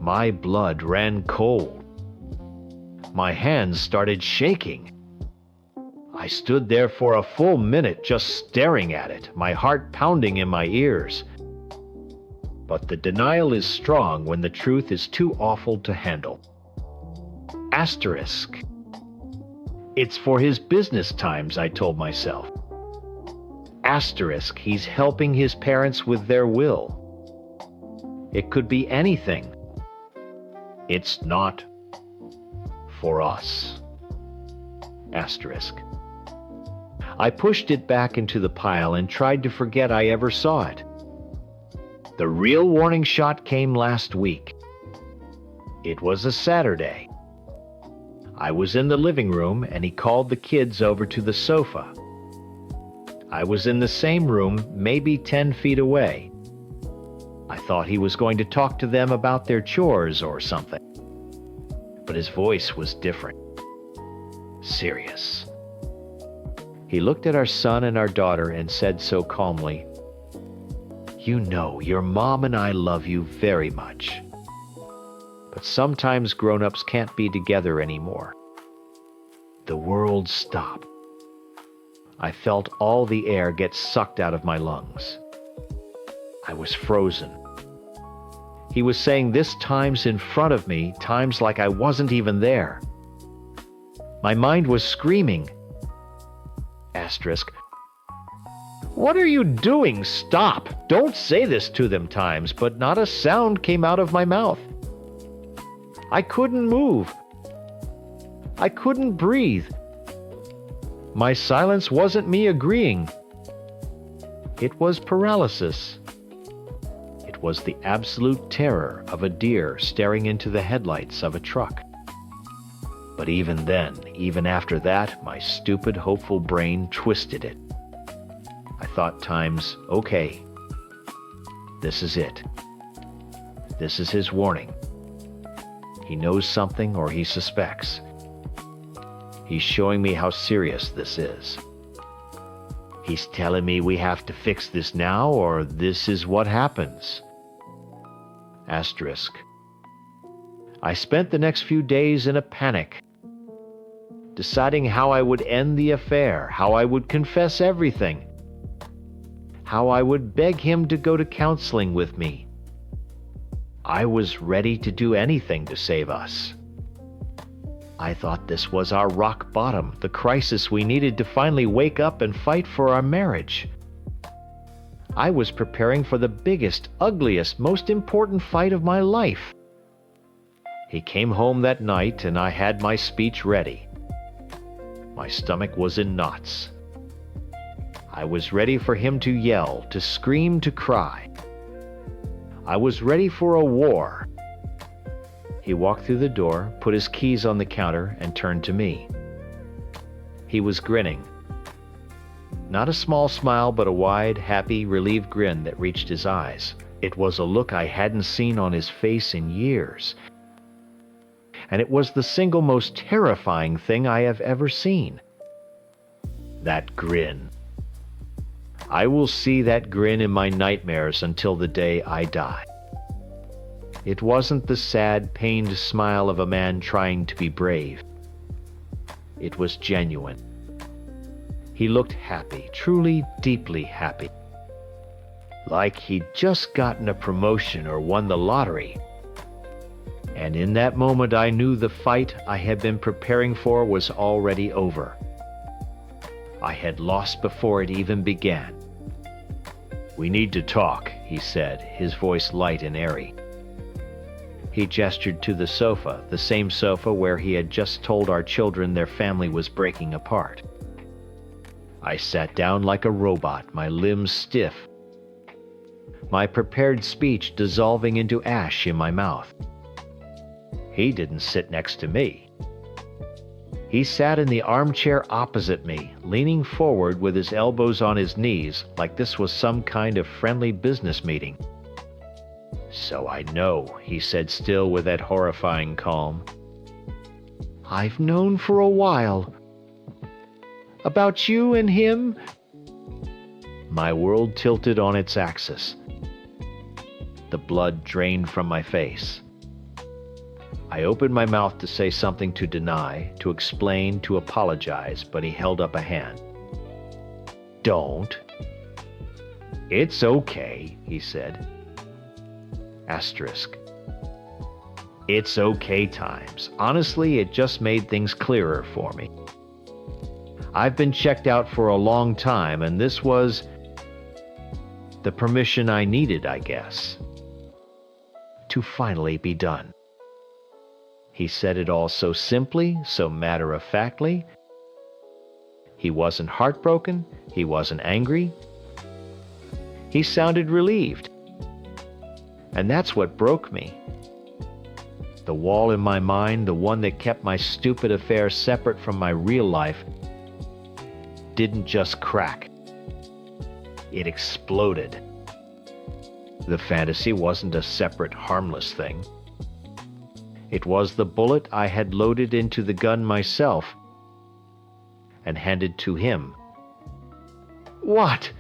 My blood ran cold. My hands started shaking. I stood there for a full minute just staring at it, my heart pounding in my ears. But the denial is strong when the truth is too awful to handle. Asterisk. It's for his business times, I told myself. Asterisk, he's helping his parents with their will. It could be anything. It's not for us. Asterisk. I pushed it back into the pile and tried to forget I ever saw it. The real warning shot came last week. It was a Saturday. I was in the living room and he called the kids over to the sofa. I was in the same room, maybe 10 feet away. I thought he was going to talk to them about their chores or something. But his voice was different. Serious. He looked at our son and our daughter and said so calmly, "You know, your mom and I love you very much. But sometimes grown-ups can't be together anymore." The world stopped. I felt all the air get sucked out of my lungs. I was frozen. He was saying this times in front of me, times like I wasn't even there. My mind was screaming. Asterisk. "What are you doing? Stop! Don't say this to them," times, but not a sound came out of my mouth. I couldn't move. I couldn't breathe. My silence wasn't me agreeing. It was paralysis. It was the absolute terror of a deer staring into the headlights of a truck. But even then, even after that, my stupid, hopeful brain twisted it. I thought times, okay, this is it. This is his warning. He knows something or he suspects. He's showing me how serious this is. He's telling me we have to fix this now or this is what happens. Asterisk. I spent the next few days in a panic. deciding how I would end the affair, how I would confess everything, how I would beg him to go to counseling with me. I was ready to do anything to save us. I thought this was our rock bottom, the crisis we needed to finally wake up and fight for our marriage. I was preparing for the biggest, ugliest, most important fight of my life. He came home that night and I had my speech ready. My stomach was in knots. I was ready for him to yell, to scream, to cry. I was ready for a war. He walked through the door, put his keys on the counter, and turned to me. He was grinning. Not a small smile, but a wide, happy, relieved grin that reached his eyes. It was a look I hadn't seen on his face in years. And it was the single most terrifying thing I have ever seen. That grin. I will see that grin in my nightmares until the day I die. It wasn't the sad, pained smile of a man trying to be brave. It was genuine. He looked happy, truly, deeply happy. Like he'd just gotten a promotion or won the lottery. And in that moment I knew the fight I had been preparing for was already over. I had lost before it even began. "We need to talk," he said, his voice light and airy. He gestured to the sofa, the same sofa where he had just told our children their family was breaking apart. I sat down like a robot, my limbs stiff, my prepared speech dissolving into ash in my mouth. He didn't sit next to me. He sat in the armchair opposite me, leaning forward with his elbows on his knees like this was some kind of friendly business meeting. "So I know," he said, still with that horrifying calm. "I've known for a while. About you and him." My world tilted on its axis. The blood drained from my face. I opened my mouth to say something to deny, to explain, to apologize, but he held up a hand. "Don't." "It's okay," he said. Asterisk. It's okay times. Honestly, it just made things clearer for me. I've been checked out for a long time, and this was the permission I needed, I guess, to finally be done. He said it all so simply, so matter-of-factly. He wasn't heartbroken. He wasn't angry. He sounded relieved. And that's what broke me. The wall in my mind, the one that kept my stupid affair separate from my real life, didn't just crack. It exploded. The fantasy wasn't a separate, harmless thing. It was the bullet I had loaded into the gun myself and handed to him. "What?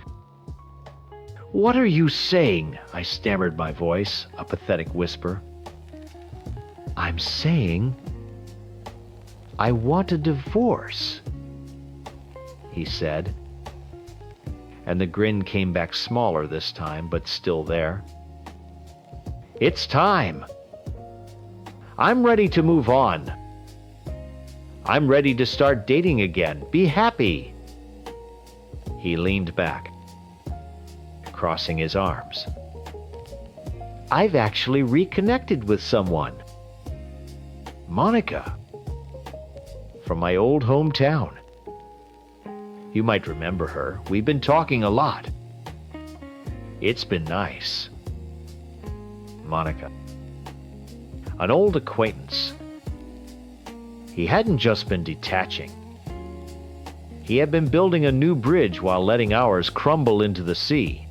What are you saying?" I stammered my voice, a pathetic whisper. "I'm saying I want a divorce," he said. And the grin came back smaller this time, but still there. "It's time. I'm ready to move on. I'm ready to start dating again. Be happy." He leaned back, crossing his arms. "I've actually reconnected with someone. Monica. From my old hometown. You might remember her. We've been talking a lot. It's been nice." Monica. An old acquaintance. He hadn't just been detaching. He had been building a new bridge while letting ours crumble into the sea.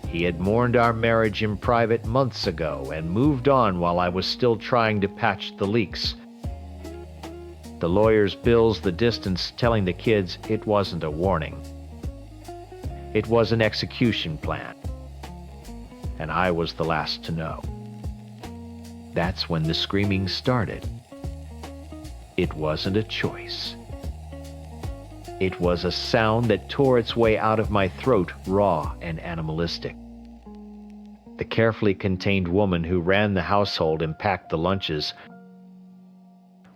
He had mourned our marriage in private months ago and moved on while I was still trying to patch the leaks. The lawyer's bills, the distance, telling the kids it wasn't a warning. It was an execution plan. And I was the last to know. That's when the screaming started. It wasn't a choice. It was a sound that tore its way out of my throat, raw and animalistic. The carefully contained woman who ran the household and packed the lunches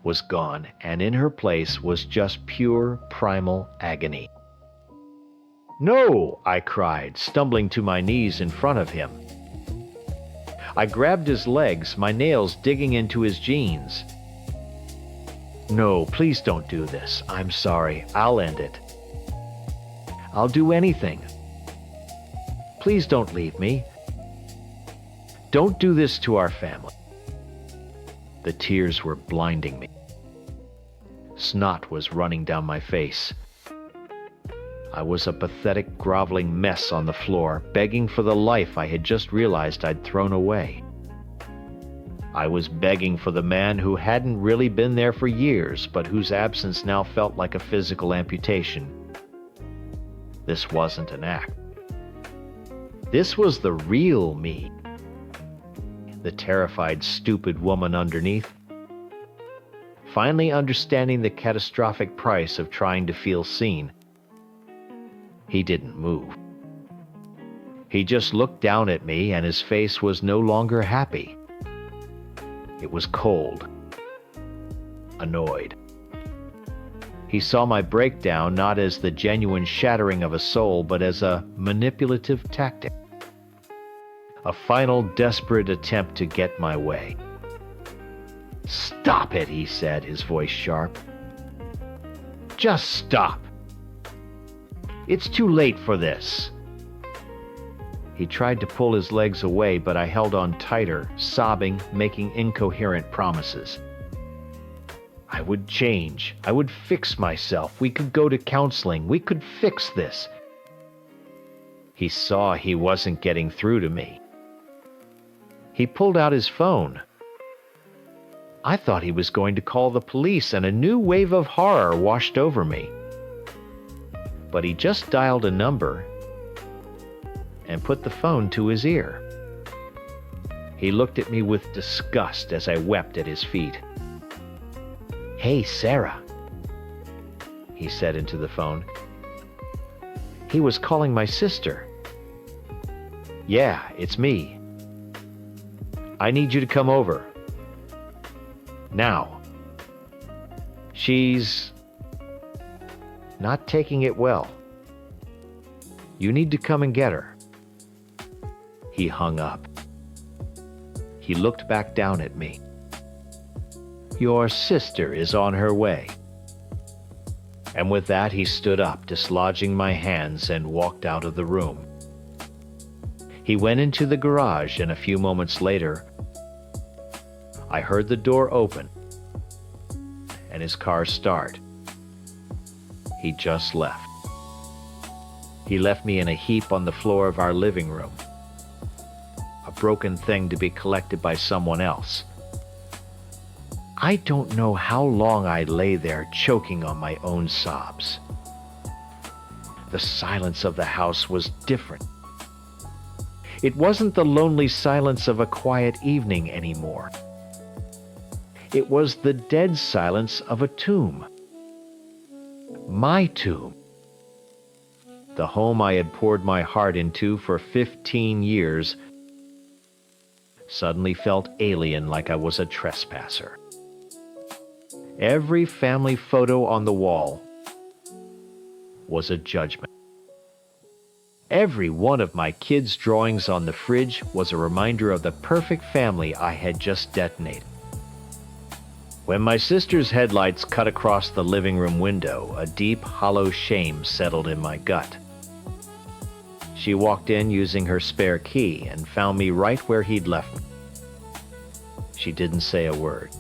was gone, and in her place was just pure primal agony. "No!" I cried, stumbling to my knees in front of him. I grabbed his legs, my nails digging into his jeans. "No, please don't do this. I'm sorry. I'll end it. I'll do anything. Please don't leave me. Don't do this to our family." The tears were blinding me. Snot was running down my face. I was a pathetic, groveling mess on the floor, begging for the life I had just realized I'd thrown away. I was begging for the man who hadn't really been there for years, but whose absence now felt like a physical amputation. This wasn't an act. This was the real me. The terrified, stupid woman underneath. Finally understanding the catastrophic price of trying to feel seen. He didn't move. He just looked down at me, and his face was no longer happy. It was cold, annoyed. He saw my breakdown not as the genuine shattering of a soul, but as a manipulative tactic. A final desperate attempt to get my way. "Stop it," he said, his voice sharp. "Just stop. It's too late for this." He tried to pull his legs away, but I held on tighter, sobbing, making incoherent promises. I would change. I would fix myself. We could go to counseling. We could fix this. He saw he wasn't getting through to me. He pulled out his phone. I thought he was going to call the police, and a new wave of horror washed over me. But he just dialed a number and put the phone to his ear. He looked at me with disgust as I wept at his feet. "Hey, Sarah," he said into the phone. He was calling my sister. "Yeah, it's me. I need you to come over. Now. She's not taking it well. You need to come and get her." He hung up. He looked back down at me. "Your sister is on her way." And with that, he stood up, dislodging my hands, and walked out of the room. He went into the garage, and a few moments later, I heard the door open and his car start. He just left. He left me in a heap on the floor of our living room. A broken thing to be collected by someone else. I don't know how long I lay there choking on my own sobs. The silence of the house was different. It wasn't the lonely silence of a quiet evening anymore. It was the dead silence of a tomb. My tomb. The home I had poured my heart into for 15 years suddenly felt alien, like I was a trespasser. Every family photo on the wall was a judgment. Every one of my kids' drawings on the fridge was a reminder of the perfect family I had just detonated. When my sister's headlights cut across the living room window, a deep, hollow shame settled in my gut. She walked in using her spare key and found me right where he'd left me. She didn't say a word.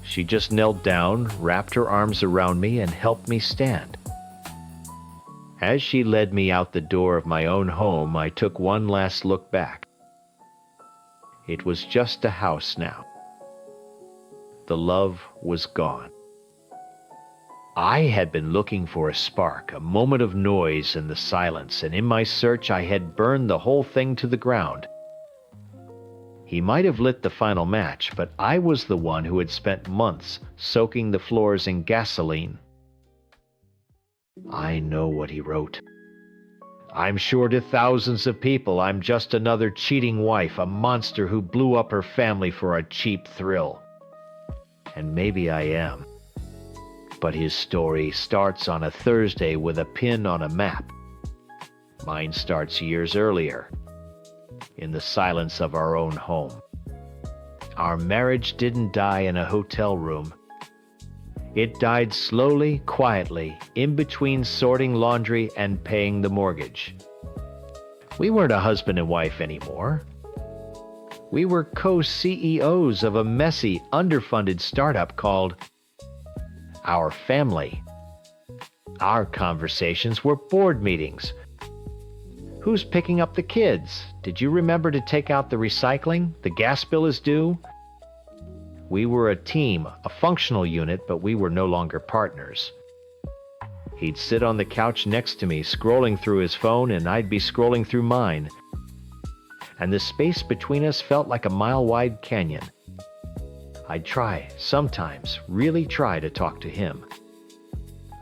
She just knelt down, wrapped her arms around me, and helped me stand. As she led me out the door of my own home, I took one last look back. It was just a house now. The love was gone. I had been looking for a spark, a moment of noise in the silence, and in my search I had burned the whole thing to the ground. He might have lit the final match, but I was the one who had spent months soaking the floors in gasoline. I know what he wrote. I'm sure to thousands of people I'm just another cheating wife, a monster who blew up her family for a cheap thrill. And maybe I am. But his story starts on a Thursday with a pin on a map. Mine starts years earlier, in the silence of our own home. Our marriage didn't die in a hotel room. It died slowly, quietly, in between sorting laundry and paying the mortgage. We weren't a husband and wife anymore. We were co-CEOs of a messy, underfunded startup called Our Family. Our conversations were board meetings. Who's picking up the kids? Did you remember to take out the recycling? The gas bill is due. We were a team, a functional unit, but we were no longer partners. He'd sit on the couch next to me, scrolling through his phone, and I'd be scrolling through mine. And the space between us felt like a mile-wide canyon. I'd try, sometimes, really try to talk to him.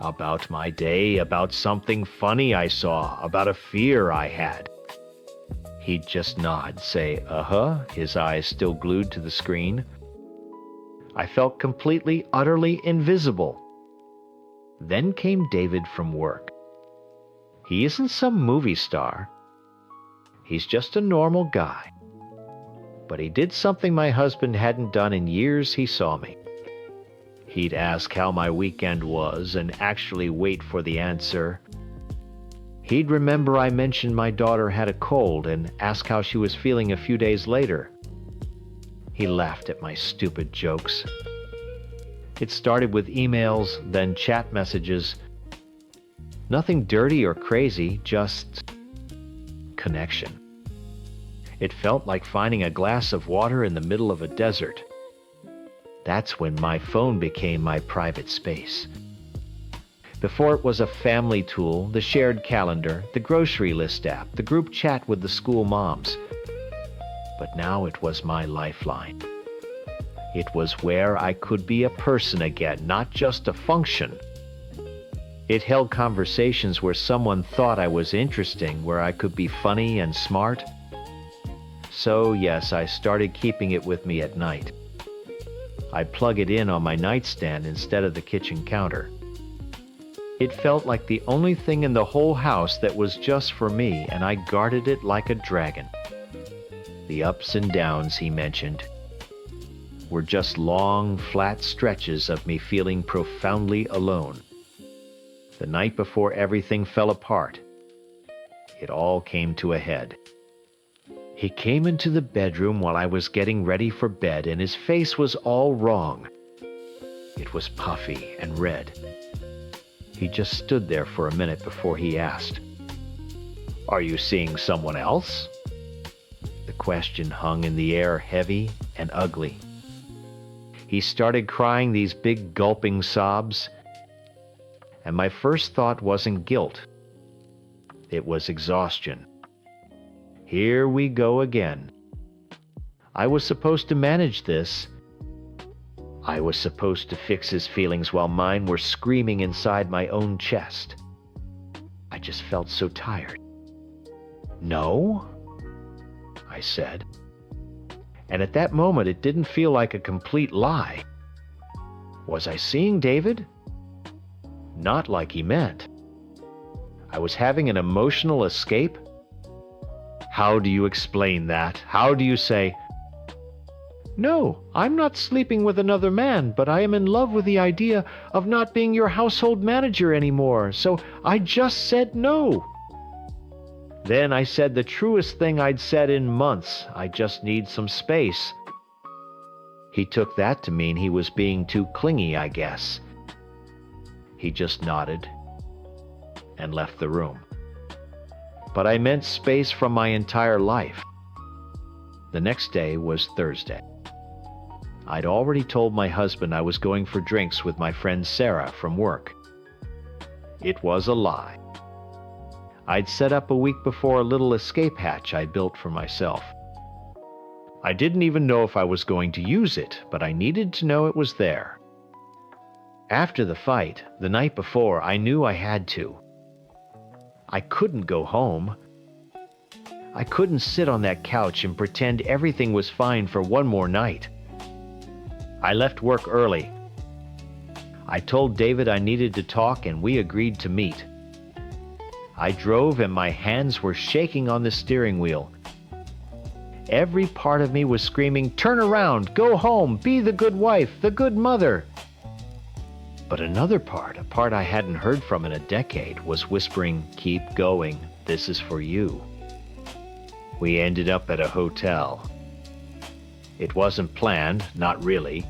About my day, about something funny I saw, about a fear I had. He'd just nod, say, uh-huh, his eyes still glued to the screen. I felt completely, utterly invisible. Then came David from work. He isn't some movie star. He's just a normal guy. But he did something my husband hadn't done in years he saw me. He'd ask how my weekend was and actually wait for the answer. He'd remember I mentioned my daughter had a cold and ask how she was feeling a few days later. He laughed at my stupid jokes. It started with emails, then chat messages. Nothing dirty or crazy, just connection. It felt like finding a glass of water in the middle of a desert. That's when my phone became my private space. Before it was a family tool, the shared calendar, the grocery list app, the group chat with the school moms. But now it was my lifeline. It was where I could be a person again, not just a function. It held conversations where someone thought I was interesting, where I could be funny and smart. So yes, I started keeping it with me at night. I'd plug it in on my nightstand instead of the kitchen counter. It felt like the only thing in the whole house that was just for me, and I guarded it like a dragon. The ups and downs he mentioned were just long, flat stretches of me feeling profoundly alone. The night before everything fell apart, it all came to a head. He came into the bedroom while I was getting ready for bed, and his face was all wrong. It was puffy and red. He just stood there for a minute before he asked, "Are you seeing someone else?" The question hung in the air, heavy and ugly. He started crying these big gulping sobs, and my first thought wasn't guilt. It was exhaustion. Here we go again. I was supposed to manage this. I was supposed to fix his feelings while mine were screaming inside my own chest. I just felt so tired. "No?" I said. And at that moment, it didn't feel like a complete lie. Was I seeing David? Not like he meant. I was having an emotional escape. How do you explain that? How do you say, "No, I'm not sleeping with another man, but I am in love with the idea of not being your household manager anymore, so I just said no"? Then I said the truest thing I'd said in months. I just need some space. He took that to mean he was being too clingy, I guess. He just nodded and left the room. But I meant space from my entire life. The next day was Thursday. I'd already told my husband I was going for drinks with my friend Sarah from work. It was a lie. I'd set up a week before a little escape hatch I built for myself. I didn't even know if I was going to use it, but I needed to know it was there. After the fight, the night before, I knew I had to. I couldn't go home. I couldn't sit on that couch and pretend everything was fine for one more night. I left work early. I told David I needed to talk, and we agreed to meet. I drove and my hands were shaking on the steering wheel. Every part of me was screaming, "Turn around, go home, be the good wife, the good mother." But another part, a part I hadn't heard from in a decade, was whispering, "Keep going, this is for you." We ended up at a hotel. It wasn't planned, not really.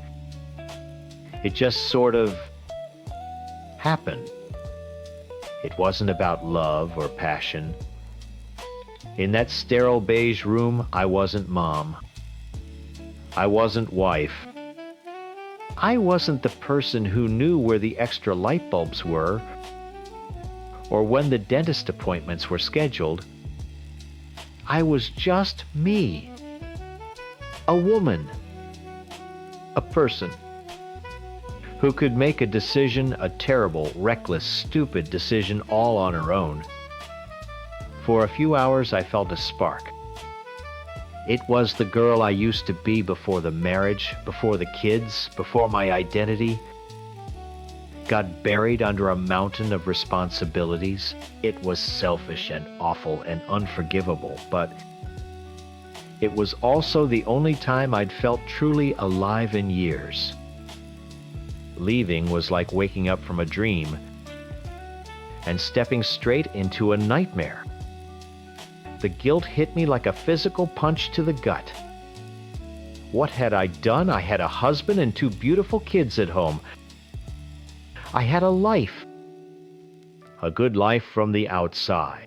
It just sort of happened. It wasn't about love or passion. In that sterile beige room, I wasn't mom. I wasn't wife. I wasn't the person who knew where the extra light bulbs were or when the dentist appointments were scheduled. I was just me. A woman. A person who could make a decision, a terrible, reckless, stupid decision all on her own. For a few hours, I felt a spark. It was the girl I used to be before the marriage, before the kids, before my identity got buried under a mountain of responsibilities. It was selfish and awful and unforgivable, but it was also the only time I'd felt truly alive in years. Leaving was like waking up from a dream and stepping straight into a nightmare. The guilt hit me like a physical punch to the gut. What had I done? I had a husband and 2 beautiful kids at home. I had a life. A good life from the outside.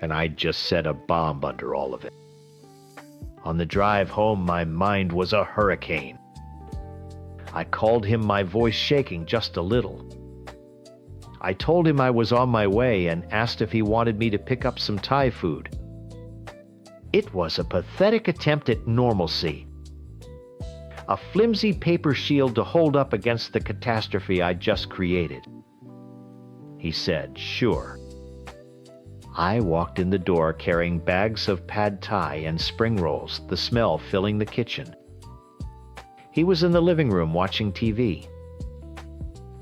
And I'd just set a bomb under all of it. On the drive home, my mind was a hurricane. I called him, my voice shaking just a little. I told him I was on my way and asked if he wanted me to pick up some Thai food. It was a pathetic attempt at normalcy. A flimsy paper shield to hold up against the catastrophe I'd just created. He said, "Sure." I walked in the door carrying bags of pad thai and spring rolls, the smell filling the kitchen. He was in the living room watching TV.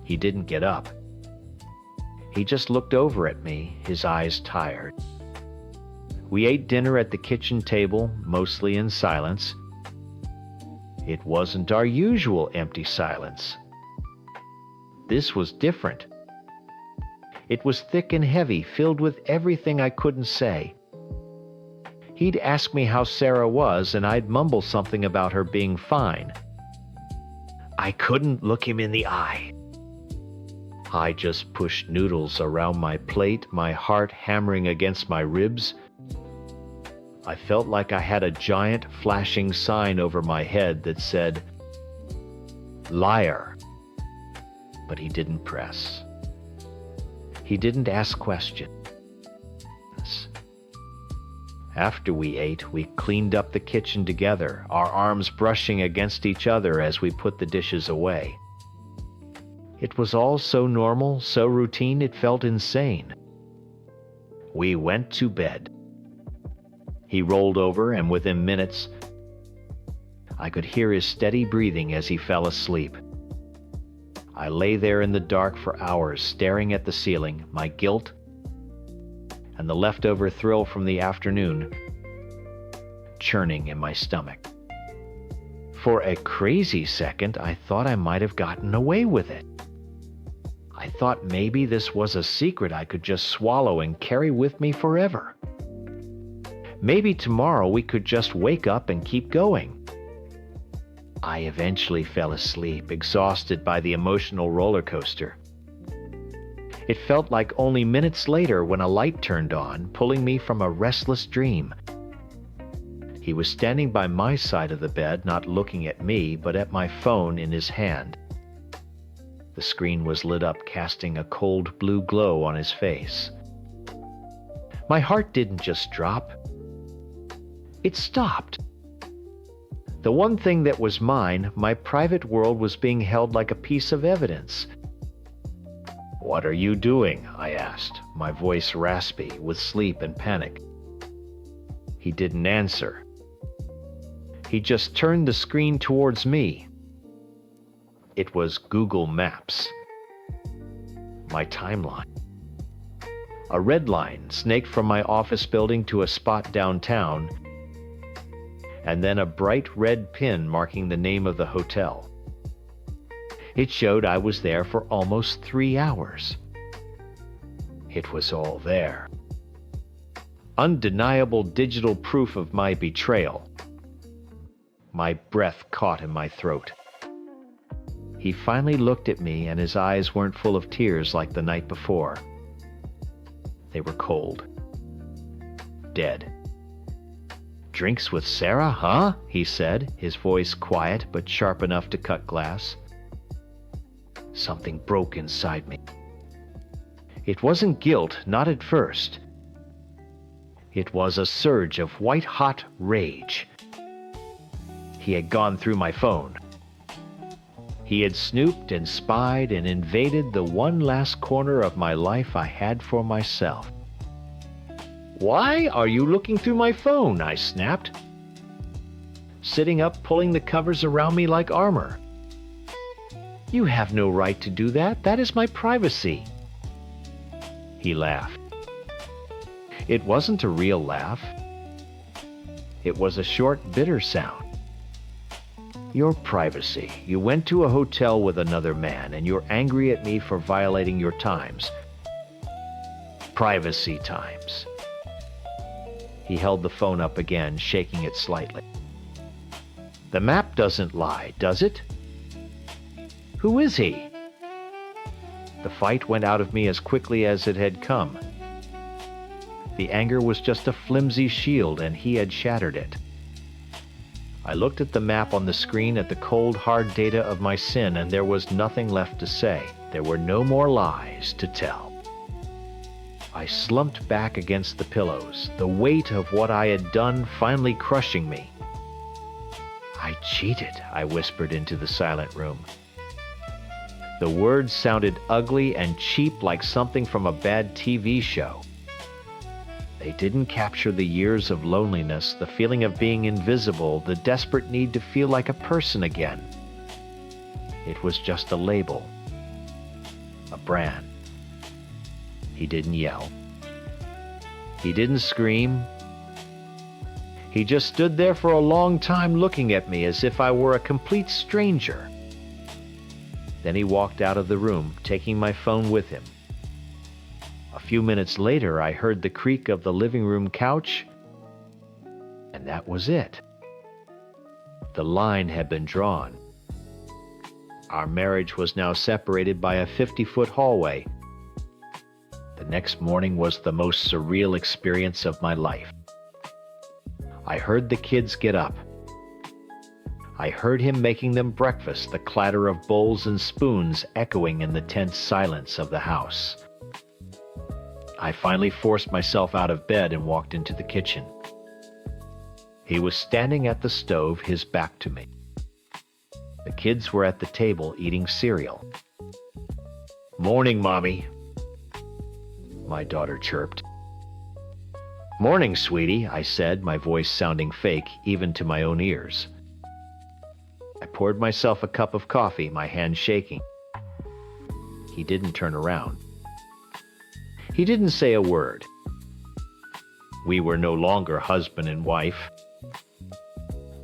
He didn't get up. He just looked over at me, his eyes tired. We ate dinner at the kitchen table, mostly in silence. It wasn't our usual empty silence. This was different. It was thick and heavy, filled with everything I couldn't say. He'd ask me how Sarah was, and I'd mumble something about her being fine. I couldn't look him in the eye. I just pushed noodles around my plate, my heart hammering against my ribs. I felt like I had a giant flashing sign over my head that said, "Liar." But he didn't press. He didn't ask questions. After we ate, we cleaned up the kitchen together, our arms brushing against each other as we put the dishes away. It was all so normal, so routine, it felt insane. We went to bed. He rolled over, and within minutes, I could hear his steady breathing as he fell asleep. I lay there in the dark for hours, staring at the ceiling, my guilt and the leftover thrill from the afternoon churning in my stomach. For a crazy second, I thought I might have gotten away with it. I thought maybe this was a secret I could just swallow and carry with me forever. Maybe tomorrow we could just wake up and keep going. I eventually fell asleep, exhausted by the emotional roller coaster. It felt like only minutes later when a light turned on, pulling me from a restless dream. He was standing by my side of the bed, not looking at me, but at my phone in his hand. The screen was lit up, casting a cold blue glow on his face. My heart didn't just drop. It stopped. The one thing that was mine, my private world, was being held like a piece of evidence. "What are you doing?" I asked, my voice raspy with sleep and panic. He didn't answer. He just turned the screen towards me. It was Google Maps. My timeline. A red line snaked from my office building to a spot downtown, and then a bright red pin marking the name of the hotel. It showed I was there for almost 3 hours. It was all there. Undeniable digital proof of my betrayal. My breath caught in my throat. He finally looked at me, and his eyes weren't full of tears like the night before. They were cold. Dead. "Drinks with Sarah, huh?" he said, his voice quiet but sharp enough to cut glass. Something broke inside me. It wasn't guilt, not at first. It was a surge of white-hot rage. He had gone through my phone. He had snooped and spied and invaded the one last corner of my life I had for myself. "Why are you looking through my phone?" I snapped, sitting up, pulling the covers around me like armor. "You have no right to do that. That is my privacy." He laughed. It wasn't a real laugh. It was a short, bitter sound. "Your privacy. You went to a hotel with another man, and you're angry at me for violating your times. Privacy times." He held the phone up again, shaking it slightly. "The map doesn't lie, does it? Who is he?" The fight went out of me as quickly as it had come. The anger was just a flimsy shield, and he had shattered it. I looked at the map on the screen, at the cold, hard data of my sin, and there was nothing left to say. There were no more lies to tell. I slumped back against the pillows, the weight of what I had done finally crushing me. "I cheated," I whispered into the silent room. The words sounded ugly and cheap, like something from a bad TV show. They didn't capture the years of loneliness, the feeling of being invisible, the desperate need to feel like a person again. It was just a label, a brand. He didn't yell. He didn't scream. He just stood there for a long time looking at me as if I were a complete stranger. Then he walked out of the room, taking my phone with him. A few minutes later, I heard the creak of the living room couch, and that was it. The line had been drawn. Our marriage was now separated by a 50-foot hallway. The next morning was the most surreal experience of my life. I heard the kids get up. I heard him making them breakfast, the clatter of bowls and spoons echoing in the tense silence of the house. I finally forced myself out of bed and walked into the kitchen. He was standing at the stove, his back to me. The kids were at the table eating cereal. "Morning, Mommy," my daughter chirped. "Morning, sweetie," I said, my voice sounding fake even to my own ears. I poured myself a cup of coffee, my hand shaking. He didn't turn around. He didn't say a word. We were no longer husband and wife.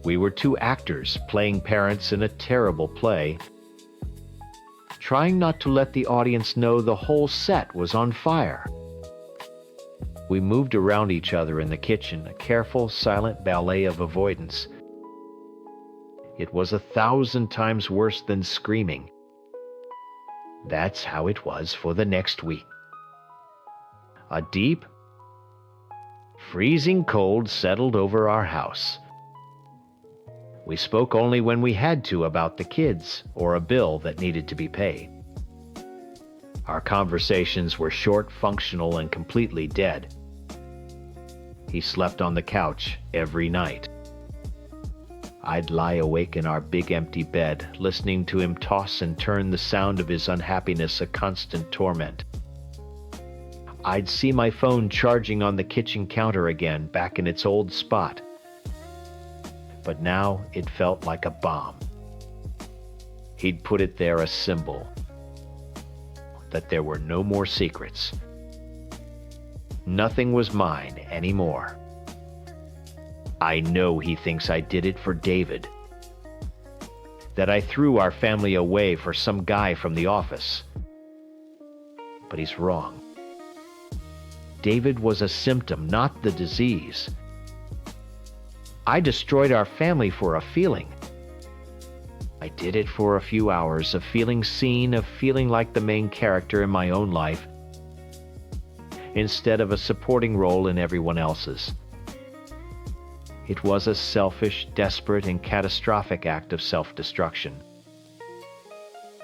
We were two actors playing parents in a terrible play, trying not to let the audience know the whole set was on fire. We moved around each other in the kitchen, a careful, silent ballet of avoidance. It was 1,000 times worse than screaming. That's how it was for the next week. A deep, freezing cold settled over our house. We spoke only when we had to about the kids or a bill that needed to be paid. Our conversations were short, functional, and completely dead. He slept on the couch every night. I'd lie awake in our big empty bed, listening to him toss and turn, the sound of his unhappiness a constant torment. I'd see my phone charging on the kitchen counter again, back in its old spot. But now it felt like a bomb. He'd put it there, a symbol that there were no more secrets. Nothing was mine anymore. I know he thinks I did it for David, that I threw our family away for some guy from the office. But he's wrong. David was a symptom, not the disease. I destroyed our family for a feeling. I did it for a few hours, of feeling seen, of feeling like the main character in my own life, instead of a supporting role in everyone else's. It was a selfish, desperate, and catastrophic act of self-destruction.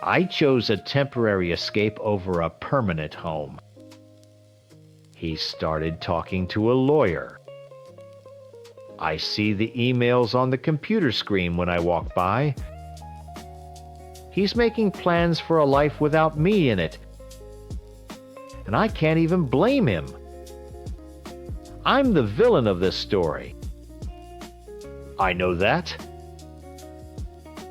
I chose a temporary escape over a permanent home. He started talking to a lawyer. I see the emails on the computer screen when I walk by. He's making plans for a life without me in it. And I can't even blame him. I'm the villain of this story. I know that.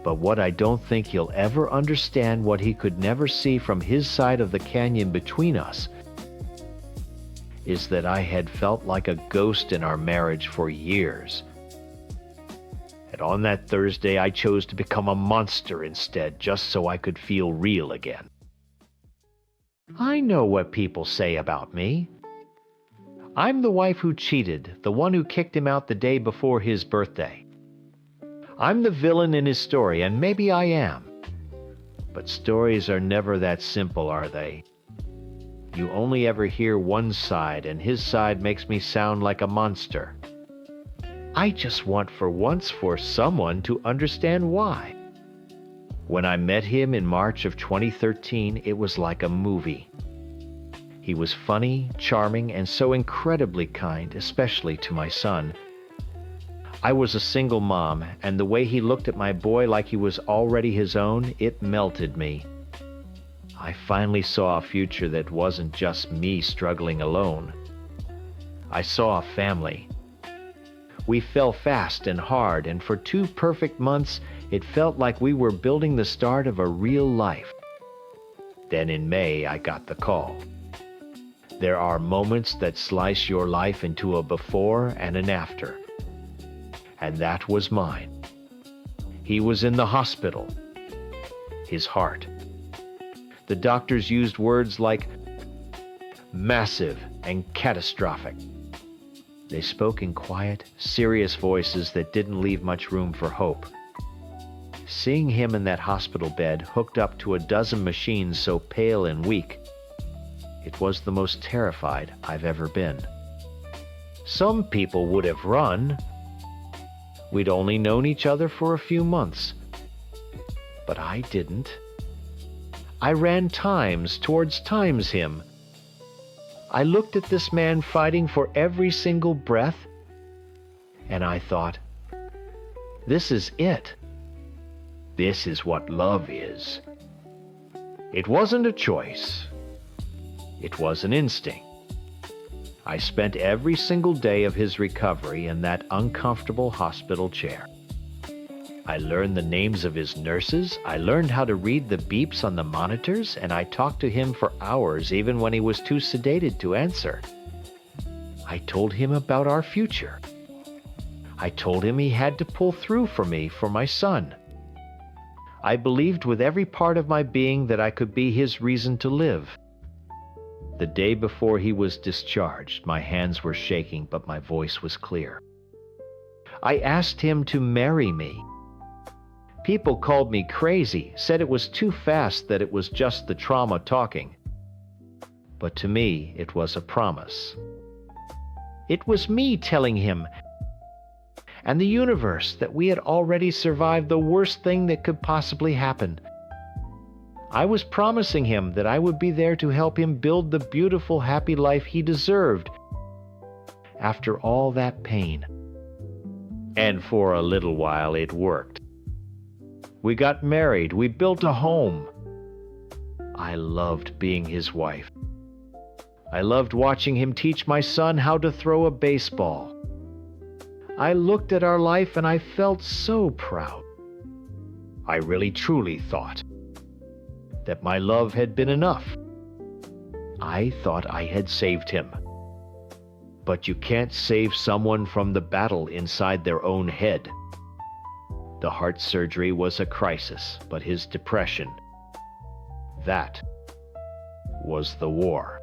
But what I don't think he'll ever understand, what he could never see from his side of the canyon between us, is that I had felt like a ghost in our marriage for years. And on that Thursday, I chose to become a monster instead, just so I could feel real again. I know what people say about me. I'm the wife who cheated, the one who kicked him out the day before his birthday. I'm the villain in his story, and maybe I am. But stories are never that simple, are they? You only ever hear one side, and his side makes me sound like a monster. I just want for once for someone to understand why. When I met him in March of 2013, it was like a movie. He was funny, charming, and so incredibly kind, especially to my son. I was a single mom, and the way he looked at my boy like he was already his own, it melted me. I finally saw a future that wasn't just me struggling alone. I saw a family. We fell fast and hard, and for 2 perfect months, it felt like we were building the start of a real life. Then in May, I got the call. There are moments that slice your life into a before and an after. And that was mine. He was in the hospital. His heart. The doctors used words like massive and catastrophic. They spoke in quiet, serious voices that didn't leave much room for hope. Seeing him in that hospital bed, hooked up to a dozen machines so pale and weak, it was the most terrified I've ever been. Some people would have run. We'd only known each other for a few months. But I didn't. I ran towards him. I looked at this man fighting for every single breath, and I thought, this is it. This is what love is. It wasn't a choice. It was an instinct. I spent every single day of his recovery in that uncomfortable hospital chair. I learned the names of his nurses, I learned how to read the beeps on the monitors, and I talked to him for hours even when he was too sedated to answer. I told him about our future. I told him he had to pull through for me, for my son. I believed with every part of my being that I could be his reason to live. The day before he was discharged, my hands were shaking, but my voice was clear. I asked him to marry me. People called me crazy, said it was too fast, that it was just the trauma talking. But to me, it was a promise. It was me telling him and the universe that we had already survived the worst thing that could possibly happen. I was promising him that I would be there to help him build the beautiful, happy life he deserved after all that pain. And for a little while it worked. We got married. We built a home. I loved being his wife. I loved watching him teach my son how to throw a baseball. I looked at our life and I felt so proud. I really truly thought that my love had been enough. I thought I had saved him. But you can't save someone from the battle inside their own head. The heart surgery was a crisis, but his depression, that was the war.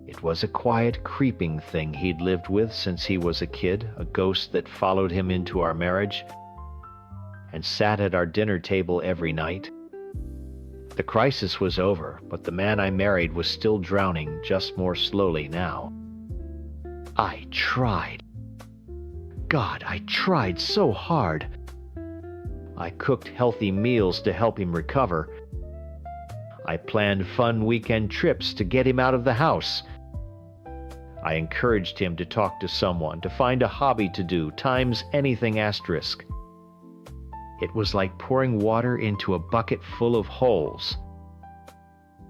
It was a quiet, creeping thing he'd lived with since he was a kid, a ghost that followed him into our marriage and sat at our dinner table every night. The crisis was over, but the man I married was still drowning, just more slowly now. I tried. God, I tried so hard. I cooked healthy meals to help him recover. I planned fun weekend trips to get him out of the house. I encouraged him to talk to someone, to find a hobby to do, times anything asterisk. It was like pouring water into a bucket full of holes.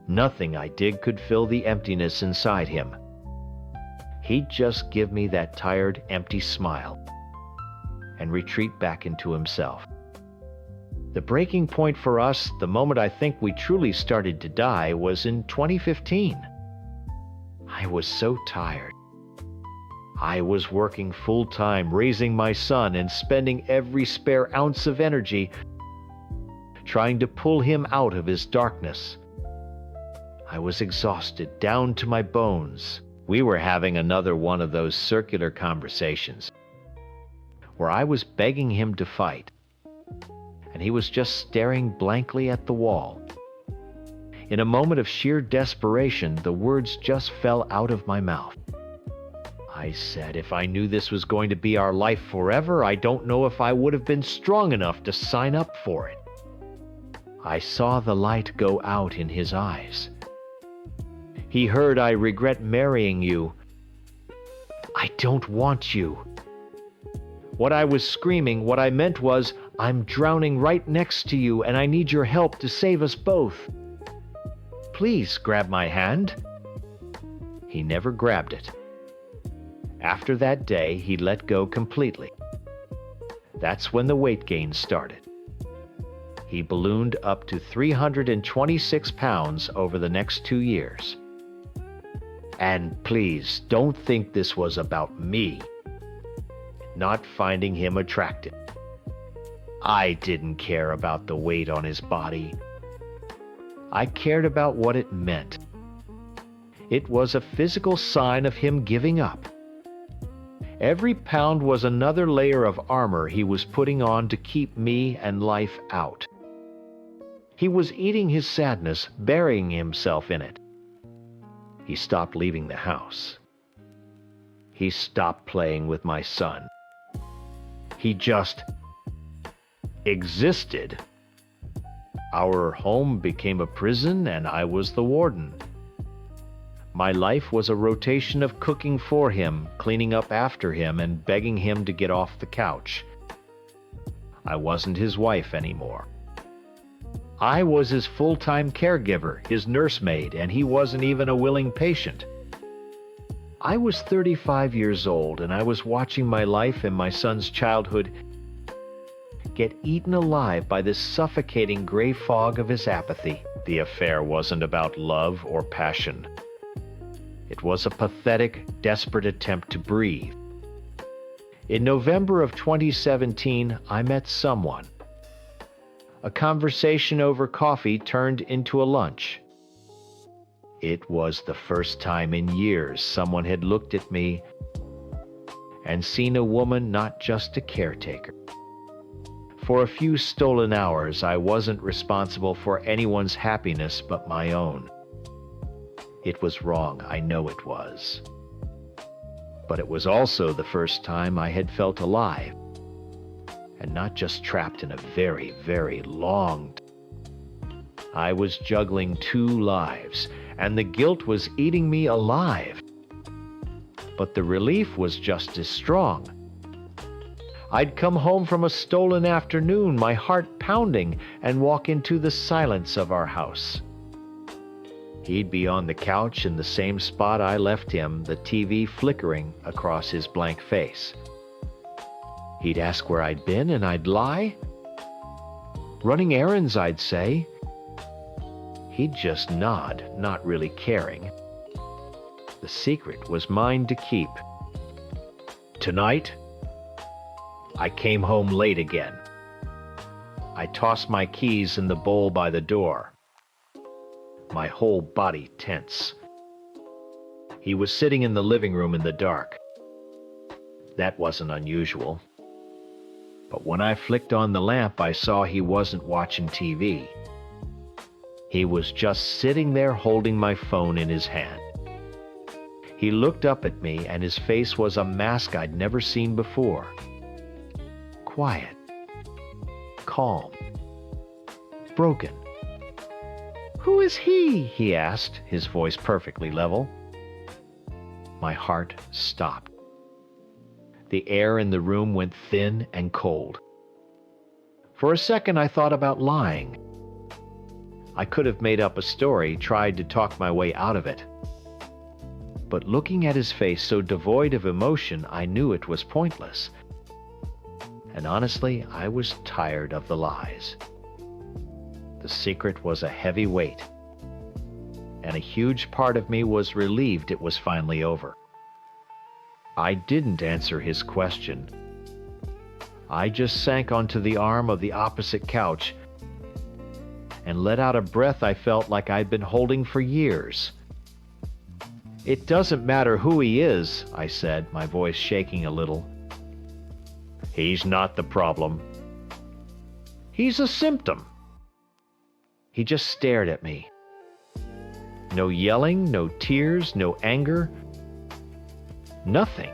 Nothing I did could fill the emptiness inside him. He'd just give me that tired, empty smile and retreat back into himself. The breaking point for us, the moment I think we truly started to die, was in 2015. I was so tired. I was working full-time, raising my son, and spending every spare ounce of energy trying to pull him out of his darkness. I was exhausted, down to my bones. We were having another one of those circular conversations where I was begging him to fight, and he was just staring blankly at the wall. In a moment of sheer desperation, the words just fell out of my mouth. I said, if I knew this was going to be our life forever, I don't know if I would have been strong enough to sign up for it. I saw the light go out in his eyes. He heard, I regret marrying you. I don't want you. What I was screaming, what I meant was, I'm drowning right next to you and I need your help to save us both. Please grab my hand. He never grabbed it. After that day, he let go completely. That's when the weight gain started. He ballooned up to 326 pounds over the next 2 years. And please, don't think this was about me not finding him attractive. I didn't care about the weight on his body. I cared about what it meant. It was a physical sign of him giving up. Every pound was another layer of armor he was putting on to keep me and life out. He was eating his sadness, burying himself in it. He stopped leaving the house. He stopped playing with my son. He just existed. Our home became a prison and I was the warden. My life was a rotation of cooking for him, cleaning up after him, and begging him to get off the couch. I wasn't his wife anymore. I was his full-time caregiver, his nursemaid, and he wasn't even a willing patient. I was 35 years old, and I was watching my life and my son's childhood get eaten alive by this suffocating gray fog of his apathy. The affair wasn't about love or passion. It was a pathetic, desperate attempt to breathe. In November of 2017, I met someone. A conversation over coffee turned into a lunch. It was the first time in years someone had looked at me and seen a woman, not just a caretaker. For a few stolen hours, I wasn't responsible for anyone's happiness but my own. It was wrong, I know it was. But it was also the first time I had felt alive, and not just trapped in a very, very long time. I was juggling 2 lives, and the guilt was eating me alive. But the relief was just as strong. I'd come home from a stolen afternoon, my heart pounding, and walk into the silence of our house. He'd be on the couch in the same spot I left him, the TV flickering across his blank face. He'd ask where I'd been, and I'd lie. Running errands, I'd say. He'd just nod, not really caring. The secret was mine to keep. Tonight, I came home late again. I tossed my keys in the bowl by the door. My whole body tense. He was sitting in the living room in the dark. That wasn't unusual. But when I flicked on the lamp, I saw he wasn't watching TV. He was just sitting there holding my phone in his hand. He looked up at me, and his face was a mask I'd never seen before. Quiet. Calm. Broken. "Who is he?" he asked, his voice perfectly level. My heart stopped. The air in the room went thin and cold. For a second, I thought about lying. I could have made up a story, tried to talk my way out of it. But looking at his face so devoid of emotion, I knew it was pointless. And honestly, I was tired of the lies. The secret was a heavy weight, and a huge part of me was relieved it was finally over. I didn't answer his question. I just sank onto the arm of the opposite couch and let out a breath I felt like I'd been holding for years. "It doesn't matter who he is," I said, my voice shaking a little. "He's not the problem. He's a symptom." He just stared at me. No yelling, no tears, no anger. Nothing.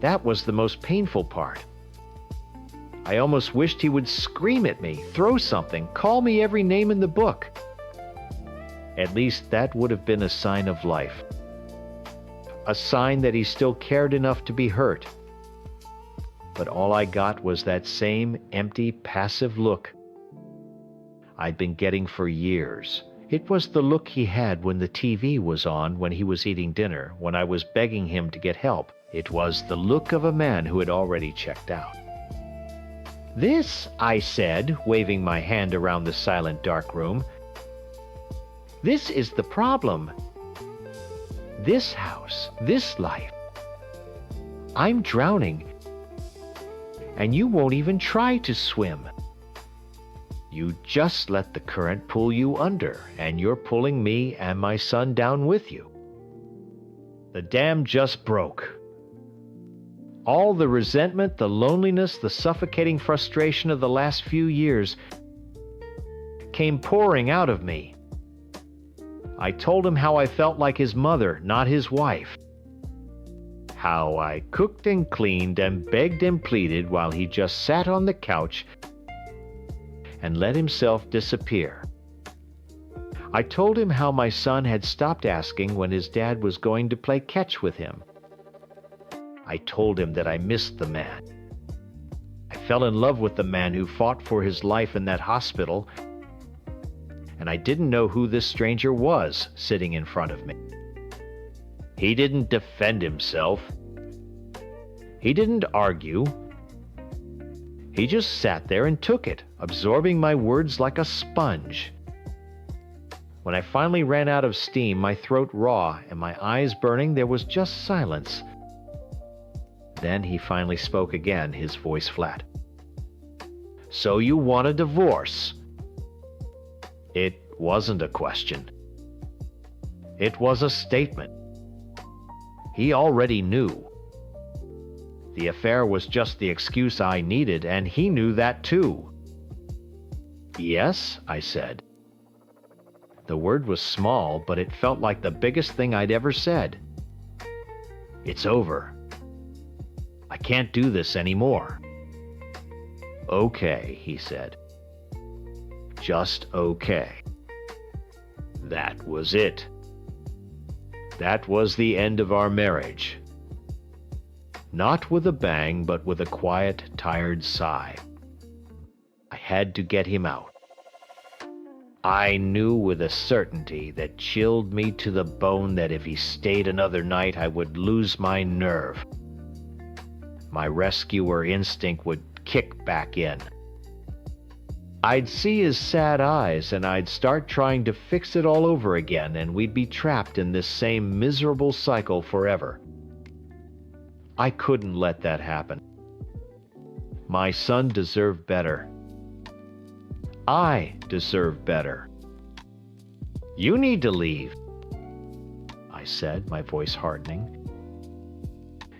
That was the most painful part. I almost wished he would scream at me, throw something, call me every name in the book. At least that would have been a sign of life. A sign that he still cared enough to be hurt. But all I got was that same empty, passive look I'd been getting for years. It was the look he had when the TV was on, when he was eating dinner, when I was begging him to get help. It was the look of a man who had already checked out. "This," I said, waving my hand around the silent dark room, "this is the problem. This house, this life. I'm drowning, and you won't even try to swim. You just let the current pull you under, and you're pulling me and my son down with you." The dam just broke. All the resentment, the loneliness, the suffocating frustration of the last few years came pouring out of me. I told him how I felt like his mother, not his wife. How I cooked and cleaned and begged and pleaded while he just sat on the couch and let himself disappear. I told him how my son had stopped asking when his dad was going to play catch with him. I told him that I missed the man. I fell in love with the man who fought for his life in that hospital, and I didn't know who this stranger was sitting in front of me. He didn't defend himself. He didn't argue. He just sat there and took it, absorbing my words like a sponge. When I finally ran out of steam, my throat raw and my eyes burning, there was just silence. Then he finally spoke again, his voice flat. "So you want a divorce?" It wasn't a question. It was a statement. He already knew. The affair was just the excuse I needed, and he knew that too. "Yes," I said. The word was small, but it felt like the biggest thing I'd ever said. "It's over. I can't do this anymore." "Okay," he said. "Just okay." That was it. That was the end of our marriage. Not with a bang, but with a quiet, tired sigh. I had to get him out. I knew with a certainty that chilled me to the bone that if he stayed another night, I would lose my nerve. My rescuer instinct would kick back in. I'd see his sad eyes and I'd start trying to fix it all over again, and we'd be trapped in this same miserable cycle forever. I couldn't let that happen. My son deserved better. I deserve better. You need to leave, I said, my voice hardening.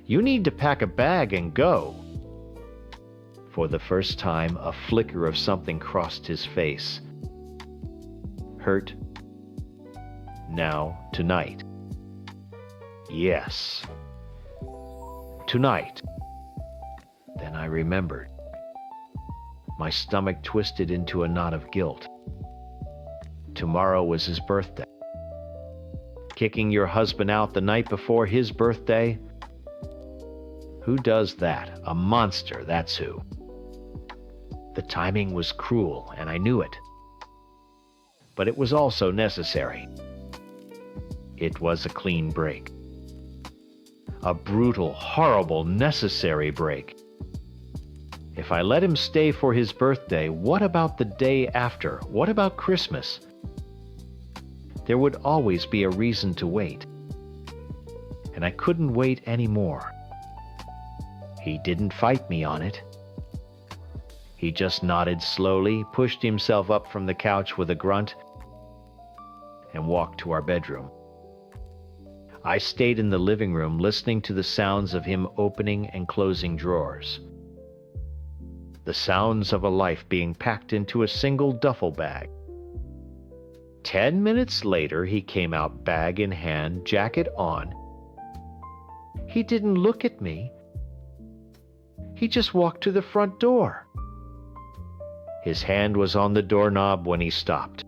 You need to pack a bag and go. For the first time, a flicker of something crossed his face. Hurt. Now, tonight. Yes. Tonight. Then I remembered. My stomach twisted into a knot of guilt. Tomorrow was his birthday. Kicking your husband out the night before his birthday? Who does that? A monster, that's who. The timing was cruel, and I knew it. But it was also necessary. It was a clean break. A brutal, horrible, necessary break. If I let him stay for his birthday, what about the day after? What about Christmas? There would always be a reason to wait. And I couldn't wait anymore. He didn't fight me on it. He just nodded slowly, pushed himself up from the couch with a grunt, and walked to our bedroom. I stayed in the living room listening to the sounds of him opening and closing drawers. The sounds of a life being packed into a single duffel bag. 10 minutes later, he came out bag in hand, jacket on. He didn't look at me. He just walked to the front door. His hand was on the doorknob when he stopped.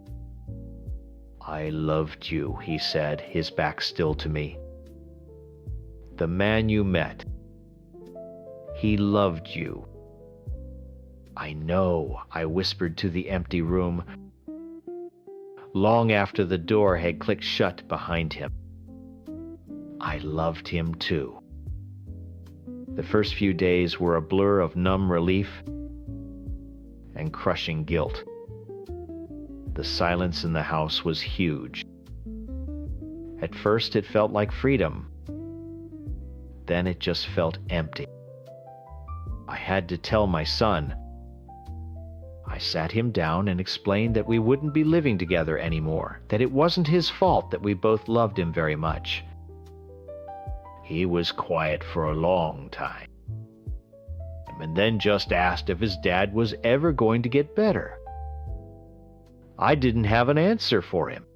I loved you, he said, his back still to me. The man you met. He loved you. I know, I whispered to the empty room, long after the door had clicked shut behind him. I loved him too. The first few days were a blur of numb relief and crushing guilt. The silence in the house was huge. At first it felt like freedom. Then it just felt empty. I had to tell my son. I sat him down and explained that we wouldn't be living together anymore, that it wasn't his fault that we both loved him very much. He was quiet for a long time, and then just asked if his dad was ever going to get better. I didn't have an answer for him.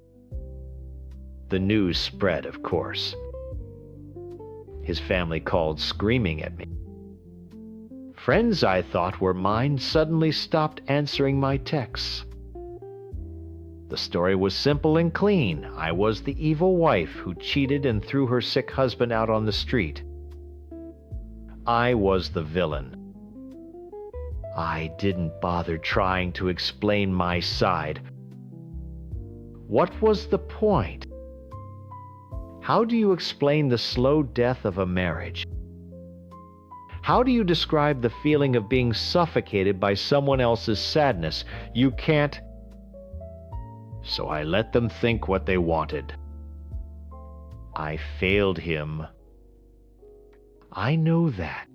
The news spread, of course. His family called screaming at me. Friends I thought were mine suddenly stopped answering my texts. The story was simple and clean. I was the evil wife who cheated and threw her sick husband out on the street. I was the villain. I didn't bother trying to explain my side. What was the point? How do you explain the slow death of a marriage? How do you describe the feeling of being suffocated by someone else's sadness? You can't. So I let them think what they wanted. I failed him. I know that.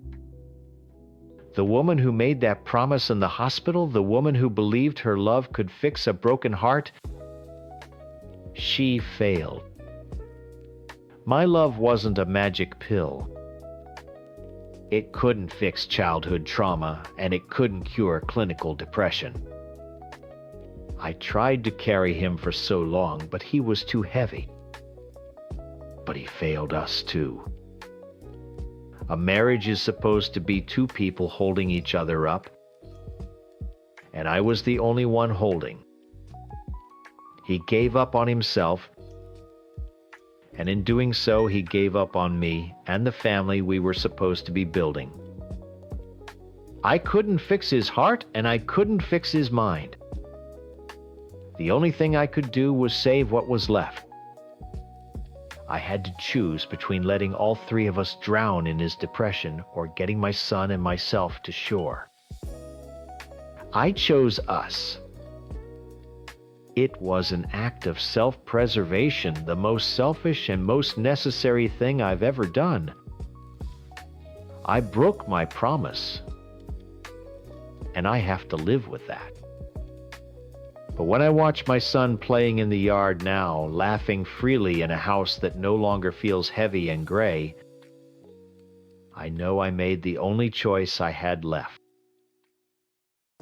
The woman who made that promise in the hospital, the woman who believed her love could fix a broken heart, she failed. My love wasn't a magic pill. It couldn't fix childhood trauma, and it couldn't cure clinical depression. I tried to carry him for so long, but he was too heavy. But he failed us too. A marriage is supposed to be two people holding each other up, and I was the only one holding. He gave up on himself, and in doing so, he gave up on me and the family we were supposed to be building. I couldn't fix his heart, and I couldn't fix his mind. The only thing I could do was save what was left. I had to choose between letting all three of us drown in his depression or getting my son and myself to shore. I chose us. It was an act of self-preservation, the most selfish and most necessary thing I've ever done. I broke my promise, and I have to live with that. But when I watch my son playing in the yard now, laughing freely in a house that no longer feels heavy and gray, I know I made the only choice I had left.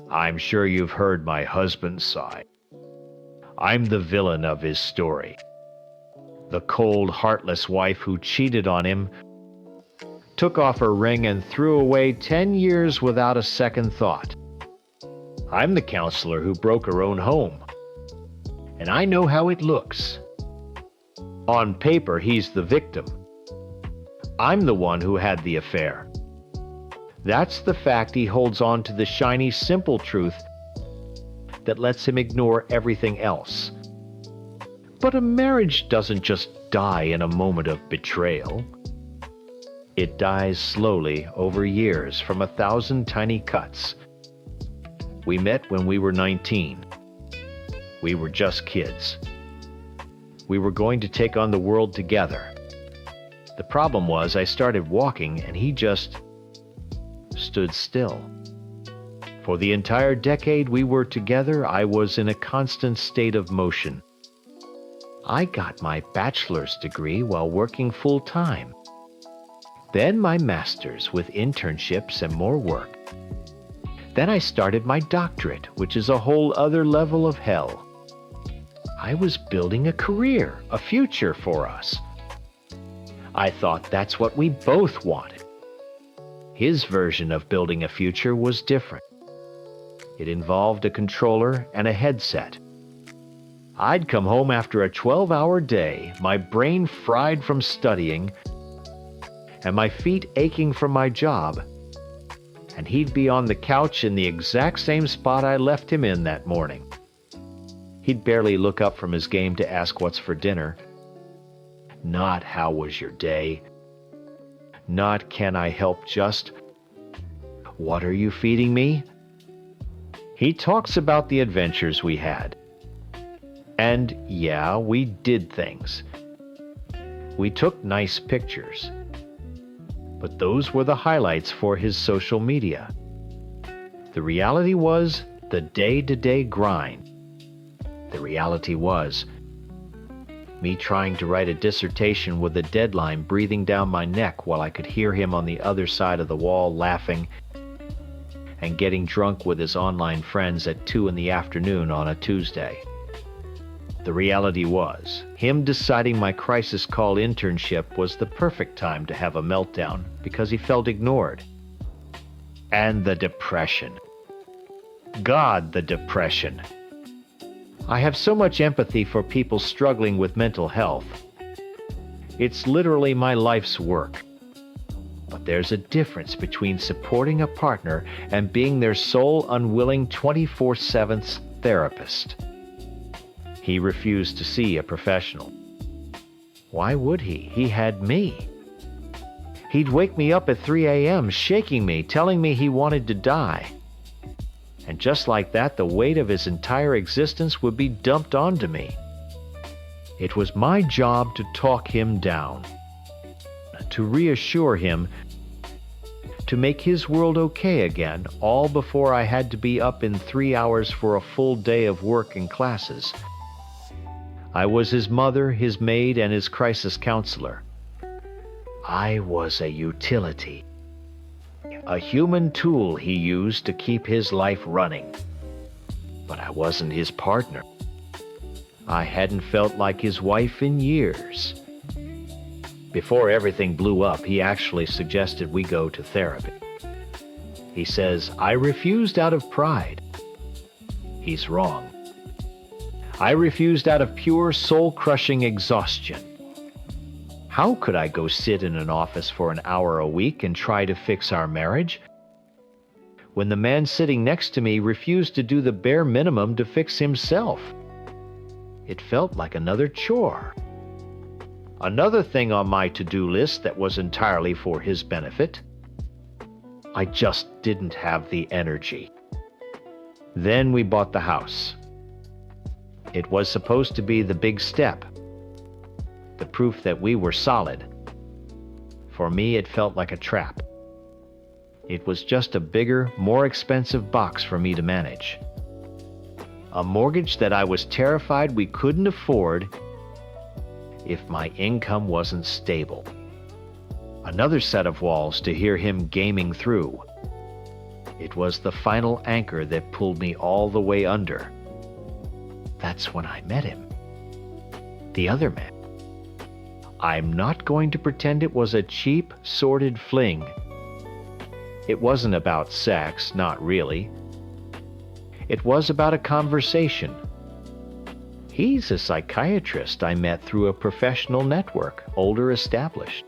I'm sure you've heard my husband's side. I'm the villain of his story. The cold, heartless wife who cheated on him, took off her ring and threw away 10 years without a second thought. I'm the counselor who broke her own home, and I know how it looks. On paper, he's the victim. I'm the one who had the affair. That's the fact he holds on to, the shiny, simple truth that lets him ignore everything else. But a marriage doesn't just die in a moment of betrayal. It dies slowly over years from 1,000 tiny cuts. We met when we were 19. We were just kids. We were going to take on the world together. The problem was I started walking and he just stood still. For the entire decade we were together, I was in a constant state of motion. I got my bachelor's degree while working full-time. Then my master's with internships and more work. Then I started my doctorate, which is a whole other level of hell. I was building a career, a future for us. I thought that's what we both wanted. His version of building a future was different. It involved a controller and a headset. I'd come home after a 12-hour day, my brain fried from studying, and my feet aching from my job, and he'd be on the couch in the exact same spot I left him in that morning. He'd barely look up from his game to ask what's for dinner. Not how was your day? Not can I help, just what are you feeding me? He talks about the adventures we had. And yeah, we did things. We took nice pictures. But those were the highlights for his social media. The reality was the day-to-day grind. The reality was me trying to write a dissertation with a deadline breathing down my neck while I could hear him on the other side of the wall laughing and getting drunk with his online friends at 2 p.m. on a Tuesday. The reality was, him deciding my crisis call internship was the perfect time to have a meltdown because he felt ignored. And the depression. God, the depression. I have so much empathy for people struggling with mental health. It's literally my life's work. But there's a difference between supporting a partner and being their sole unwilling 24/7 therapist. He refused to see a professional. Why would he? He had me. He'd wake me up at 3 a.m., shaking me, telling me he wanted to die. And just like that, the weight of his entire existence would be dumped onto me. It was my job to talk him down, to reassure him, to make his world okay again, all before I had to be up in 3 hours for a full day of work and classes. I was his mother, his maid, and his crisis counselor. I was a utility. A human tool he used to keep his life running. But I wasn't his partner. I hadn't felt like his wife in years. Before everything blew up, he actually suggested we go to therapy. He says, I refused out of pride. He's wrong. I refused out of pure soul-crushing exhaustion. How could I go sit in an office for an hour a week and try to fix our marriage when the man sitting next to me refused to do the bare minimum to fix himself? It felt like another chore. Another thing on my to-do list that was entirely for his benefit. I just didn't have the energy. Then we bought the house. It was supposed to be the big step, the proof that we were solid. For me, it felt like a trap. It was just a bigger, more expensive box for me to manage. A mortgage that I was terrified we couldn't afford if my income wasn't stable. Another set of walls to hear him gaming through. It was the final anchor that pulled me all the way under. That's when I met him. The other man. I'm not going to pretend it was a cheap, sordid fling. It wasn't about sex, not really. It was about a conversation. He's a psychiatrist I met through a professional network, older established.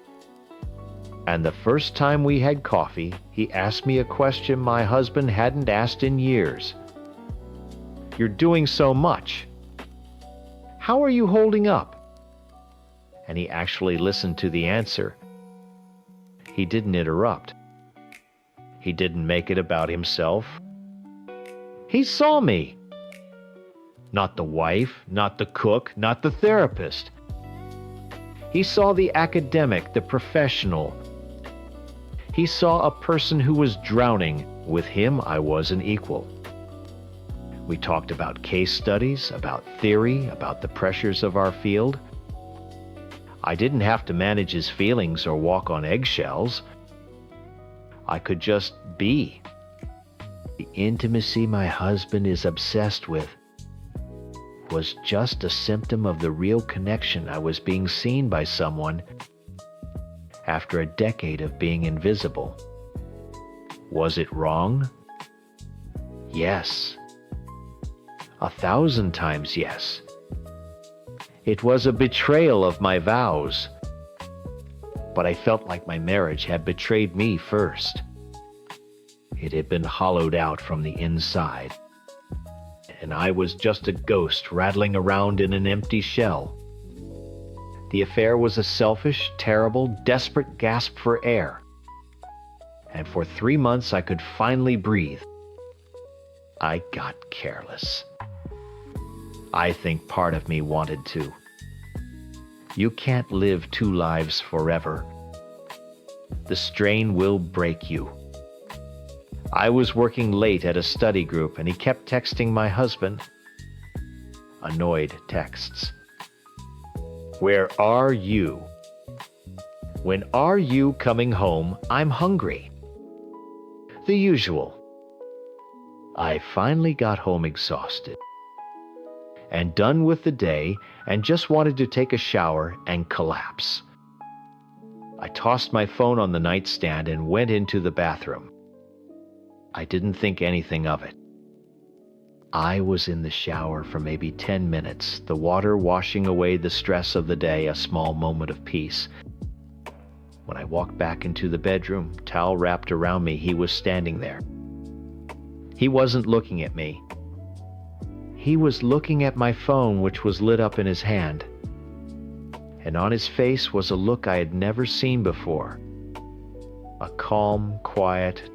And the first time we had coffee, he asked me a question my husband hadn't asked in years. You're doing so much. How are you holding up? And he actually listened to the answer. He didn't interrupt. He didn't make it about himself. He saw me. Not the wife, not the cook, not the therapist. He saw the academic, the professional. He saw a person who was drowning. With him, I was an equal. We talked about case studies, about theory, about the pressures of our field. I didn't have to manage his feelings or walk on eggshells. I could just be. The intimacy my husband is obsessed with was just a symptom of the real connection I was being seen by someone after a decade of being invisible. Was it wrong? Yes. 1,000 times yes. It was a betrayal of my vows. But I felt like my marriage had betrayed me first. It had been hollowed out from the inside, and I was just a ghost rattling around in an empty shell. The affair was a selfish, terrible, desperate gasp for air. And for 3 months I could finally breathe. I got careless. I think part of me wanted to. You can't live 2 lives forever. The strain will break you. I was working late at a study group and he kept texting my husband. Annoyed texts. Where are you? When are you coming home? I'm hungry. The usual. I finally got home exhausted and done with the day and just wanted to take a shower and collapse. I tossed my phone on the nightstand and went into the bathroom. I didn't think anything of it. I was in the shower for maybe 10 minutes, the water washing away the stress of the day, a small moment of peace. When I walked back into the bedroom, towel wrapped around me, he was standing there. He wasn't looking at me. He was looking at my phone, which was lit up in his hand. And on his face was a look I had never seen before. A calm, quiet,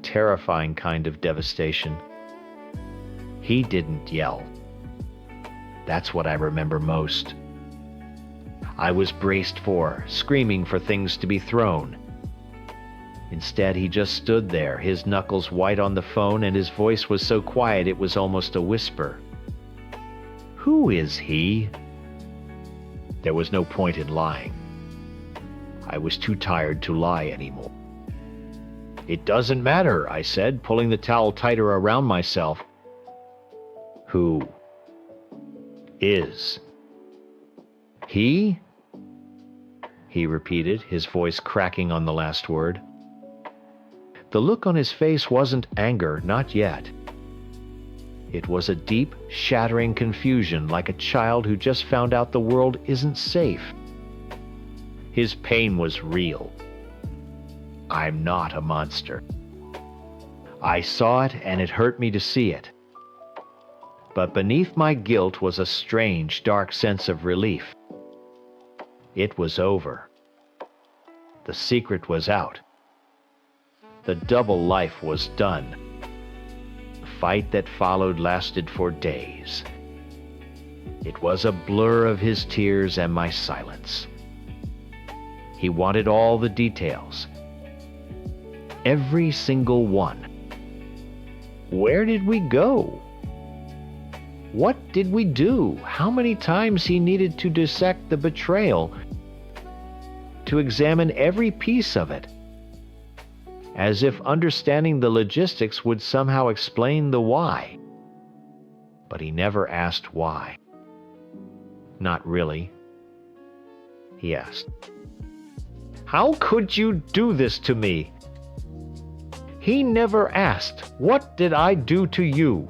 terrifying kind of devastation. He didn't yell. That's what I remember most. I was braced for, screaming for things to be thrown. Instead, he just stood there, his knuckles white on the phone, and his voice was so quiet it was almost a whisper. Who is he? There was no point in lying. I was too tired to lie anymore. It doesn't matter, I said, pulling the towel tighter around myself. Who is he? He repeated, his voice cracking on the last word. The look on his face wasn't anger, not yet. It was a deep, shattering confusion, like a child who just found out the world isn't safe. His pain was real. I'm not a monster. I saw it, and it hurt me to see it. But beneath my guilt was a strange, dark sense of relief. It was over. The secret was out. The double life was done. The fight that followed lasted for days. It was a blur of his tears and my silence. He wanted all the details. Every single one. Where did we go? What did we do? How many times he needed to dissect the betrayal, to examine every piece of it, as if understanding the logistics would somehow explain the why. But he never asked why. Not really. He asked, "How could you do this to me?" He never asked, "What did I do to you?"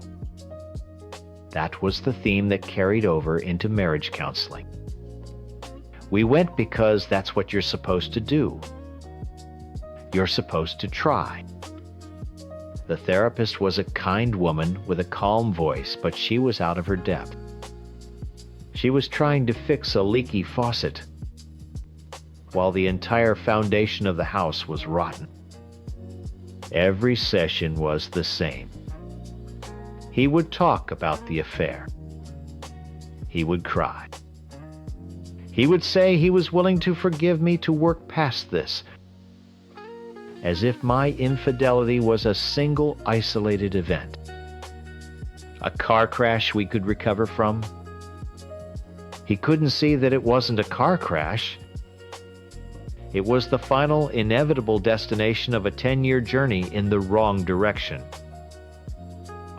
That was the theme that carried over into marriage counseling. We went because that's what you're supposed to do. You're supposed to try. The therapist was a kind woman with a calm voice, but she was out of her depth. She was trying to fix a leaky faucet, while the entire foundation of the house was rotten. Every session was the same. He would talk about the affair. He would cry. He would say he was willing to forgive me to work past this, as if my infidelity was a single isolated event. A car crash we could recover from. He couldn't see that it wasn't a car crash. It was the final, inevitable destination of a 10-year journey in the wrong direction.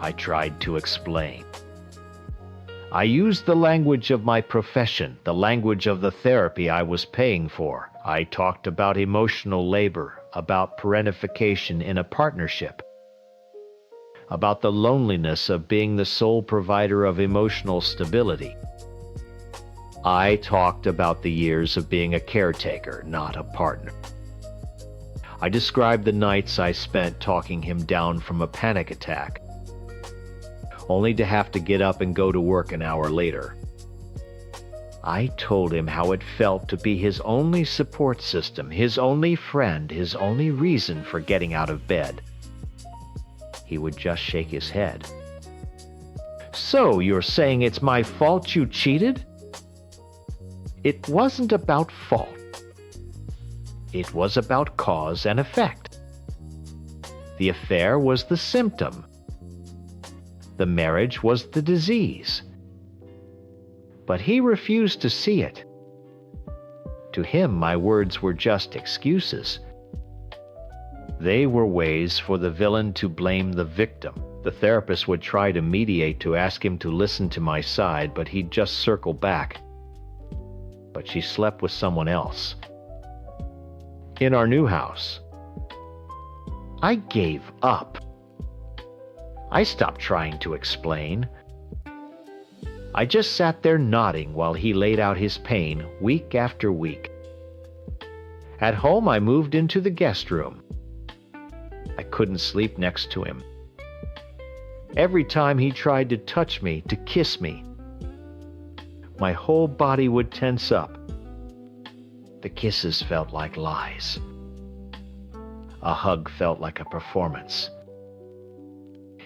I tried to explain. I used the language of my profession, the language of the therapy I was paying for. I talked about emotional labor, about parentification in a partnership, about the loneliness of being the sole provider of emotional stability. I talked about the years of being a caretaker, not a partner. I described the nights I spent talking him down from a panic attack, only to have to get up and go to work an hour later. I told him how it felt to be his only support system, his only friend, his only reason for getting out of bed. He would just shake his head. "So you're saying it's my fault you cheated?" It wasn't about fault. It was about cause and effect. The affair was the symptom. The marriage was the disease. But he refused to see it. To him, my words were just excuses. They were ways for the villain to blame the victim. The therapist would try to mediate to ask him to listen to my side, but he'd just circle back. But she slept with someone else. In our new house. I gave up. I stopped trying to explain. I just sat there nodding while he laid out his pain week after week. At home, I moved into the guest room. I couldn't sleep next to him. Every time he tried to touch me, to kiss me, my whole body would tense up. The kisses felt like lies. A hug felt like a performance.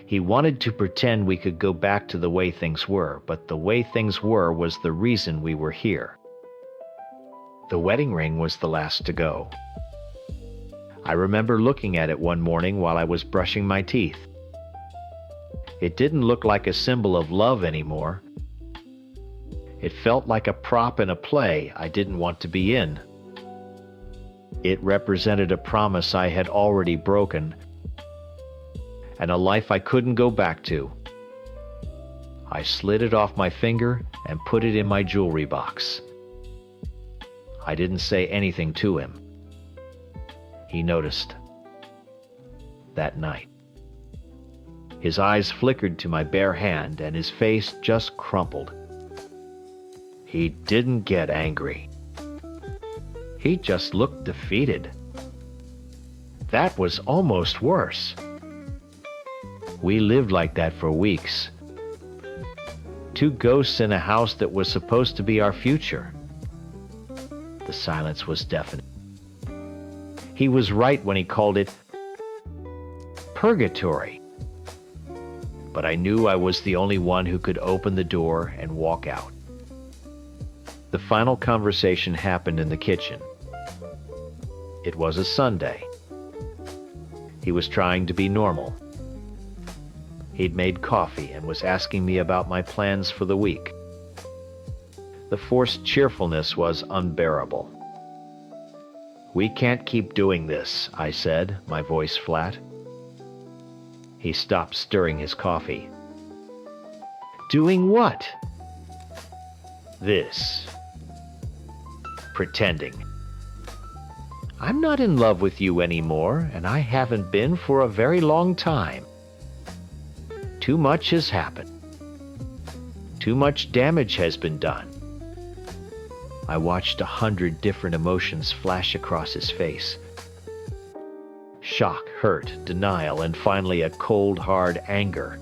He wanted to pretend we could go back to the way things were, but the way things were was the reason we were here. The wedding ring was the last to go. I remember looking at it one morning while I was brushing my teeth. It didn't look like a symbol of love anymore. It felt like a prop in a play I didn't want to be in. It represented a promise I had already broken, and a life I couldn't go back to. I slid it off my finger and put it in my jewelry box. I didn't say anything to him. He noticed. That night. His eyes flickered to my bare hand, and his face just crumpled. He didn't get angry. He just looked defeated. That was almost worse. We lived like that for weeks. Two ghosts in a house that was supposed to be our future. The silence was deafening. He was right when he called it purgatory. But I knew I was the only one who could open the door and walk out. The final conversation happened in the kitchen. It was a Sunday. He was trying to be normal. He'd made coffee and was asking me about my plans for the week. The forced cheerfulness was unbearable. "We can't keep doing this," I said, my voice flat. He stopped stirring his coffee. "Doing what?" "This. Pretending. I'm not in love with you anymore, and I haven't been for a very long time. Too much has happened. Too much damage has been done." I watched 100 different emotions flash across his face. Shock, hurt, denial, and finally a cold, hard anger.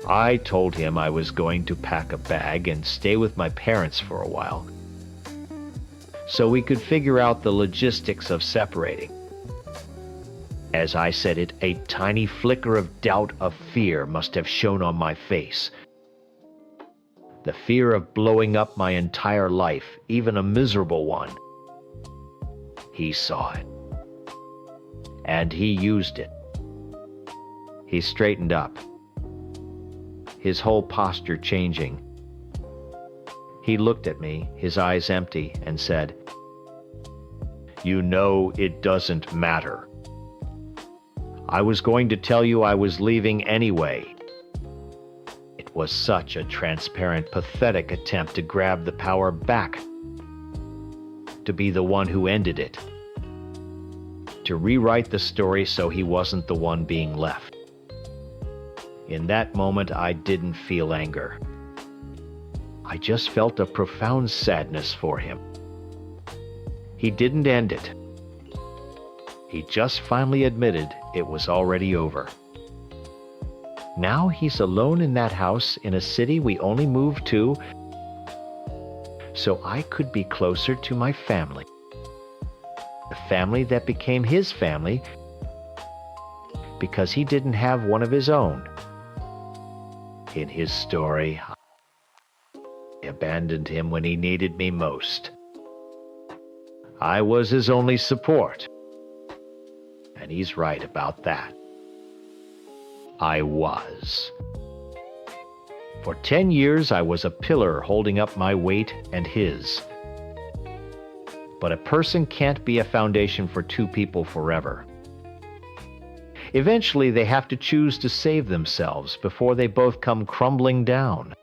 I told him I was going to pack a bag and stay with my parents for a while, so we could figure out the logistics of separating. As I said it, a tiny flicker of doubt, of fear, must have shown on my face. The fear of blowing up my entire life, even a miserable one. He saw it. And he used it. He straightened up, his whole posture changing. He looked at me, his eyes empty, and said, "You know it doesn't matter. I was going to tell you I was leaving anyway." It was such a transparent, pathetic attempt to grab the power back, to be the one who ended it, to rewrite the story so he wasn't the one being left. In that moment, I didn't feel anger. I just felt a profound sadness for him. He didn't end it. He just finally admitted it was already over. Now he's alone in that house in a city we only moved to so I could be closer to my family. The family that became his family because he didn't have one of his own. In his story, I abandoned him when he needed me most. I was his only support. And he's right about that. I was. For 10 years, I was a pillar holding up my weight and his. But a person can't be a foundation for two people forever. Eventually, they have to choose to save themselves before they both come crumbling down.